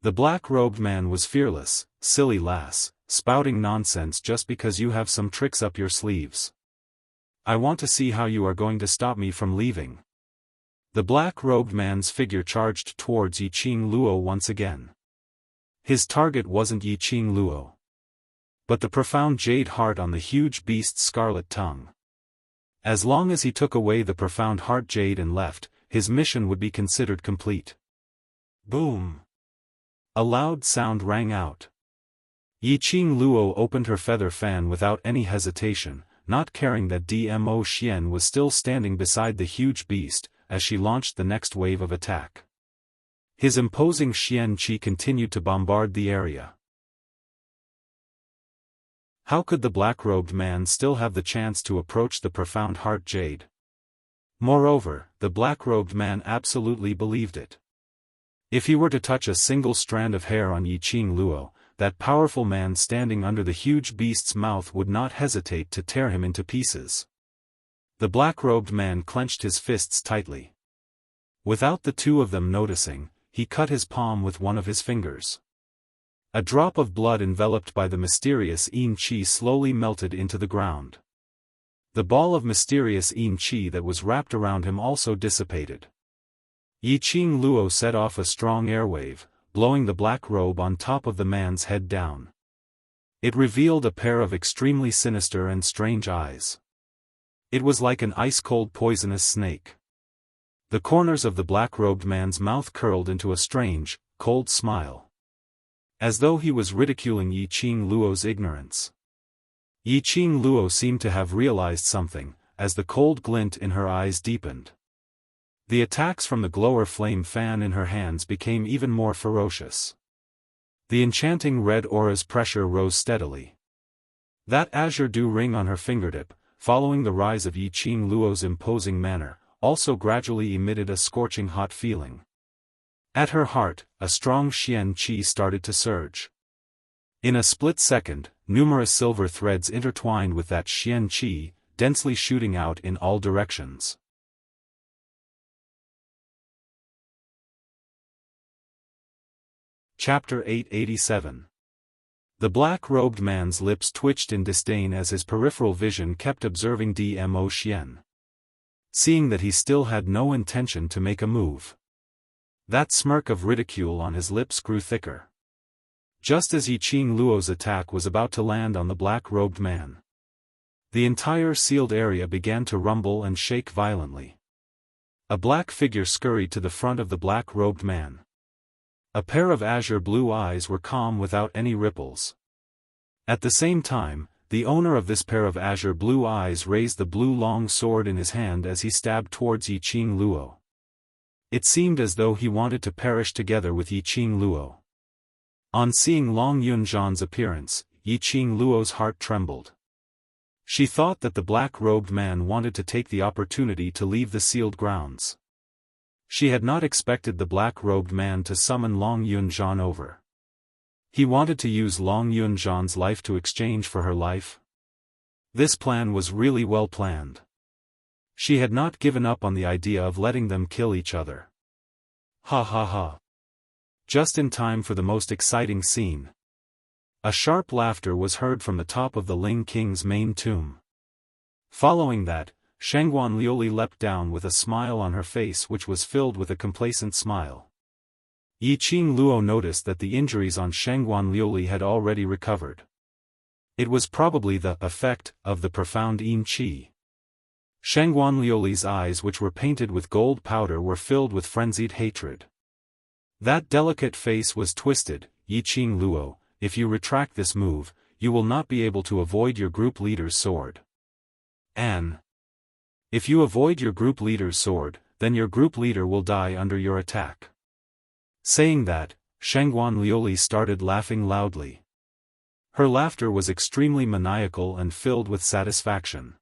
The black-robed man was fearless. Silly lass, spouting nonsense just because you have some tricks up your sleeves. I want to see how you are going to stop me from leaving. The black-robed man's figure charged towards Yiqing Luo once again. His target wasn't Yiqing Luo, but the profound jade heart on the huge beast's scarlet tongue. As long as he took away the profound heart jade and left, his mission would be considered complete. Boom! A loud sound rang out. Yiqing Luo opened her feather fan without any hesitation, not caring that Dmo Xian was still standing beside the huge beast, as she launched the next wave of attack. His imposing Xian qi continued to bombard the area. How could the black-robed man still have the chance to approach the profound heart jade? Moreover, the black-robed man absolutely believed it. If he were to touch a single strand of hair on Yiqing Luo, that powerful man standing under the huge beast's mouth would not hesitate to tear him into pieces. The black-robed man clenched his fists tightly. Without the two of them noticing, he cut his palm with one of his fingers. A drop of blood enveloped by the mysterious yin qi slowly melted into the ground. The ball of mysterious yin qi that was wrapped around him also dissipated. Yiqing Luo set off a strong airwave, blowing the black robe on top of the man's head down. It revealed a pair of extremely sinister and strange eyes. It was like an ice-cold poisonous snake. The corners of the black-robed man's mouth curled into a strange, cold smile, as though he was ridiculing Yiqing Luo's ignorance. Yiqing Luo seemed to have realized something, as the cold glint in her eyes deepened. The attacks from the glower flame fan in her hands became even more ferocious. The enchanting red aura's pressure rose steadily. That azure dew ring on her fingertip, following the rise of Yiqing Luo's imposing manner, also gradually emitted a scorching hot feeling. At her heart, a strong Xian qi started to surge. In a split second, numerous silver threads intertwined with that Xian qi, densely shooting out in all directions. Chapter 887. The black-robed man's lips twitched in disdain as his peripheral vision kept observing Dmo Xian. Seeing that he still had no intention to make a move, that smirk of ridicule on his lips grew thicker. Just as Yiqing Luo's attack was about to land on the black-robed man, the entire sealed area began to rumble and shake violently. A black figure scurried to the front of the black-robed man. A pair of azure-blue eyes were calm without any ripples. At the same time, the owner of this pair of azure-blue eyes raised the blue long sword in his hand as he stabbed towards Yiqing Luo. It seemed as though he wanted to perish together with Yiqing Luo. On seeing Long Yunzhan's appearance, Yiqing Luo's heart trembled. She thought that the black-robed man wanted to take the opportunity to leave the sealed grounds. She had not expected the black-robed man to summon Long Yunzhan over. He wanted to use Long Yunzhan's life to exchange for her life. This plan was really well planned. She had not given up on the idea of letting them kill each other. Ha ha ha. Just in time for the most exciting scene. A sharp laughter was heard from the top of the Ling King's main tomb. Following that, Shangguan Liuli leapt down with a smile on her face which was filled with a complacent smile. Yiqing Luo noticed that the injuries on Shangguan Liuli had already recovered. It was probably the effect of the profound yin qi. Shangguan Liuli's eyes, which were painted with gold powder, were filled with frenzied hatred. That delicate face was twisted. Yiqing Luo, if you retract this move, you will not be able to avoid your group leader's sword. And if you avoid your group leader's sword, then your group leader will die under your attack. Saying that, Shangguan Liuli started laughing loudly. Her laughter was extremely maniacal and filled with satisfaction.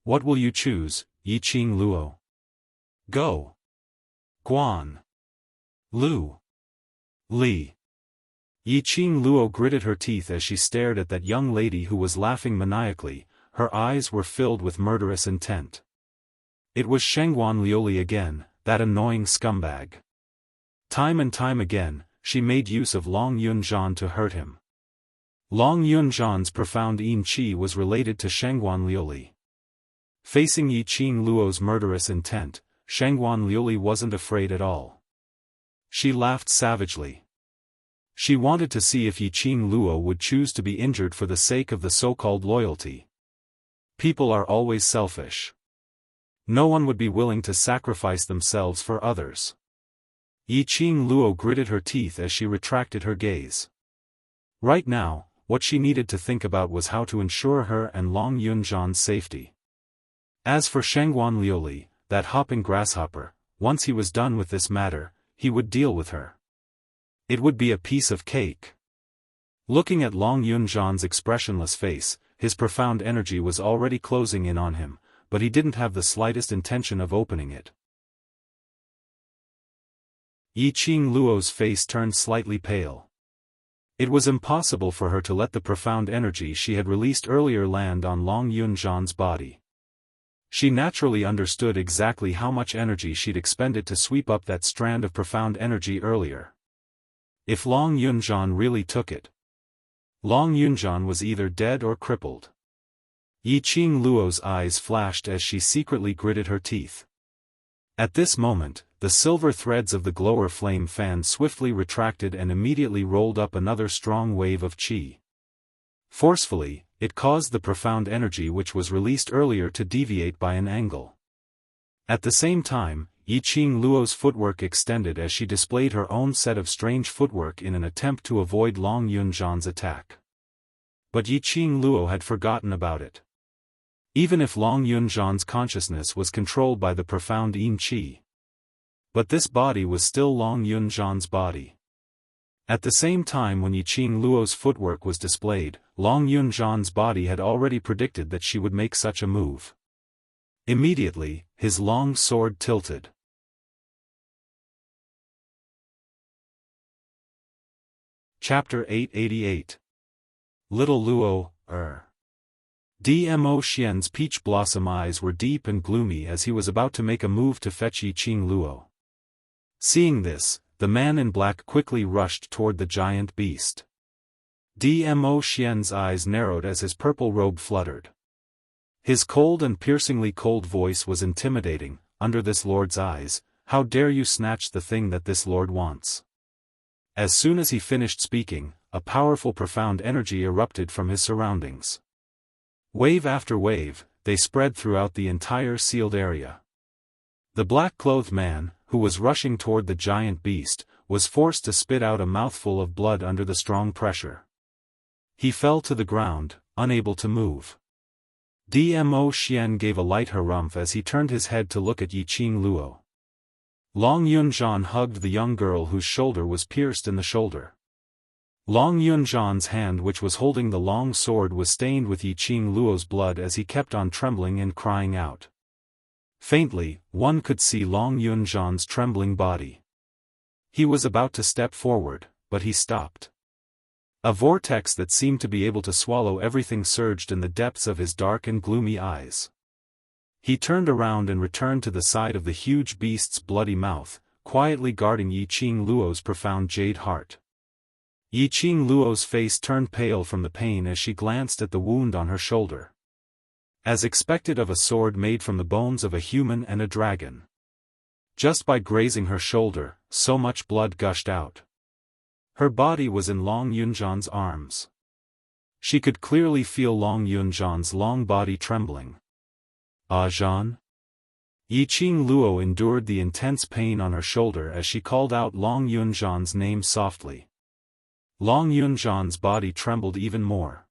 What will you choose, Yiqing Luo? Go. Guan. Lu. Li. Yiqing Luo gritted her teeth as she stared at that young lady who was laughing maniacally. Her eyes were filled with murderous intent. It was Shangguan Liuli again, that annoying scumbag. Time and time again, she made use of Long Yunzhan to hurt him. Long Yunzhan's profound yin qi was related to Shangguan Liuli. Facing Yiqing Luo's murderous intent, Shangguan Liuli wasn't afraid at all. She laughed savagely. She wanted to see if Yiqing Luo would choose to be injured for the sake of the so-called loyalty. People are always selfish. No one would be willing to sacrifice themselves for others. Yiqing Luo gritted her teeth as she retracted her gaze. Right now, what she needed to think about was how to ensure her and Long Yunzhan's safety. As for Shangguan Liuli, that hopping grasshopper, once he was done with this matter, he would deal with her. It would be a piece of cake. Looking at Long Yunzhan's expressionless face, his profound energy was already closing in on him, but he didn't have the slightest intention of opening it. Yiqing Luo's face turned slightly pale. It was impossible for her to let the profound energy she had released earlier land on Long Yunzhan's body. She naturally understood exactly how much energy she'd expended to sweep up that strand of profound energy earlier. If Long Yunzhan really took it, Long Yunzhan was either dead or crippled. Yiqing Luo's eyes flashed as she secretly gritted her teeth. At this moment, the silver threads of the glower flame fan swiftly retracted and immediately rolled up another strong wave of qi. Forcefully, it caused the profound energy which was released earlier to deviate by an angle. At the same time, Yiqing Luo's footwork extended as she displayed her own set of strange footwork in an attempt to avoid Long Yunzhan's attack. But Yiqing Luo had forgotten about it. Even if Long Yunzhan's consciousness was controlled by the profound yin qi, but this body was still Long Yunzhan's body. At the same time when Yiqing Luo's footwork was displayed, Long Yunzhan's body had already predicted that she would make such a move. Immediately, his long sword tilted. Chapter 888. Little Luo, Dmo Xian's peach blossom eyes were deep and gloomy as he was about to make a move to fetch Yiqing Luo. Seeing this, the man in black quickly rushed toward the giant beast. Dmo Xian's eyes narrowed as his purple robe fluttered. His cold and piercingly cold voice was intimidating. Under this lord's eyes, how dare you snatch the thing that this lord wants? As soon as he finished speaking, a powerful profound energy erupted from his surroundings. Wave after wave, they spread throughout the entire sealed area. The black-clothed man, who was rushing toward the giant beast, was forced to spit out a mouthful of blood under the strong pressure. He fell to the ground, unable to move. Dmo Xian gave a light harumph as he turned his head to look at Yiqing Luo. Long Yunzhan hugged the young girl whose shoulder was pierced in the shoulder. Long Yunzhan's hand which was holding the long sword was stained with Yiqing Luo's blood as he kept on trembling and crying out. Faintly, one could see Long Yunzhan's trembling body. He was about to step forward, but he stopped. A vortex that seemed to be able to swallow everything surged in the depths of his dark and gloomy eyes. He turned around and returned to the side of the huge beast's bloody mouth, quietly guarding Yiqing Luo's profound jade heart. Yiqing Luo's face turned pale from the pain as she glanced at the wound on her shoulder. As expected of a sword made from the bones of a human and a dragon. Just by grazing her shoulder, so much blood gushed out. Her body was in Long Yunzhan's arms. She could clearly feel Long Yunzhan's long body trembling. Ah Zhan? Yiqing Luo endured the intense pain on her shoulder as she called out Long Yunzhan's name softly. Long Yunzhan's body trembled even more.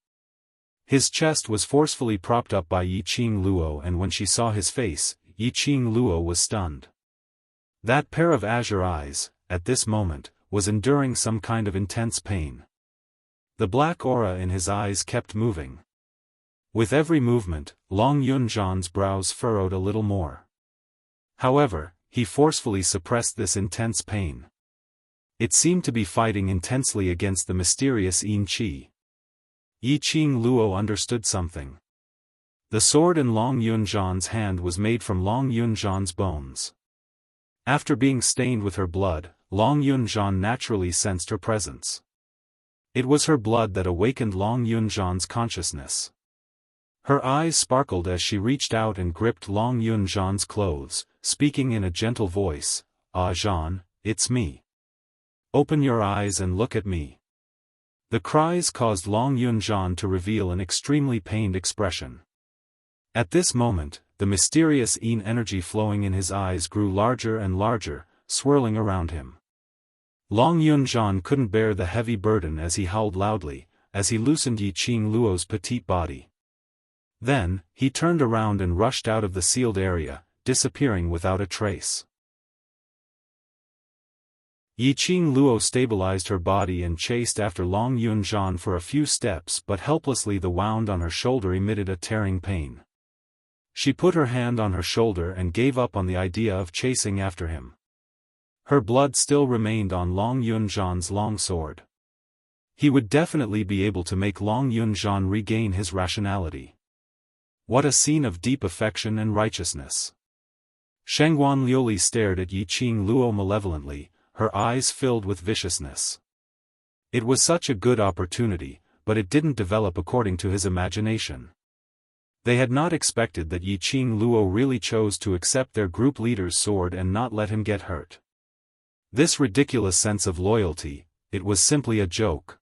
His chest was forcefully propped up by Yiqing Luo, and when she saw his face, Yiqing Luo was stunned. That pair of azure eyes, at this moment, was enduring some kind of intense pain. The black aura in his eyes kept moving. With every movement, Long Yunzhan's brows furrowed a little more. However, he forcefully suppressed this intense pain. It seemed to be fighting intensely against the mysterious Yin Qi. Yiqing Luo understood something. The sword in Long Yunzhan's hand was made from Long Yunzhan's bones. After being stained with her blood, Long Yunzhan naturally sensed her presence. It was her blood that awakened Long Yunzhan's consciousness. Her eyes sparkled as she reached out and gripped Long Yunzhan's clothes, speaking in a gentle voice, "Ah Zhan, it's me. Open your eyes and look at me." The cries caused Long Yunzhan to reveal an extremely pained expression. At this moment, the mysterious Yin energy flowing in his eyes grew larger and larger, swirling around him. Long Yunzhan couldn't bear the heavy burden as he howled loudly, as he loosened Yiqing Luo's petite body. Then, he turned around and rushed out of the sealed area, disappearing without a trace. Yiqing Luo stabilized her body and chased after Long Yunzhan for a few steps, but helplessly the wound on her shoulder emitted a tearing pain. She put her hand on her shoulder and gave up on the idea of chasing after him. Her blood still remained on Long Yunzhan's long sword. He would definitely be able to make Long Yunzhan regain his rationality. What a scene of deep affection and righteousness. Shangguan Liuli stared at Yiqing Luo malevolently, her eyes filled with viciousness. It was such a good opportunity, but it didn't develop according to his imagination. They had not expected that Yiqing Luo really chose to accept their group leader's sword and not let him get hurt. This ridiculous sense of loyalty, it was simply a joke.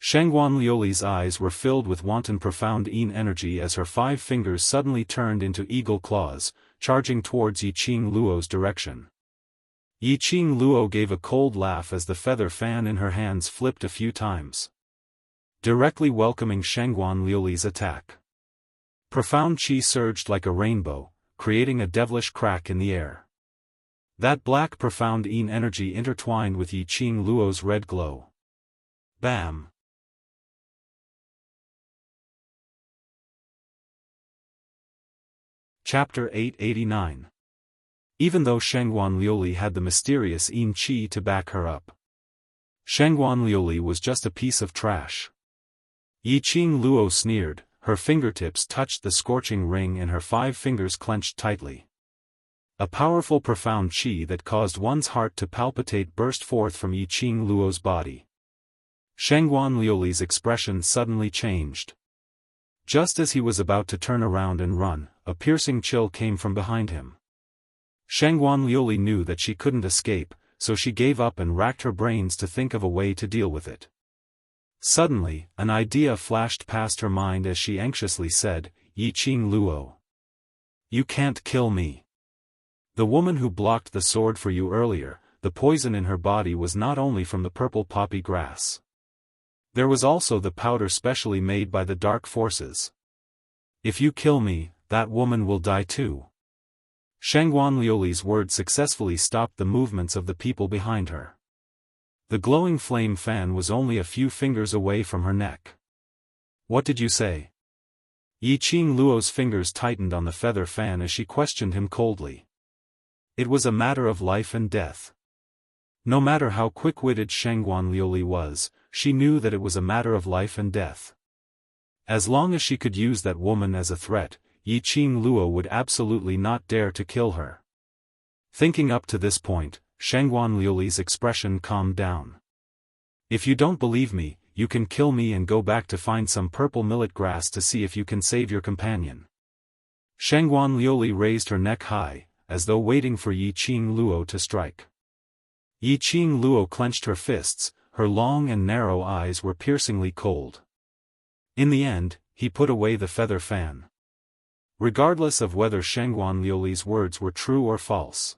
Shangguan Liuli's eyes were filled with wanton profound Yin energy as her 5 fingers suddenly turned into eagle claws, charging towards Yiqing Luo's direction. Yiqing Luo gave a cold laugh as the feather fan in her hands flipped a few times, directly welcoming Shangguan Liuli's attack. Profound qi surged like a rainbow, creating a devilish crack in the air. That black profound Yin energy intertwined with Yiqing Luo's red glow. Bam! Chapter 889. Even though Shangguan Liuli had the mysterious Yin Qi to back her up, Shangguan Liuli was just a piece of trash. Yiqing Luo sneered, her fingertips touched the scorching ring and her 5 fingers clenched tightly. A powerful profound qi that caused one's heart to palpitate burst forth from Yiqing Luo's body. Shangguan Liuli's expression suddenly changed. Just as he was about to turn around and run, a piercing chill came from behind him. Shangguan Liuli knew that she couldn't escape, so she gave up and racked her brains to think of a way to deal with it. Suddenly, an idea flashed past her mind as she anxiously said, "Yiqing Luo. You can't kill me. The woman who blocked the sword for you earlier, the poison in her body was not only from the purple poppy grass. There was also the powder specially made by the dark forces. If you kill me, that woman will die too." Shangguan Liuli's words successfully stopped the movements of the people behind her. The glowing flame fan was only a few fingers away from her neck. "What did you say?" Yi Qing Luo's fingers tightened on the feather fan as she questioned him coldly. It was a matter of life and death. No matter how quick-witted Shangguan Liuli was, she knew that it was a matter of life and death. As long as she could use that woman as a threat, Yi Qing Luo would absolutely not dare to kill her. Thinking up to this point, Shangguan Liuli's expression calmed down. If you don't believe me, you can kill me and go back to find some purple millet grass to see if you can save your companion. Shangguan Liuli raised her neck high, as though waiting for Yi Qing Luo to strike. Yi Qing Luo clenched her fists, her long and narrow eyes were piercingly cold. In the end, he put away the feather fan. Regardless of whether Shangguan Liuli's words were true or false,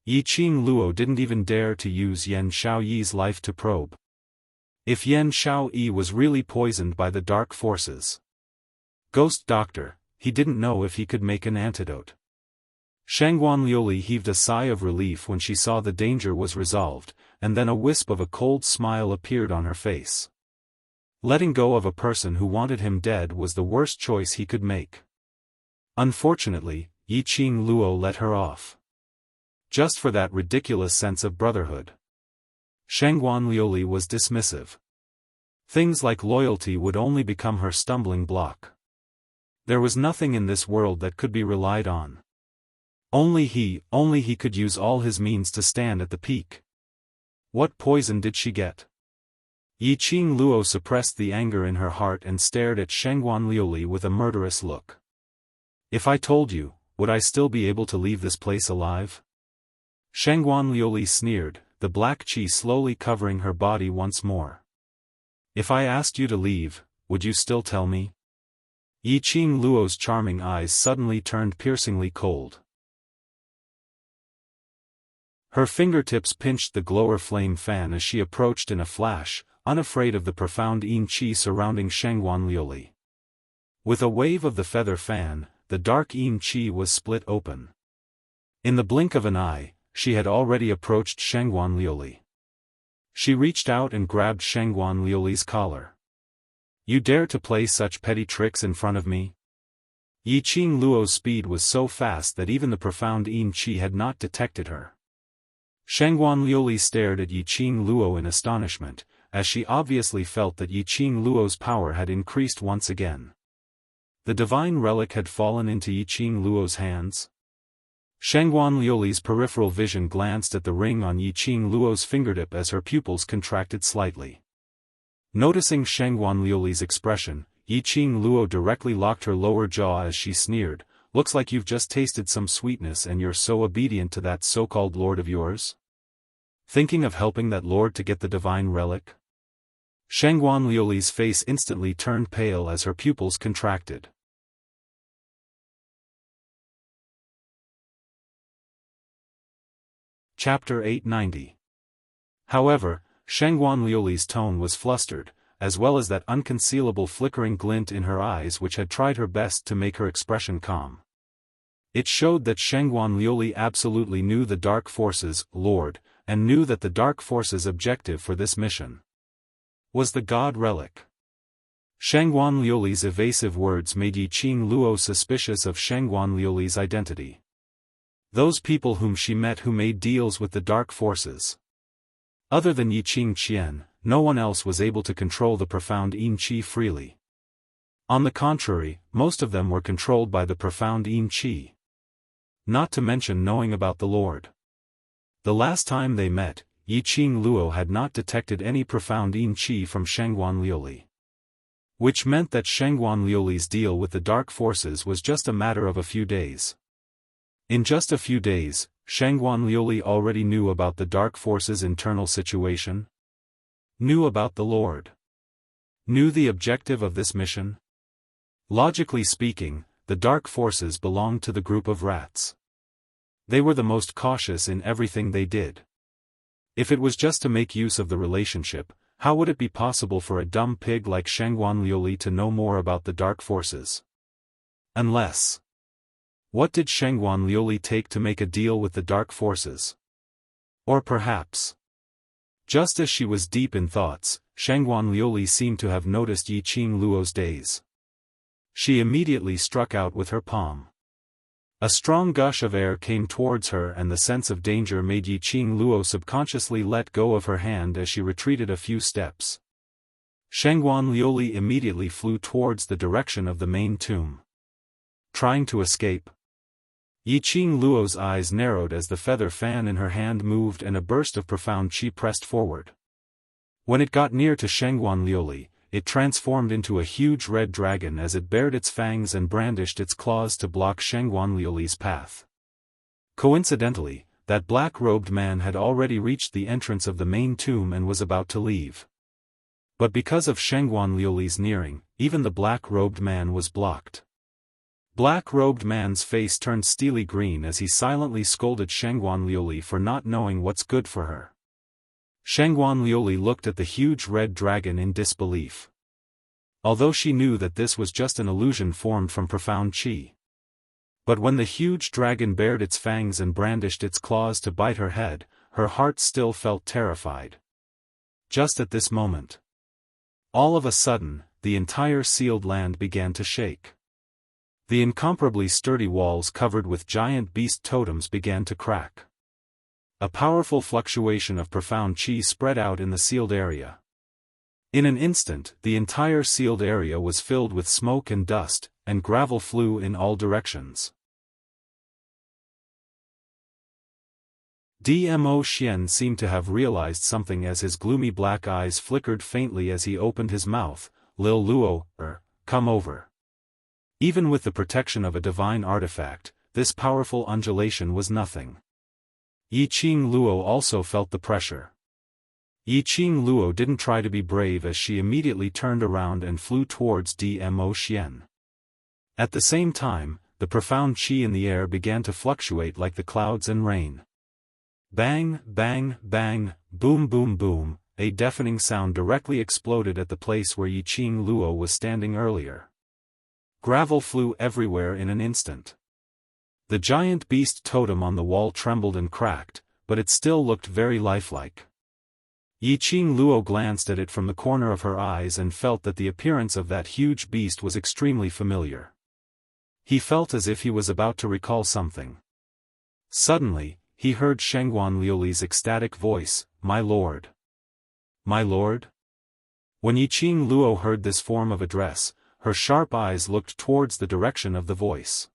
Yi Qing Luo didn't even dare to use Yan Xiaoyi's life to probe. If Yan Xiaoyi was really poisoned by the dark forces, Ghost Doctor, he didn't know if he could make an antidote. Shangguan Liuli heaved a sigh of relief when she saw the danger was resolved, and then a wisp of a cold smile appeared on her face. Letting go of a person who wanted him dead was the worst choice he could make. Unfortunately, Yi Qing Luo let her off. Just for that ridiculous sense of brotherhood. Shangguan Liuli was dismissive. Things like loyalty would only become her stumbling block. There was nothing in this world that could be relied on. Only he could use all his means to stand at the peak. What poison did she get? Yi Qing Luo suppressed the anger in her heart and stared at Shangguan Liuli with a murderous look. If I told you, would I still be able to leave this place alive? Shangguan Liuli sneered, the black qi slowly covering her body once more. If I asked you to leave, would you still tell me? Yi Qing Luo's charming eyes suddenly turned piercingly cold. Her fingertips pinched the glower flame fan as she approached in a flash, unafraid of the profound yin qi surrounding Shangguan Liuli. With a wave of the feather fan, the dark yin qi was split open. In the blink of an eye, she had already approached Shangguan Liuli. She reached out and grabbed Shangguan Liuli's collar. You dare to play such petty tricks in front of me? Yi Qing Luo's speed was so fast that even the profound yin qi had not detected her. Shangguan Liuli stared at Yi Qing Luo in astonishment, as she obviously felt that Yi Qing Luo's power had increased once again. The divine relic had fallen into Yi Qing Luo's hands. Shangguan Liuli's peripheral vision glanced at the ring on Yi Qing Luo's fingertip as her pupils contracted slightly. Noticing Shangguan Liuli's expression, Yi Qing Luo directly locked her lower jaw as she sneered, "Looks like you've just tasted some sweetness and you're so obedient to that so-called lord of yours? Thinking of helping that lord to get the divine relic?" Shangguan Liuli's face instantly turned pale as her pupils contracted. Chapter 890. However, Shangguan Liuli's tone was flustered, as well as that unconcealable flickering glint in her eyes which had tried her best to make her expression calm. It showed that Shangguan Liuli absolutely knew the Dark Forces' Lord, and knew that the Dark Forces' objective for this mission was the God Relic. Shangguan Liuli's evasive words made Yi Qing Luo suspicious of Shangguan Liuli's identity. Those people whom she met who made deals with the Dark Forces. Other than Yi Qing Qian, no one else was able to control the profound yin qi freely. On the contrary, most of them were controlled by the profound yin qi. Not to mention knowing about the Lord. The last time they met, Yi Qing Luo had not detected any profound yin qi from Shangguan Liuli. Which meant that Shangguan Liuli's deal with the Dark Forces was just a matter of a few days. In just a few days, Shangguan Liuli already knew about the Dark Forces' internal situation. Knew about the Lord. Knew the objective of this mission. Logically speaking, the Dark Forces belonged to the group of rats. They were the most cautious in everything they did. If it was just to make use of the relationship, how would it be possible for a dumb pig like Shangguan Liuli to know more about the Dark Forces? Unless... What did Shangguan Liuli take to make a deal with the Dark Forces? Or perhaps... Just as she was deep in thoughts, Shangguan Liuli seemed to have noticed Yi Qing Luo's daze. She immediately struck out with her palm. A strong gush of air came towards her, and the sense of danger made Yiqing Luo subconsciously let go of her hand as she retreated a few steps. Shangguan Liuli immediately flew towards the direction of the main tomb. Trying to escape. Yiqing Luo's eyes narrowed as the feather fan in her hand moved and a burst of profound qi pressed forward. When it got near to Shangguan Liuli, it transformed into a huge red dragon as it bared its fangs and brandished its claws to block Shangguan Liuli's path. Coincidentally, that black-robed man had already reached the entrance of the main tomb and was about to leave. But because of Shangguan Liuli's nearing, even the black-robed man was blocked. Black-robed man's face turned steely green as he silently scolded Shangguan Liuli for not knowing what's good for her. Shangguan Liuli looked at the huge red dragon in disbelief. Although she knew that this was just an illusion formed from profound qi. But when the huge dragon bared its fangs and brandished its claws to bite her head, her heart still felt terrified. Just at this moment. All of a sudden, the entire sealed land began to shake. The incomparably sturdy walls covered with giant beast totems began to crack. A powerful fluctuation of profound qi spread out in the sealed area. In an instant, the entire sealed area was filled with smoke and dust, and gravel flew in all directions. Dmo Xian seemed to have realized something as his gloomy black eyes flickered faintly as he opened his mouth. Lil Luo, come over. Even with the protection of a divine artifact, this powerful undulation was nothing. Yiqing Luo also felt the pressure. Yiqing Luo didn't try to be brave as she immediately turned around and flew towards Dmo Xian. At the same time, the profound qi in the air began to fluctuate like the clouds and rain. Bang, bang, bang, boom boom boom, a deafening sound directly exploded at the place where Yiqing Luo was standing earlier. Gravel flew everywhere in an instant. The giant beast totem on the wall trembled and cracked, but it still looked very lifelike. Yiqing Luo glanced at it from the corner of her eyes and felt that the appearance of that huge beast was extremely familiar. He felt as if he was about to recall something. Suddenly, he heard Shangguan Liuli's ecstatic voice, "My lord." "My lord?" When Yiqing Luo heard this form of address, her sharp eyes looked towards the direction of the voice.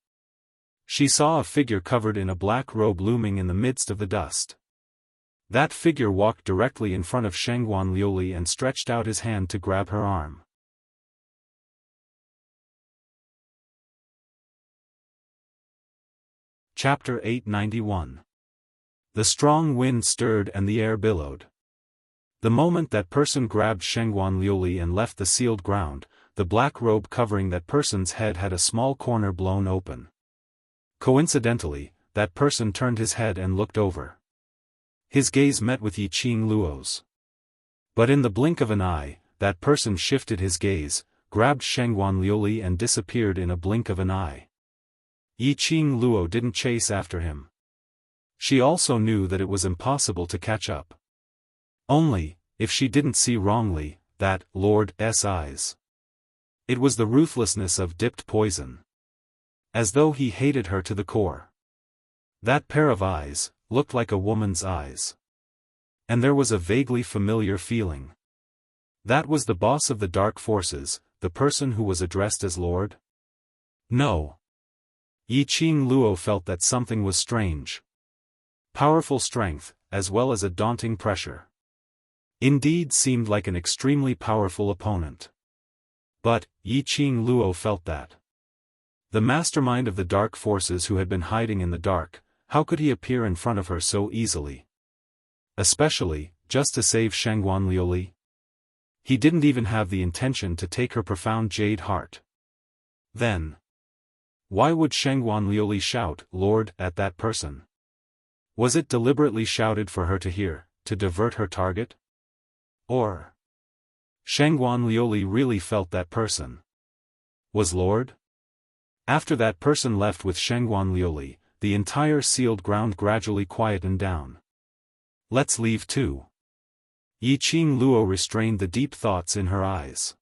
She saw a figure covered in a black robe looming in the midst of the dust. That figure walked directly in front of Shangguan Liuli and stretched out his hand to grab her arm. Chapter 891. The strong wind stirred and the air billowed. The moment that person grabbed Shangguan Liuli and left the sealed ground, the black robe covering that person's head had a small corner blown open. Coincidentally, that person turned his head and looked over. His gaze met with Yiqing Luo's. But in the blink of an eye, that person shifted his gaze, grabbed Shangguan Liuli and disappeared in a blink of an eye. Yiqing Luo didn't chase after him. She also knew that it was impossible to catch up. Only, if she didn't see wrongly, that Lord's eyes. It was the ruthlessness of dipped poison. As though he hated her to the core. That pair of eyes looked like a woman's eyes. And there was a vaguely familiar feeling. That was the boss of the dark forces, the person who was addressed as Lord? No. Yiqing Luo felt that something was strange. Powerful strength, as well as a daunting pressure. Indeed seemed like an extremely powerful opponent. But, Yiqing Luo felt that. The mastermind of the dark forces who had been hiding in the dark, how could he appear in front of her so easily? Especially, just to save Shangguan Liuli? He didn't even have the intention to take her profound jade heart. Then, why would Shangguan Liuli shout, "Lord," at that person? Was it deliberately shouted for her to hear, to divert her target? Or Shangguan Liuli really felt that person was Lord? After that person left with Shangguan Liuli, the entire sealed ground gradually quietened down. Let's leave too. Yiqing Luo restrained the deep thoughts in her eyes.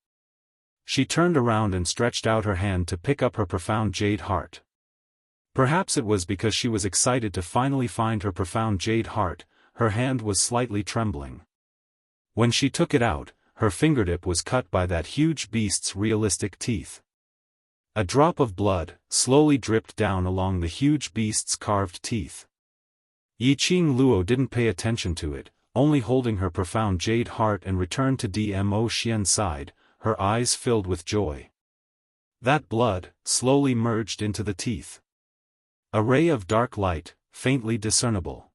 She turned around and stretched out her hand to pick up her profound jade heart. Perhaps it was because she was excited to finally find her profound jade heart, her hand was slightly trembling. When she took it out, her fingertip was cut by that huge beast's realistic teeth. A drop of blood slowly dripped down along the huge beast's carved teeth. Yiqing Luo didn't pay attention to it, only holding her profound jade heart, and returned to Dmo Xian's side, her eyes filled with joy. That blood slowly merged into the teeth. A ray of dark light, faintly discernible.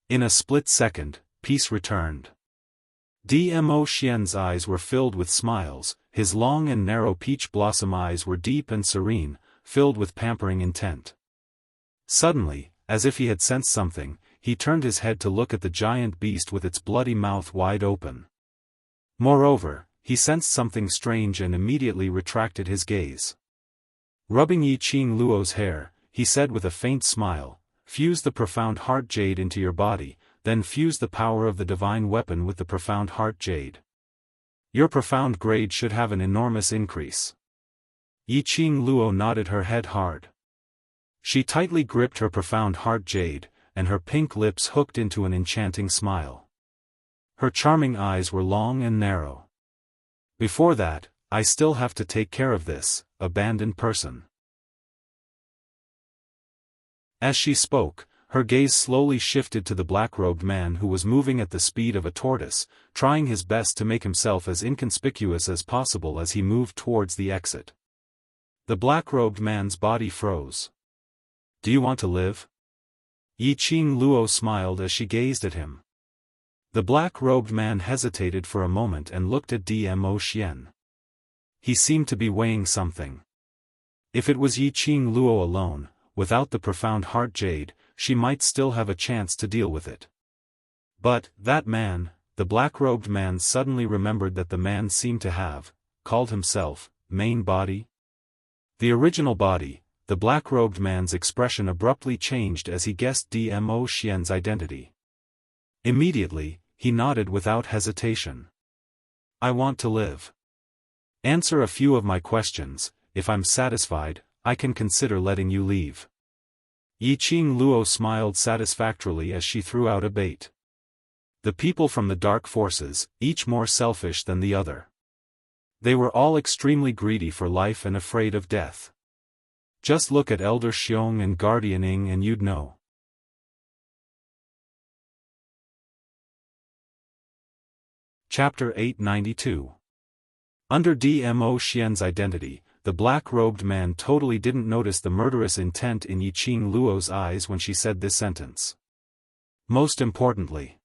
In a split second, peace returned. Dmo Xian's eyes were filled with smiles, his long and narrow peach blossom eyes were deep and serene, filled with pampering intent. Suddenly, as if he had sensed something, he turned his head to look at the giant beast with its bloody mouth wide open. Moreover, he sensed something strange and immediately retracted his gaze. Rubbing Yiqing Luo's hair, he said with a faint smile, "Fuse the profound heart jade into your body, then fuse the power of the divine weapon with the profound heart jade. Your profound grade should have an enormous increase." Yiqing Luo nodded her head hard. She tightly gripped her profound heart jade, and her pink lips hooked into an enchanting smile. Her charming eyes were long and narrow. "Before that, I still have to take care of this abandoned person." As she spoke, her gaze slowly shifted to the black-robed man who was moving at the speed of a tortoise, trying his best to make himself as inconspicuous as possible as he moved towards the exit. The black-robed man's body froze. "Do you want to live?" Yiqing Luo smiled as she gazed at him. The black-robed man hesitated for a moment and looked at Dmo Xian. He seemed to be weighing something. If it was Yiqing Luo alone, without the profound heart jade, she might still have a chance to deal with it. But, that man, the black-robed man suddenly remembered that the man seemed to have, called himself, main body. The original body, the black-robed man's expression abruptly changed as he guessed Dmo Xian's identity. Immediately, he nodded without hesitation. "I want to live. Answer a few of my questions. If I'm satisfied, I can consider letting you leave." Yiqing Luo smiled satisfactorily as she threw out a bait. The people from the dark forces, each more selfish than the other. They were all extremely greedy for life and afraid of death. Just look at Elder Xiong and Guardian Ing and you'd know. Chapter 892. Under Dmo Xian's identity, the black-robed man totally didn't notice the murderous intent in Yiqing Luo's eyes when she said this sentence. Most importantly,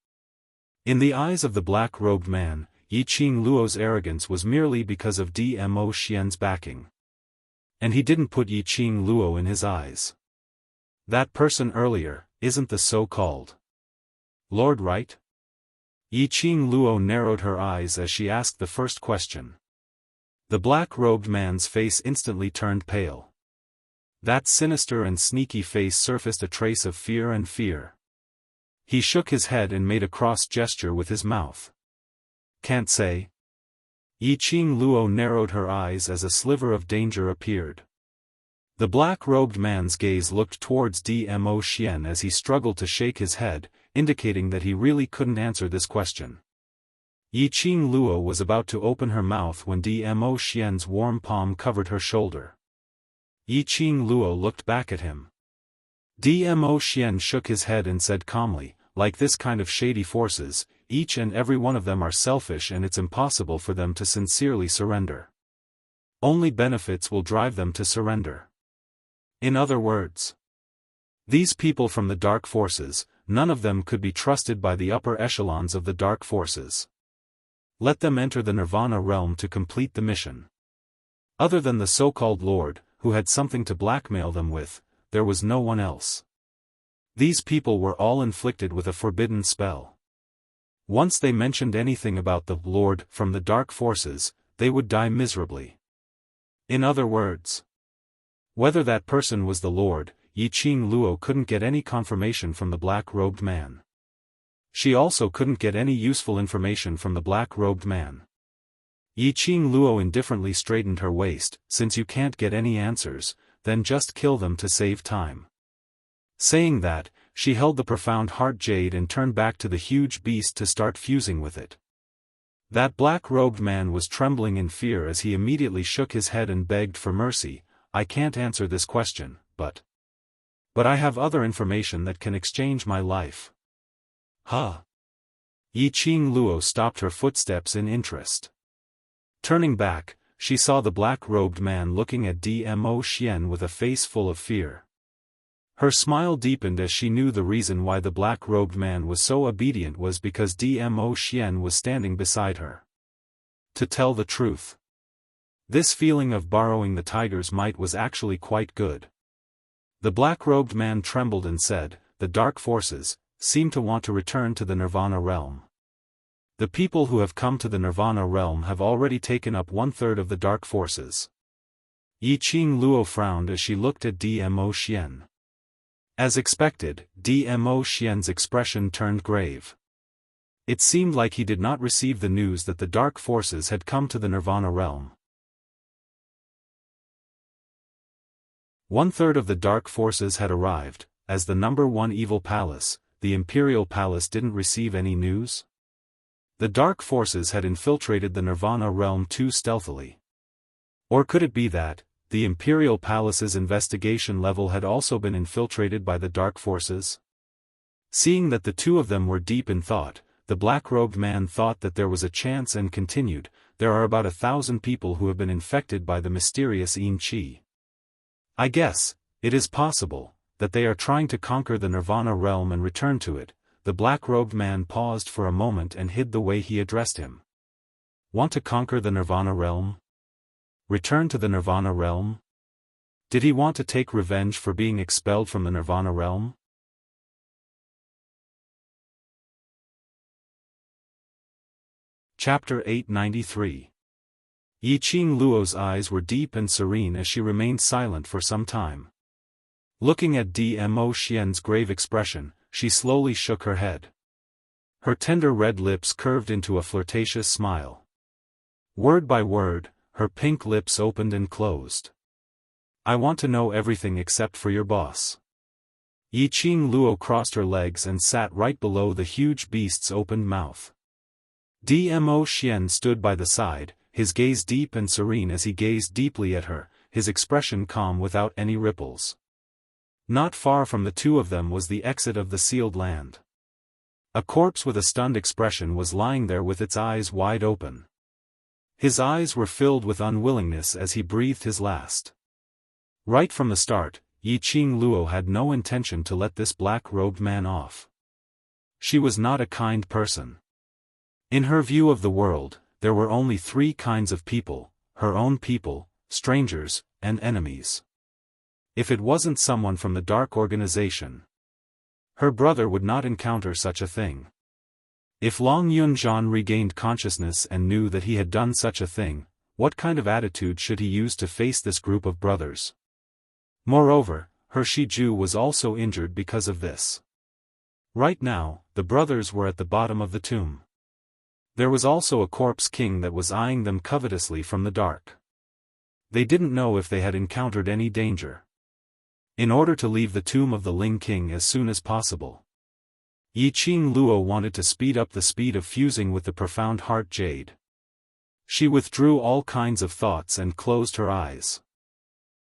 in the eyes of the black-robed man, Yiqing Luo's arrogance was merely because of Dmo Xian's backing. And he didn't put Yiqing Luo in his eyes. That person earlier, isn't the so-called Lord, right? Yiqing Luo narrowed her eyes as she asked the first question. The black-robed man's face instantly turned pale. That sinister and sneaky face surfaced a trace of fear and fear. He shook his head and made a cross gesture with his mouth. "Can't say." Yiqing Luo narrowed her eyes as a sliver of danger appeared. The black-robed man's gaze looked towards Dmo Xian as he struggled to shake his head, indicating that he really couldn't answer this question. Yiqing Luo was about to open her mouth when Dmo Xian's warm palm covered her shoulder. Yiqing Luo looked back at him. Dmo Xian shook his head and said calmly, "Like this kind of shady forces, each and every one of them are selfish and it's impossible for them to sincerely surrender. Only benefits will drive them to surrender. In other words, these people from the dark forces, none of them could be trusted by the upper echelons of the dark forces. Let them enter the Nirvana realm to complete the mission. Other than the so-called Lord, who had something to blackmail them with, there was no one else. These people were all inflicted with a forbidden spell. Once they mentioned anything about the Lord from the dark forces, they would die miserably. In other words, whether that person was the Lord, Yiqing Luo couldn't get any confirmation from the black-robed man. She also couldn't get any useful information from the black-robed man. Yiqing Luo indifferently straightened her waist. Since you can't get any answers, then just kill them to save time. Saying that, she held the profound heart jade and turned back to the huge beast to start fusing with it. That black-robed man was trembling in fear as he immediately shook his head and begged for mercy. I can't answer this question, but I have other information that can exchange my life. Huh? Yiqing Luo stopped her footsteps in interest. Turning back, she saw the black-robed man looking at Dmo Xian with a face full of fear. Her smile deepened as she knew the reason why the black-robed man was so obedient was because Dmo Xian was standing beside her. To tell the truth, this feeling of borrowing the tiger's might was actually quite good. The black-robed man trembled and said, "The dark forces seem to want to return to the Nirvana realm. The people who have come to the Nirvana realm have already taken up 1/3 of the dark forces." Yiqing Luo frowned as she looked at Dmo Xian. As expected, Dmo Xian's expression turned grave. It seemed like he did not receive the news that the dark forces had come to the Nirvana realm. 1/3 of the dark forces had arrived. As the number 1 evil palace, the Imperial Palace didn't receive any news? The dark forces had infiltrated the Nirvana realm too stealthily. Or could it be that the Imperial Palace's investigation level had also been infiltrated by the dark forces? Seeing that the two of them were deep in thought, the black-robed man thought that there was a chance and continued, "There are about 1,000 people who have been infected by the mysterious Yin Qi. I guess it is possible that they are trying to conquer the Nirvana realm and return to it." The black-robed man paused for a moment and hid the way he addressed him. Want to conquer the Nirvana realm? Return to the Nirvana realm? Did he want to take revenge for being expelled from the Nirvana realm? Chapter 893. Yiqing Luo's eyes were deep and serene as she remained silent for some time. Looking at Dmo Xian's grave expression, she slowly shook her head. Her tender red lips curved into a flirtatious smile. Word by word, her pink lips opened and closed. "I want to know everything except for your boss." Yiqing Luo crossed her legs and sat right below the huge beast's opened mouth. Dmo Xian stood by the side, his gaze deep and serene as he gazed deeply at her, his expression calm without any ripples. Not far from the two of them was the exit of the sealed land. A corpse with a stunned expression was lying there with its eyes wide open. His eyes were filled with unwillingness as he breathed his last. Right from the start, Yiqing Luo had no intention to let this black-robed man off. She was not a kind person. In her view of the world, there were only 3 kinds of people: her own people, strangers, and enemies. If it wasn't someone from the dark organization, her brother would not encounter such a thing. If Long Yunzhan regained consciousness and knew that he had done such a thing, what kind of attitude should he use to face this group of brothers? Moreover, her Shiju was also injured because of this. Right now, the brothers were at the bottom of the tomb. There was also a corpse king that was eyeing them covetously from the dark. They didn't know if they had encountered any danger. In order to leave the tomb of the Ling King as soon as possible, Yiqing Luo wanted to speed up the speed of fusing with the profound heart jade. She withdrew all kinds of thoughts and closed her eyes.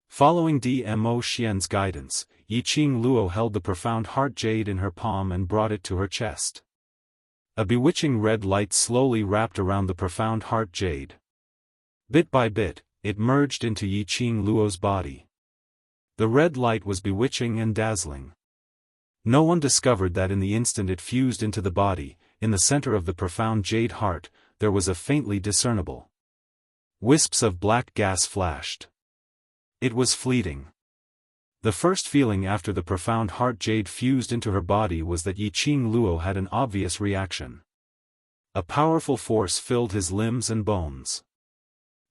Following Dmo Xian's guidance, Yiqing Luo held the profound heart jade in her palm and brought it to her chest. A bewitching red light slowly wrapped around the profound heart jade. Bit by bit, it merged into Yiqing Luo's body. The red light was bewitching and dazzling. No one discovered that in the instant it fused into the body, in the center of the profound jade heart, there was a faintly discernible wisps of black gas flashed. It was fleeting. The first feeling after the profound heart jade fused into her body was that Yiqing Luo had an obvious reaction. A powerful force filled his limbs and bones.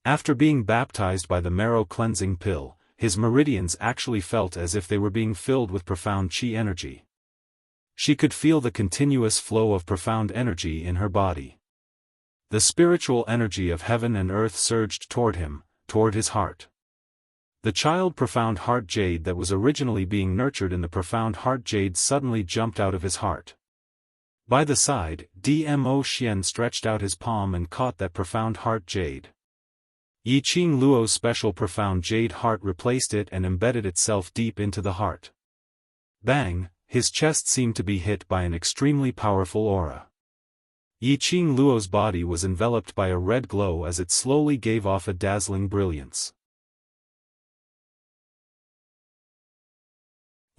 After being baptized by the marrow cleansing pill, his meridians actually felt as if they were being filled with profound qi energy. She could feel the continuous flow of profound energy in her body. The spiritual energy of heaven and earth surged toward him, toward his heart. The child profound heart jade that was originally being nurtured in the profound heart jade suddenly jumped out of his heart. By the side, Dmo Xian stretched out his palm and caught that profound heart jade. Yiqing Luo's special profound jade heart replaced it and embedded itself deep into the heart. Bang! His chest seemed to be hit by an extremely powerful aura. Yiqing Luo's body was enveloped by a red glow as it slowly gave off a dazzling brilliance.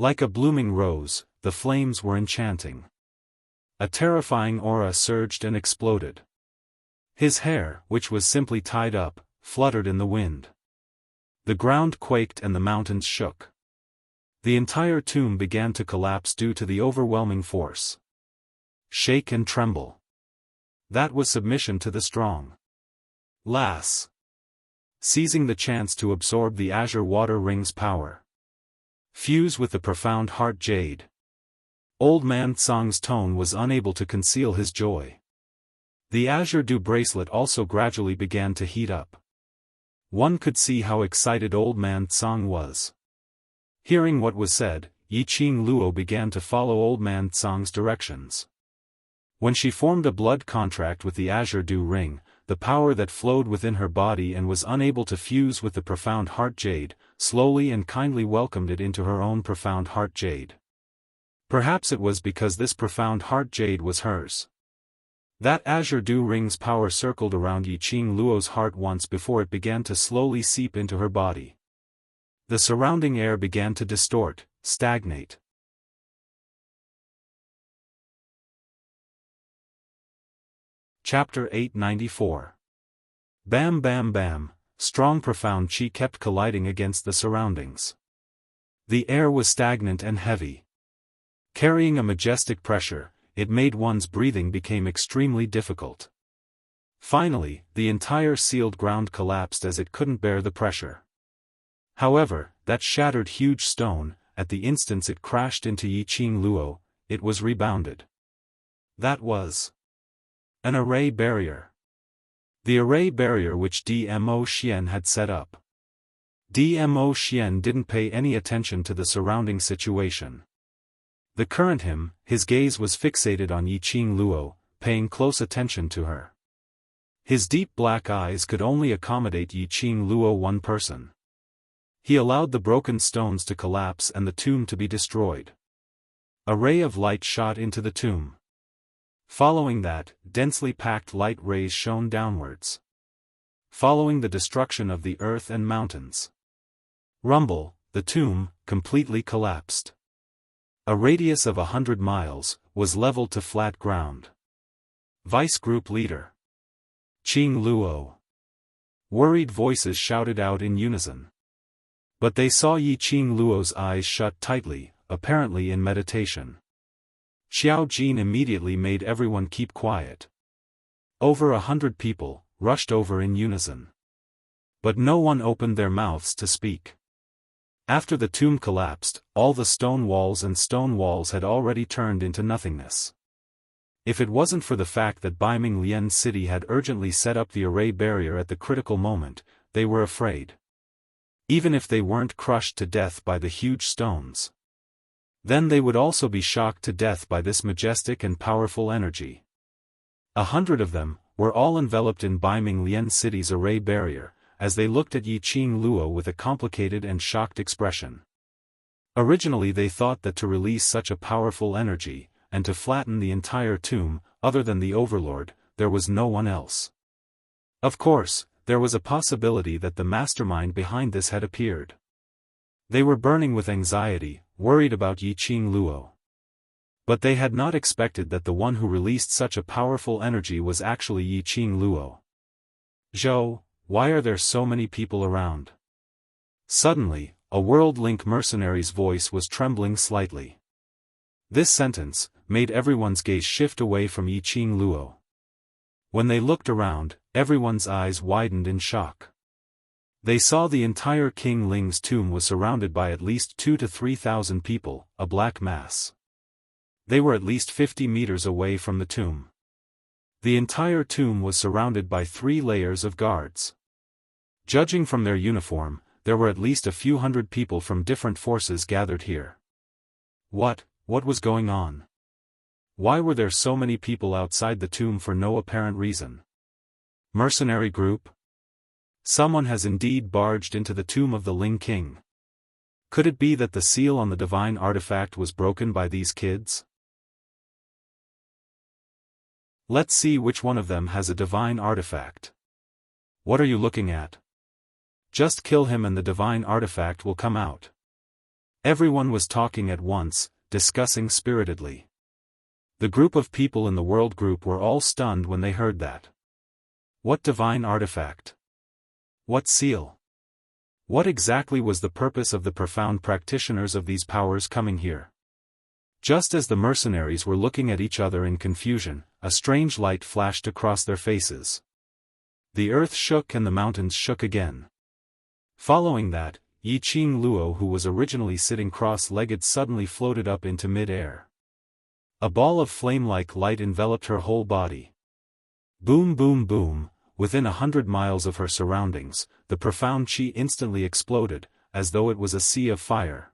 Like a blooming rose, the flames were enchanting. A terrifying aura surged and exploded. His hair, which was simply tied up, fluttered in the wind. The ground quaked and the mountains shook. The entire tomb began to collapse due to the overwhelming force. Shake and tremble. That was submission to the strong. Lass. Seizing the chance to absorb the azure water ring's power. Fuse with the profound heart jade. Old Man Tsang's tone was unable to conceal his joy. The azure dew bracelet also gradually began to heat up. One could see how excited Old Man Tsang was. Hearing what was said, Yiqing Luo began to follow Old Man Tsang's directions. When she formed a blood contract with the azure dew ring, the power that flowed within her body and was unable to fuse with the profound heart jade, slowly and kindly welcomed it into her own profound heart jade. Perhaps it was because this profound heart jade was hers. That azure dew ring's power circled around Yiqing Luo's heart once before it began to slowly seep into her body. The surrounding air began to distort, stagnate. Chapter 894. Bam bam bam, strong profound chi kept colliding against the surroundings. The air was stagnant and heavy. Carrying a majestic pressure, it made one's breathing become extremely difficult. Finally, the entire sealed ground collapsed as it couldn't bear the pressure. However, that shattered huge stone, at the instant it crashed into Yiqing Luo, it was rebounded. That was an array barrier. The array barrier which Dmo Xian had set up. Dmo Xian didn't pay any attention to the surrounding situation. The current his gaze was fixated on Yiqing Luo, paying close attention to her. His deep black eyes could only accommodate Yiqing Luo one person. He allowed the broken stones to collapse and the tomb to be destroyed. A ray of light shot into the tomb. Following that, densely packed light rays shone downwards. Following the destruction of the earth and mountains. Rumble, the tomb, completely collapsed. A radius of 100 miles, was leveled to flat ground. Vice Group Leader. Qing Luo. Worried voices shouted out in unison. But they saw Yiqing Luo's eyes shut tightly, apparently in meditation. Xiao Jin immediately made everyone keep quiet. Over 100 people rushed over in unison. But no one opened their mouths to speak. After the tomb collapsed, all the stone walls had already turned into nothingness. If it wasn't for the fact that Baiming Lian City had urgently set up the array barrier at the critical moment, they were afraid. Even if they weren't crushed to death by the huge stones, then they would also be shocked to death by this majestic and powerful energy. 100 of them were all enveloped in Baiming Lian City's array barrier, as they looked at Yiqing Luo with a complicated and shocked expression. Originally they thought that to release such a powerful energy, and to flatten the entire tomb, other than the Overlord, there was no one else. Of course, there was a possibility that the mastermind behind this had appeared. They were burning with anxiety, worried about Yiqing Luo. But they had not expected that the one who released such a powerful energy was actually Yiqing Luo. Zhou, why are there so many people around? Suddenly, a World Link mercenary's voice was trembling slightly. This sentence made everyone's gaze shift away from Yiqing Luo. When they looked around, everyone's eyes widened in shock. They saw the entire King Ling's tomb was surrounded by at least 2,000 to 3,000 people, a black mass. They were at least 50 meters away from the tomb. The entire tomb was surrounded by 3 layers of guards. Judging from their uniform, there were at least a few hundred people from different forces gathered here. What was going on? Why were there so many people outside the tomb for no apparent reason? Mercenary group? Someone has indeed barged into the tomb of the Ling King. Could it be that the seal on the divine artifact was broken by these kids? Let's see which one of them has a divine artifact. What are you looking at? Just kill him and the divine artifact will come out. Everyone was talking at once, discussing spiritedly. The group of people in the world group were all stunned when they heard that. What divine artifact? What seal? What exactly was the purpose of the profound practitioners of these powers coming here? Just as the mercenaries were looking at each other in confusion, a strange light flashed across their faces. The earth shook and the mountains shook again. Following that, Yi Qing Luo, who was originally sitting cross-legged, suddenly floated up into mid-air. A ball of flame-like light enveloped her whole body. Boom boom boom, within 100 miles of her surroundings, the profound qi instantly exploded, as though it was a sea of fire.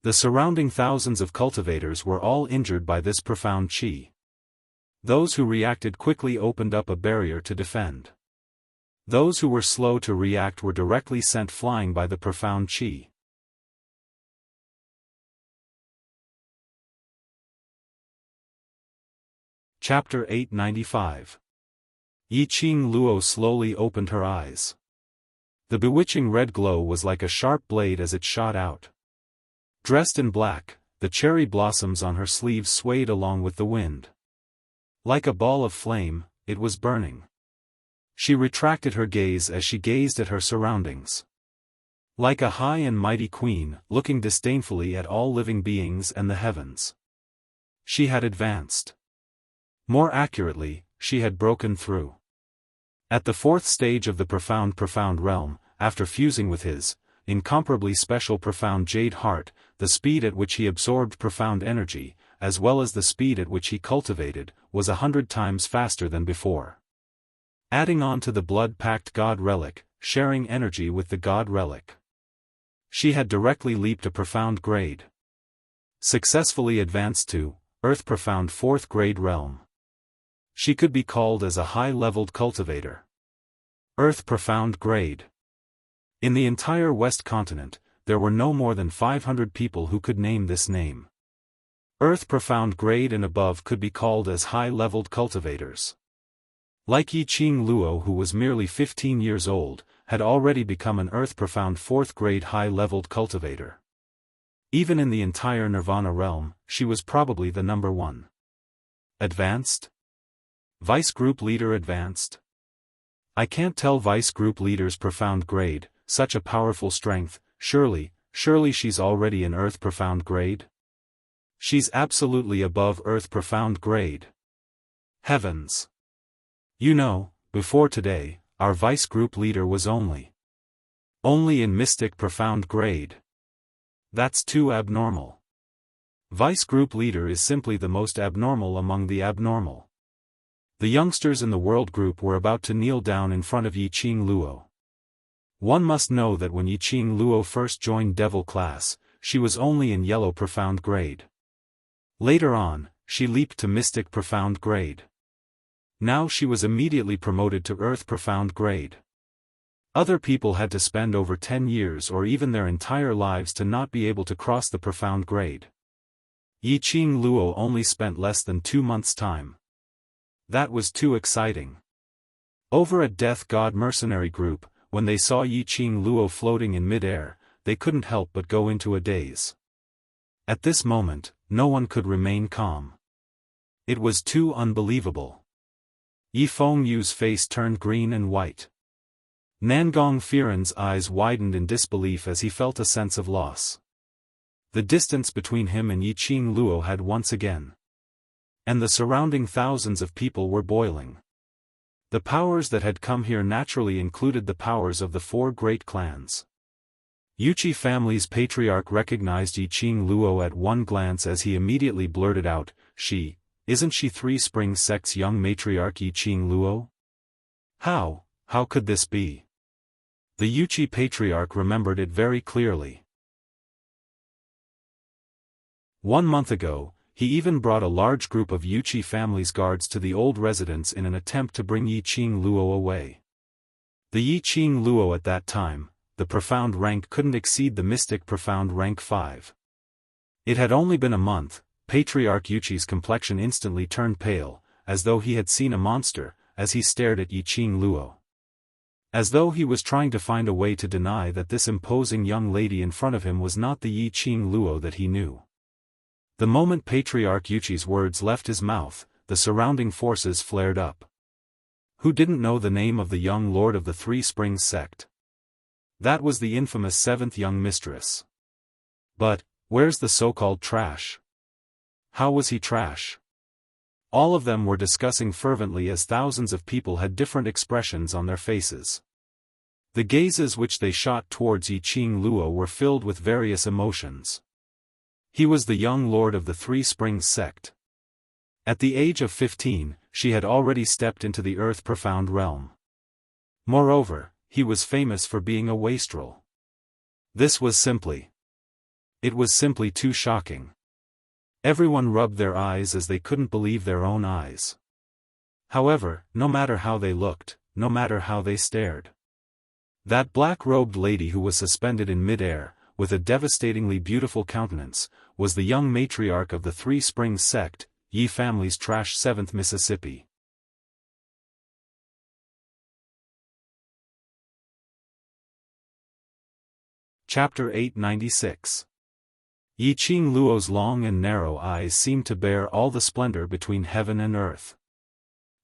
The surrounding thousands of cultivators were all injured by this profound qi. Those who reacted quickly opened up a barrier to defend. Those who were slow to react were directly sent flying by the profound qi. Chapter 895. Yi Qing Luo slowly opened her eyes. The bewitching red glow was like a sharp blade as it shot out. Dressed in black, the cherry blossoms on her sleeves swayed along with the wind. Like a ball of flame, it was burning. She retracted her gaze as she gazed at her surroundings. Like a high and mighty queen, looking disdainfully at all living beings and the heavens. She had advanced. More accurately, she had broken through. At the 4th stage of the profound realm, after fusing with his incomparably special profound jade heart, the speed at which he absorbed profound energy, as well as the speed at which he cultivated, was 100 times faster than before. Adding on to the blood-packed God relic, sharing energy with the God relic. She had directly leaped a profound grade. Successfully advanced to Earth Profound 4th grade realm. She could be called as a high-leveled cultivator. Earth Profound grade. In the entire West continent, there were no more than 500 people who could name this name. Earth Profound grade and above could be called as high-leveled cultivators. Like Yi Qing Luo, who was merely 15 years old, had already become an Earth Profound 4th grade high-leveled cultivator. Even in the entire Nirvana realm, she was probably the number 1. Advanced? Vice Group Leader Advanced? I can't tell Vice Group Leader's profound grade, such a powerful strength, surely she's already in Earth Profound grade? She's absolutely above Earth Profound grade. Heavens! You know, before today, our Vice Group Leader was only in Mystic Profound grade. That's too abnormal. Vice Group Leader is simply the most abnormal among the abnormal. The youngsters in the world group were about to kneel down in front of Yi Qing Luo. One must know that when Yi Qing Luo first joined Devil class, she was only in Yellow Profound grade. Later on, she leaped to Mystic Profound grade. Now she was immediately promoted to Earth Profound grade. Other people had to spend over 10 years or even their entire lives to not be able to cross the profound grade. Yi Qing Luo only spent less than 2 months' time. That was too exciting. Over at Death God Mercenary Group, when they saw Yi Qing Luo floating in mid-air, they couldn't help but go into a daze. At this moment, no one could remain calm. It was too unbelievable. Yi Fengyu's face turned green and white. Nangong Firen's eyes widened in disbelief as he felt a sense of loss. The distance between him and Yi Qing Luo had once again. And the surrounding thousands of people were boiling. The powers that had come here naturally included the powers of the 4 great clans. Yuchi family's patriarch recognized Yi Qing Luo at one glance as he immediately blurted out, "She Isn't she Three Springs Sect's young matriarch Yiqing Luo? How could this be? The Yuchi patriarch remembered it very clearly. 1 month ago, he even brought a large group of Yuchi family's guards to the old residence in an attempt to bring Yiqing Luo away. The Yiqing Luo at that time, the profound rank couldn't exceed the mystic profound rank 5. It had only been a month. Patriarch Yuchi's complexion instantly turned pale, as though he had seen a monster, as he stared at Yiqing Luo. As though he was trying to find a way to deny that this imposing young lady in front of him was not the Yiqing Luo that he knew. The moment Patriarch Yuchi's words left his mouth, the surrounding forces flared up. Who didn't know the name of the young lord of the Three Springs sect? That was the infamous 7th young mistress. But, where's the so-called trash? How was he trash? All of them were discussing fervently as thousands of people had different expressions on their faces. The gazes which they shot towards Yiqing Luo were filled with various emotions. He was the young lord of the Three Springs sect. At the age of 15, she had already stepped into the earth profound realm. Moreover, he was famous for being a wastrel. It was simply too shocking. Everyone rubbed their eyes as they couldn't believe their own eyes. However, no matter how they looked, no matter how they stared, that black-robed lady who was suspended in mid-air, with a devastatingly beautiful countenance, was the young matriarch of the Three Springs sect, Yi family's trash 7th Mississippi. Chapter 896. Yiqing Luo's long and narrow eyes seemed to bear all the splendor between heaven and earth.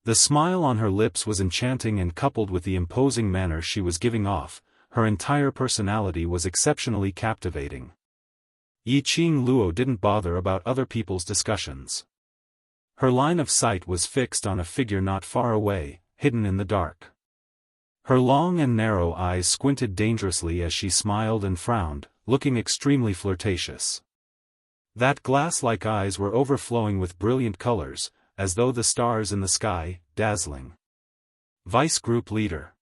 The smile on her lips was enchanting, and coupled with the imposing manner she was giving off, her entire personality was exceptionally captivating. Yiqing Luo didn't bother about other people's discussions. Her line of sight was fixed on a figure not far away, hidden in the dark. Her long and narrow eyes squinted dangerously as she smiled and frowned, looking extremely flirtatious. That glass-like eyes were overflowing with brilliant colors, as though the stars in the sky, dazzling. Vice Group Leader.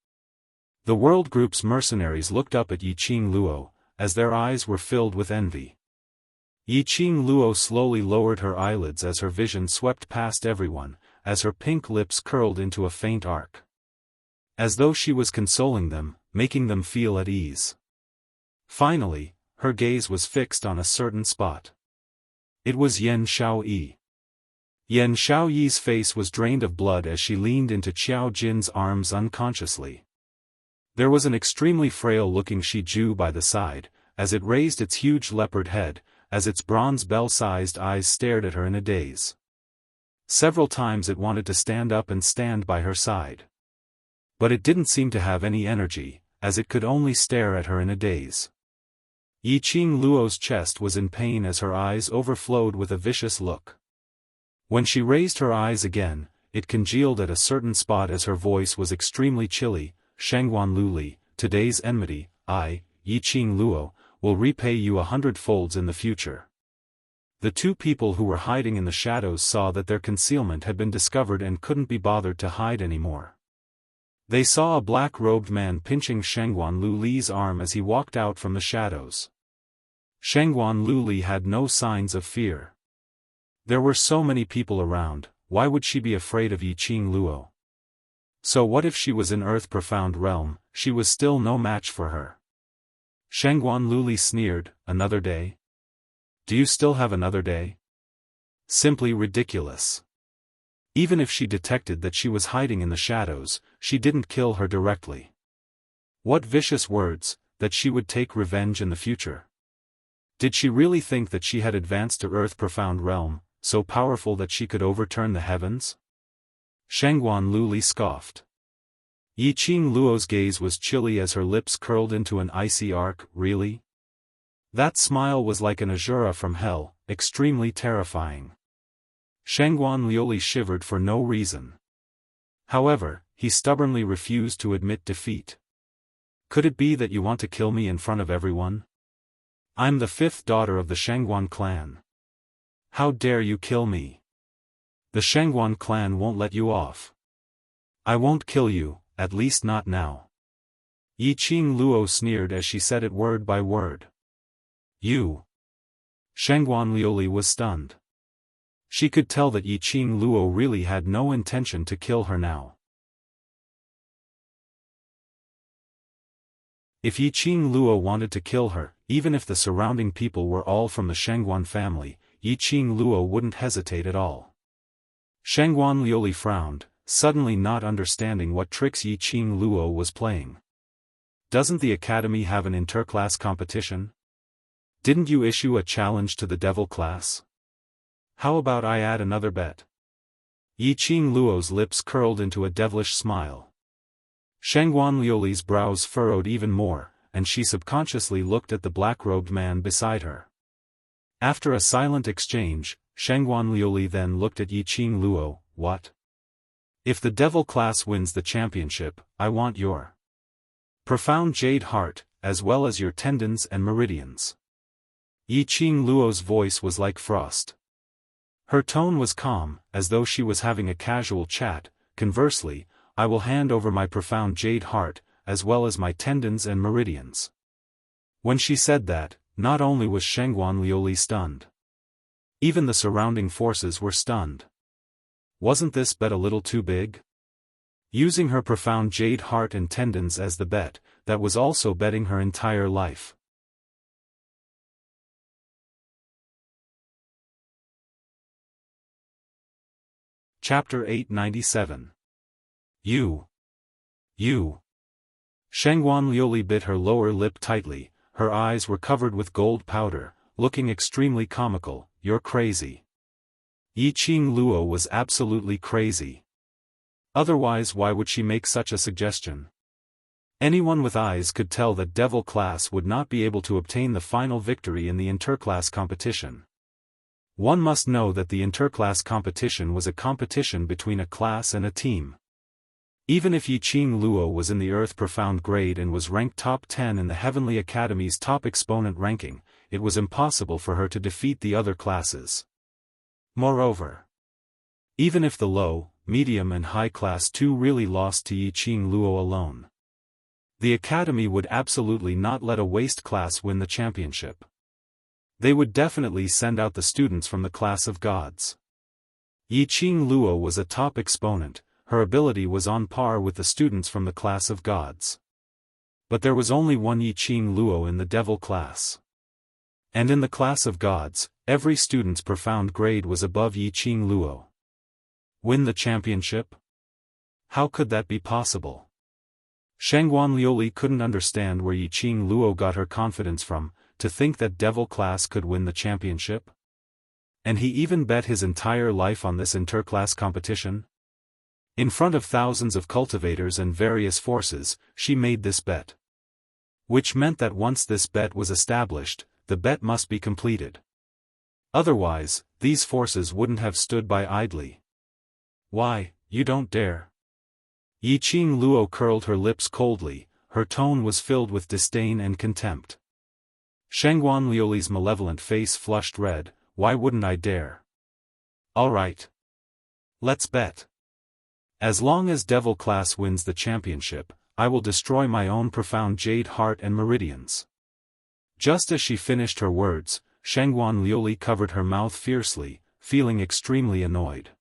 The World Group's mercenaries looked up at Yiqing Luo, as their eyes were filled with envy. Yiqing Luo slowly lowered her eyelids as her vision swept past everyone, as her pink lips curled into a faint arc. As though she was consoling them, making them feel at ease. Finally, her gaze was fixed on a certain spot. It was Yan Xiaoyi. Yan Xiaoyi's face was drained of blood as she leaned into Qiao Jin's arms unconsciously. There was an extremely frail-looking Shiju by the side, as it raised its huge leopard head, as its bronze bell-sized eyes stared at her in a daze. Several times it wanted to stand up and stand by her side. But it didn't seem to have any energy, as it could only stare at her in a daze. Yiqing Luo's chest was in pain as her eyes overflowed with a vicious look. When she raised her eyes again, it congealed at a certain spot as her voice was extremely chilly. Shangguan Luli, today's enmity, I, Yiqing Luo, will repay you 100-folds in the future. The two people who were hiding in the shadows saw that their concealment had been discovered and couldn't be bothered to hide anymore. They saw a black-robed man pinching Shangguan Luli's arm as he walked out from the shadows. Shangguan Luli had no signs of fear. There were so many people around, why would she be afraid of Yiqing Luo? So what if she was in Earth Profound Realm, she was still no match for her. Shangguan Luli sneered, another day? Do you still have another day? Simply ridiculous. Even if she detected that she was hiding in the shadows, she didn't kill her directly. What vicious words, that she would take revenge in the future. Did she really think that she had advanced to Earth Profound Realm, so powerful that she could overturn the heavens? Shangguan Luli scoffed. Yiqing Luo's gaze was chilly as her lips curled into an icy arc. Really? That smile was like an Azura from hell, extremely terrifying. Shangguan Liuli shivered for no reason. However, he stubbornly refused to admit defeat. Could it be that you want to kill me in front of everyone? I'm the 5th daughter of the Shangguan clan. How dare you kill me? The Shangguan clan won't let you off. I won't kill you, at least not now. Yi Qing Luo sneered as she said it word by word. You. Shangguan Liuli was stunned. She could tell that Yi Qing Luo really had no intention to kill her now. If Yi Qing Luo wanted to kill her, even if the surrounding people were all from the Shangguan family, Yi Qing Luo wouldn't hesitate at all. Shangguan Liuli frowned, suddenly not understanding what tricks Yi Qing Luo was playing. Doesn't the academy have an interclass competition? Didn't you issue a challenge to the devil class? How about I add another bet? Yi Qing Luo's lips curled into a devilish smile. Shangguan Liuli's brows furrowed even more, and she subconsciously looked at the black-robed man beside her. After a silent exchange, Shangguan Liuli then looked at Yi Qing Luo. What? If the devil class wins the championship, I want your profound jade heart, as well as your tendons and meridians. Yi Qing Luo's voice was like frost. Her tone was calm, as though she was having a casual chat. Conversely, I will hand over my profound jade heart, as well as my tendons and meridians. When she said that, not only was Shangguan Liuli stunned. Even the surrounding forces were stunned. Wasn't this bet a little too big? Using her profound jade heart and tendons as the bet, that was also betting her entire life. Chapter 897. You. Shangguan Liuli bit her lower lip tightly, her eyes were covered with gold powder, looking extremely comical. You're crazy. Yi Qing Luo was absolutely crazy. Otherwise why would she make such a suggestion? Anyone with eyes could tell that devil class would not be able to obtain the final victory in the interclass competition. One must know that the interclass competition was a competition between a class and a team. Even if Yi Qing Luo was in the Earth Profound grade and was ranked top 10 in the Heavenly Academy's top exponent ranking, it was impossible for her to defeat the other classes. Moreover, even if the low, medium and high class too really lost to Yi Qing Luo alone, the Academy would absolutely not let a waste class win the championship. They would definitely send out the students from the class of gods. Yi Qing Luo was a top exponent, her ability was on par with the students from the class of gods. But there was only one Yi Qing Luo in the devil class. And in the class of gods, every student's profound grade was above Yi Qing Luo. Win the championship? How could that be possible? Shangguan Liuli couldn't understand where Yi Qing Luo got her confidence from, to think that devil class could win the championship. And he even bet his entire life on this interclass competition? In front of thousands of cultivators and various forces, she made this bet. Which meant that once this bet was established, the bet must be completed. Otherwise, these forces wouldn't have stood by idly. Why, you don't dare. Yi Qing Luo curled her lips coldly, her tone was filled with disdain and contempt. Shangguan Liuli's malevolent face flushed red. Why wouldn't I dare? All right. Let's bet. As long as devil class wins the championship, I will destroy my own profound jade heart and meridians. Just as she finished her words, Shangguan Liuli covered her mouth fiercely, feeling extremely annoyed.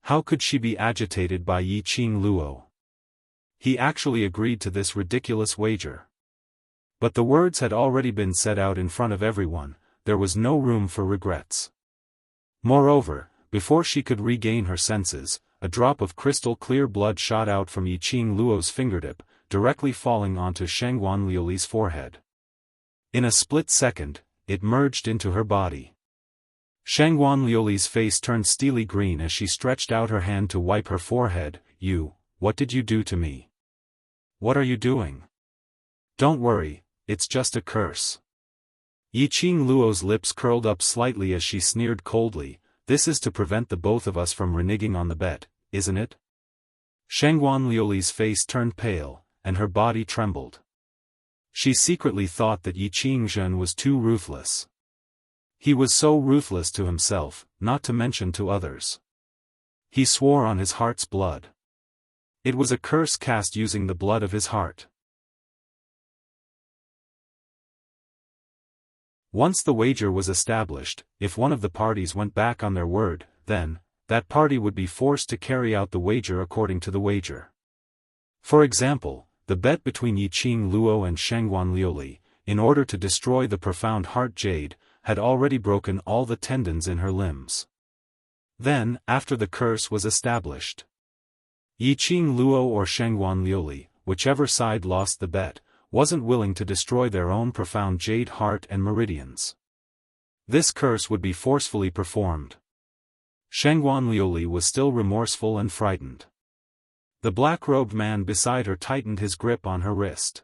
How could she be agitated by Yi Qing Luo? He actually agreed to this ridiculous wager. But the words had already been said out in front of everyone, there was no room for regrets. Moreover, before she could regain her senses, a drop of crystal-clear blood shot out from Yi Qing Luo's fingertip, directly falling onto Shangguan Liuli's forehead. In a split second, it merged into her body. Shangguan Liuli's face turned steely green as she stretched out her hand to wipe her forehead. What did you do to me? What are you doing? Don't worry, it's just a curse. Yi Qing Luo's lips curled up slightly as she sneered coldly. This is to prevent the both of us from reneging on the bet, isn't it? Shangguan Liuli's face turned pale, and her body trembled. She secretly thought that Yi Qingzhen was too ruthless. He was so ruthless to himself, not to mention to others. He swore on his heart's blood. It was a curse cast using the blood of his heart. Once the wager was established, if one of the parties went back on their word, then, that party would be forced to carry out the wager according to the wager. For example, the bet between Yiqing Luo and Shangguan Liuli, in order to destroy the profound heart jade, had already broken all the tendons in her limbs. Then, after the curse was established, Yiqing Luo or Shangguan Liuli, whichever side lost the bet, wasn't willing to destroy their own profound jade heart and meridians. This curse would be forcefully performed. Shangguan Liuli was still remorseful and frightened. The black-robed man beside her tightened his grip on her wrist.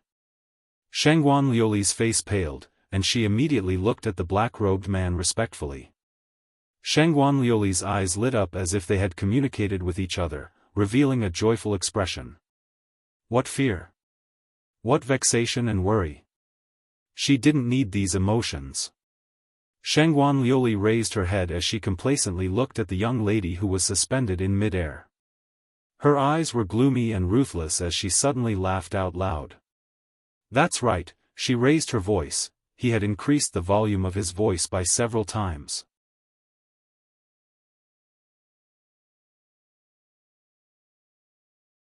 Shangguan Liuli's face paled, and she immediately looked at the black-robed man respectfully. Shangguan Liuli's eyes lit up as if they had communicated with each other, revealing a joyful expression. What fear? What vexation and worry? She didn't need these emotions. Shangguan Liuli raised her head as she complacently looked at the young lady who was suspended in mid-air. Her eyes were gloomy and ruthless as she suddenly laughed out loud. That's right, she raised her voice. He had increased the volume of his voice by several times.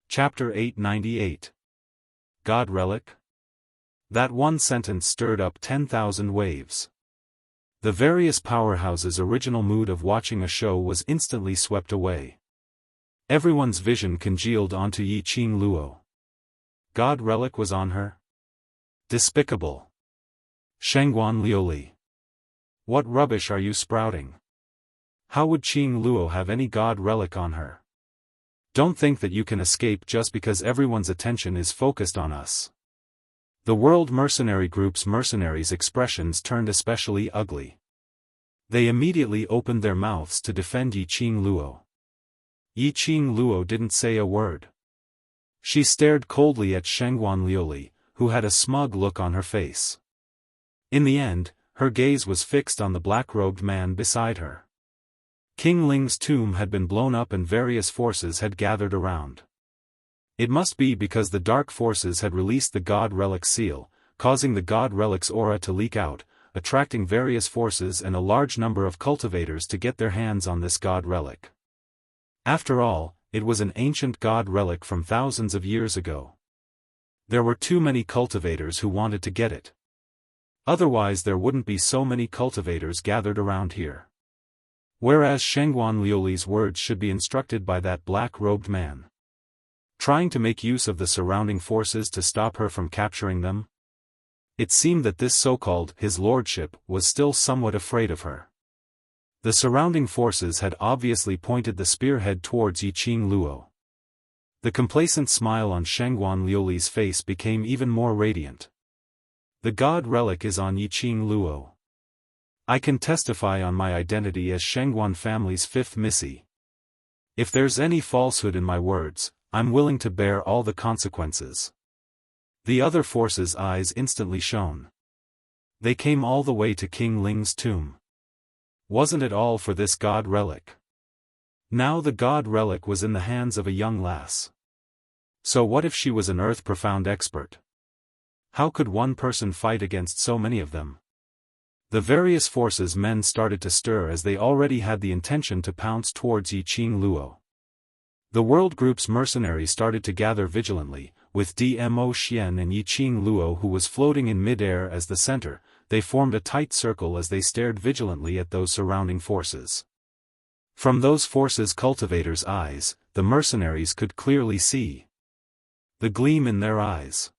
Chapter 898. God Relic? That one sentence stirred up 10,000 waves. The various powerhouses' original mood of watching a show was instantly swept away. Everyone's vision congealed onto Yiqing Luo. God Relic was on her? Despicable. Shangguan Liuli. What rubbish are you sprouting? How would Qing Luo have any God Relic on her? Don't think that you can escape just because everyone's attention is focused on us. The World Mercenary Group's mercenaries' expressions turned especially ugly. They immediately opened their mouths to defend Yiqing Luo. Yiqing Luo didn't say a word. She stared coldly at Shangguan Liuli, who had a smug look on her face. In the end, her gaze was fixed on the black-robed man beside her. King Ling's tomb had been blown up and various forces had gathered around. It must be because the dark forces had released the God Relic seal, causing the God Relic's aura to leak out, attracting various forces and a large number of cultivators to get their hands on this God Relic. After all, it was an ancient God Relic from thousands of years ago. There were too many cultivators who wanted to get it. Otherwise there wouldn't be so many cultivators gathered around here. Whereas Shangguan Liuli's words should be instructed by that black-robed man. Trying to make use of the surrounding forces to stop her from capturing them? It seemed that this so-called His Lordship was still somewhat afraid of her. The surrounding forces had obviously pointed the spearhead towards Yiqing Luo. The complacent smile on Shangguan Liuli's face became even more radiant. The God Relic is on Yiqing Luo. I can testify on my identity as Shangguan family's fifth Missy. If there's any falsehood in my words, I'm willing to bear all the consequences. The other forces' eyes instantly shone. They came all the way to King Ling's tomb. Wasn't it all for this God Relic? Now the God Relic was in the hands of a young lass. So what if she was an earth-profound expert? How could one person fight against so many of them? The various forces' men started to stir as they already had the intention to pounce towards Yiqing Luo. The World Group's mercenaries started to gather vigilantly, with Dmo Xian and Yiqing Luo who was floating in mid-air as the center. They formed a tight circle as they stared vigilantly at those surrounding forces. From those forces' cultivators' eyes, the mercenaries could clearly see the gleam in their eyes.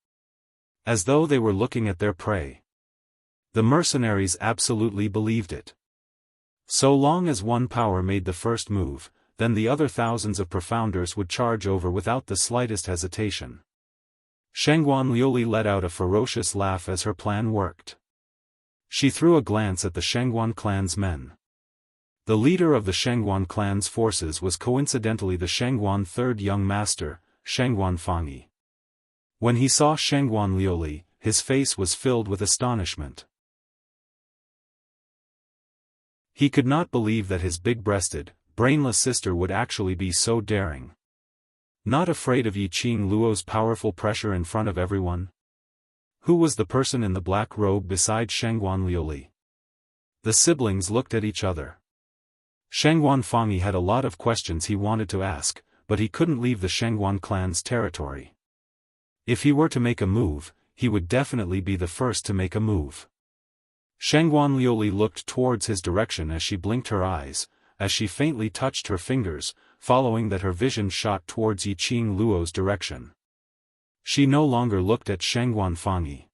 As though they were looking at their prey. The mercenaries absolutely believed it. So long as one power made the first move, then the other thousands of profounders would charge over without the slightest hesitation. Shangguan Liuli let out a ferocious laugh as her plan worked. She threw a glance at the Shangguan clan's men. The leader of the Shangguan clan's forces was coincidentally the Shangguan third young master, Shangguan Fangyi. When he saw Shangguan Liuli, his face was filled with astonishment. He could not believe that his big-breasted, brainless sister would actually be so daring. Not afraid of Yiqing Luo's powerful pressure in front of everyone? Who was the person in the black robe beside Shangguan Liuli? The siblings looked at each other. Shangguan Fangyi had a lot of questions he wanted to ask, but he couldn't leave the Shangguan clan's territory. If he were to make a move, he would definitely be the first to make a move. Shangguan Liuli looked towards his direction as she blinked her eyes, as she faintly touched her fingers, following that her vision shot towards Yiqing Luo's direction. She no longer looked at Shangguan Fangyi.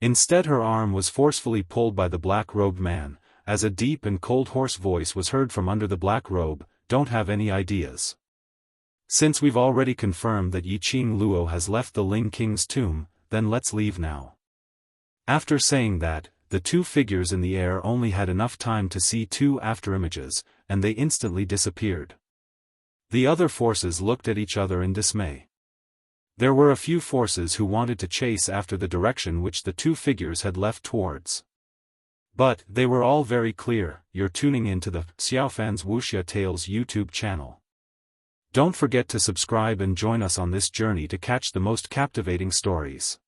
Instead her arm was forcefully pulled by the black-robed man, as a deep and cold hoarse voice was heard from under the black robe, "Don't have any ideas. Since we've already confirmed that Yiqing Luo has left the Ling King's tomb, then let's leave now." After saying that, the two figures in the air only had enough time to see two afterimages, and they instantly disappeared. The other forces looked at each other in dismay. There were a few forces who wanted to chase after the direction which the two figures had left towards. But, they were all very clear. You're tuning into the Xiaofan's Wuxia Tales YouTube channel. Don't forget to subscribe and join us on this journey to catch the most captivating stories.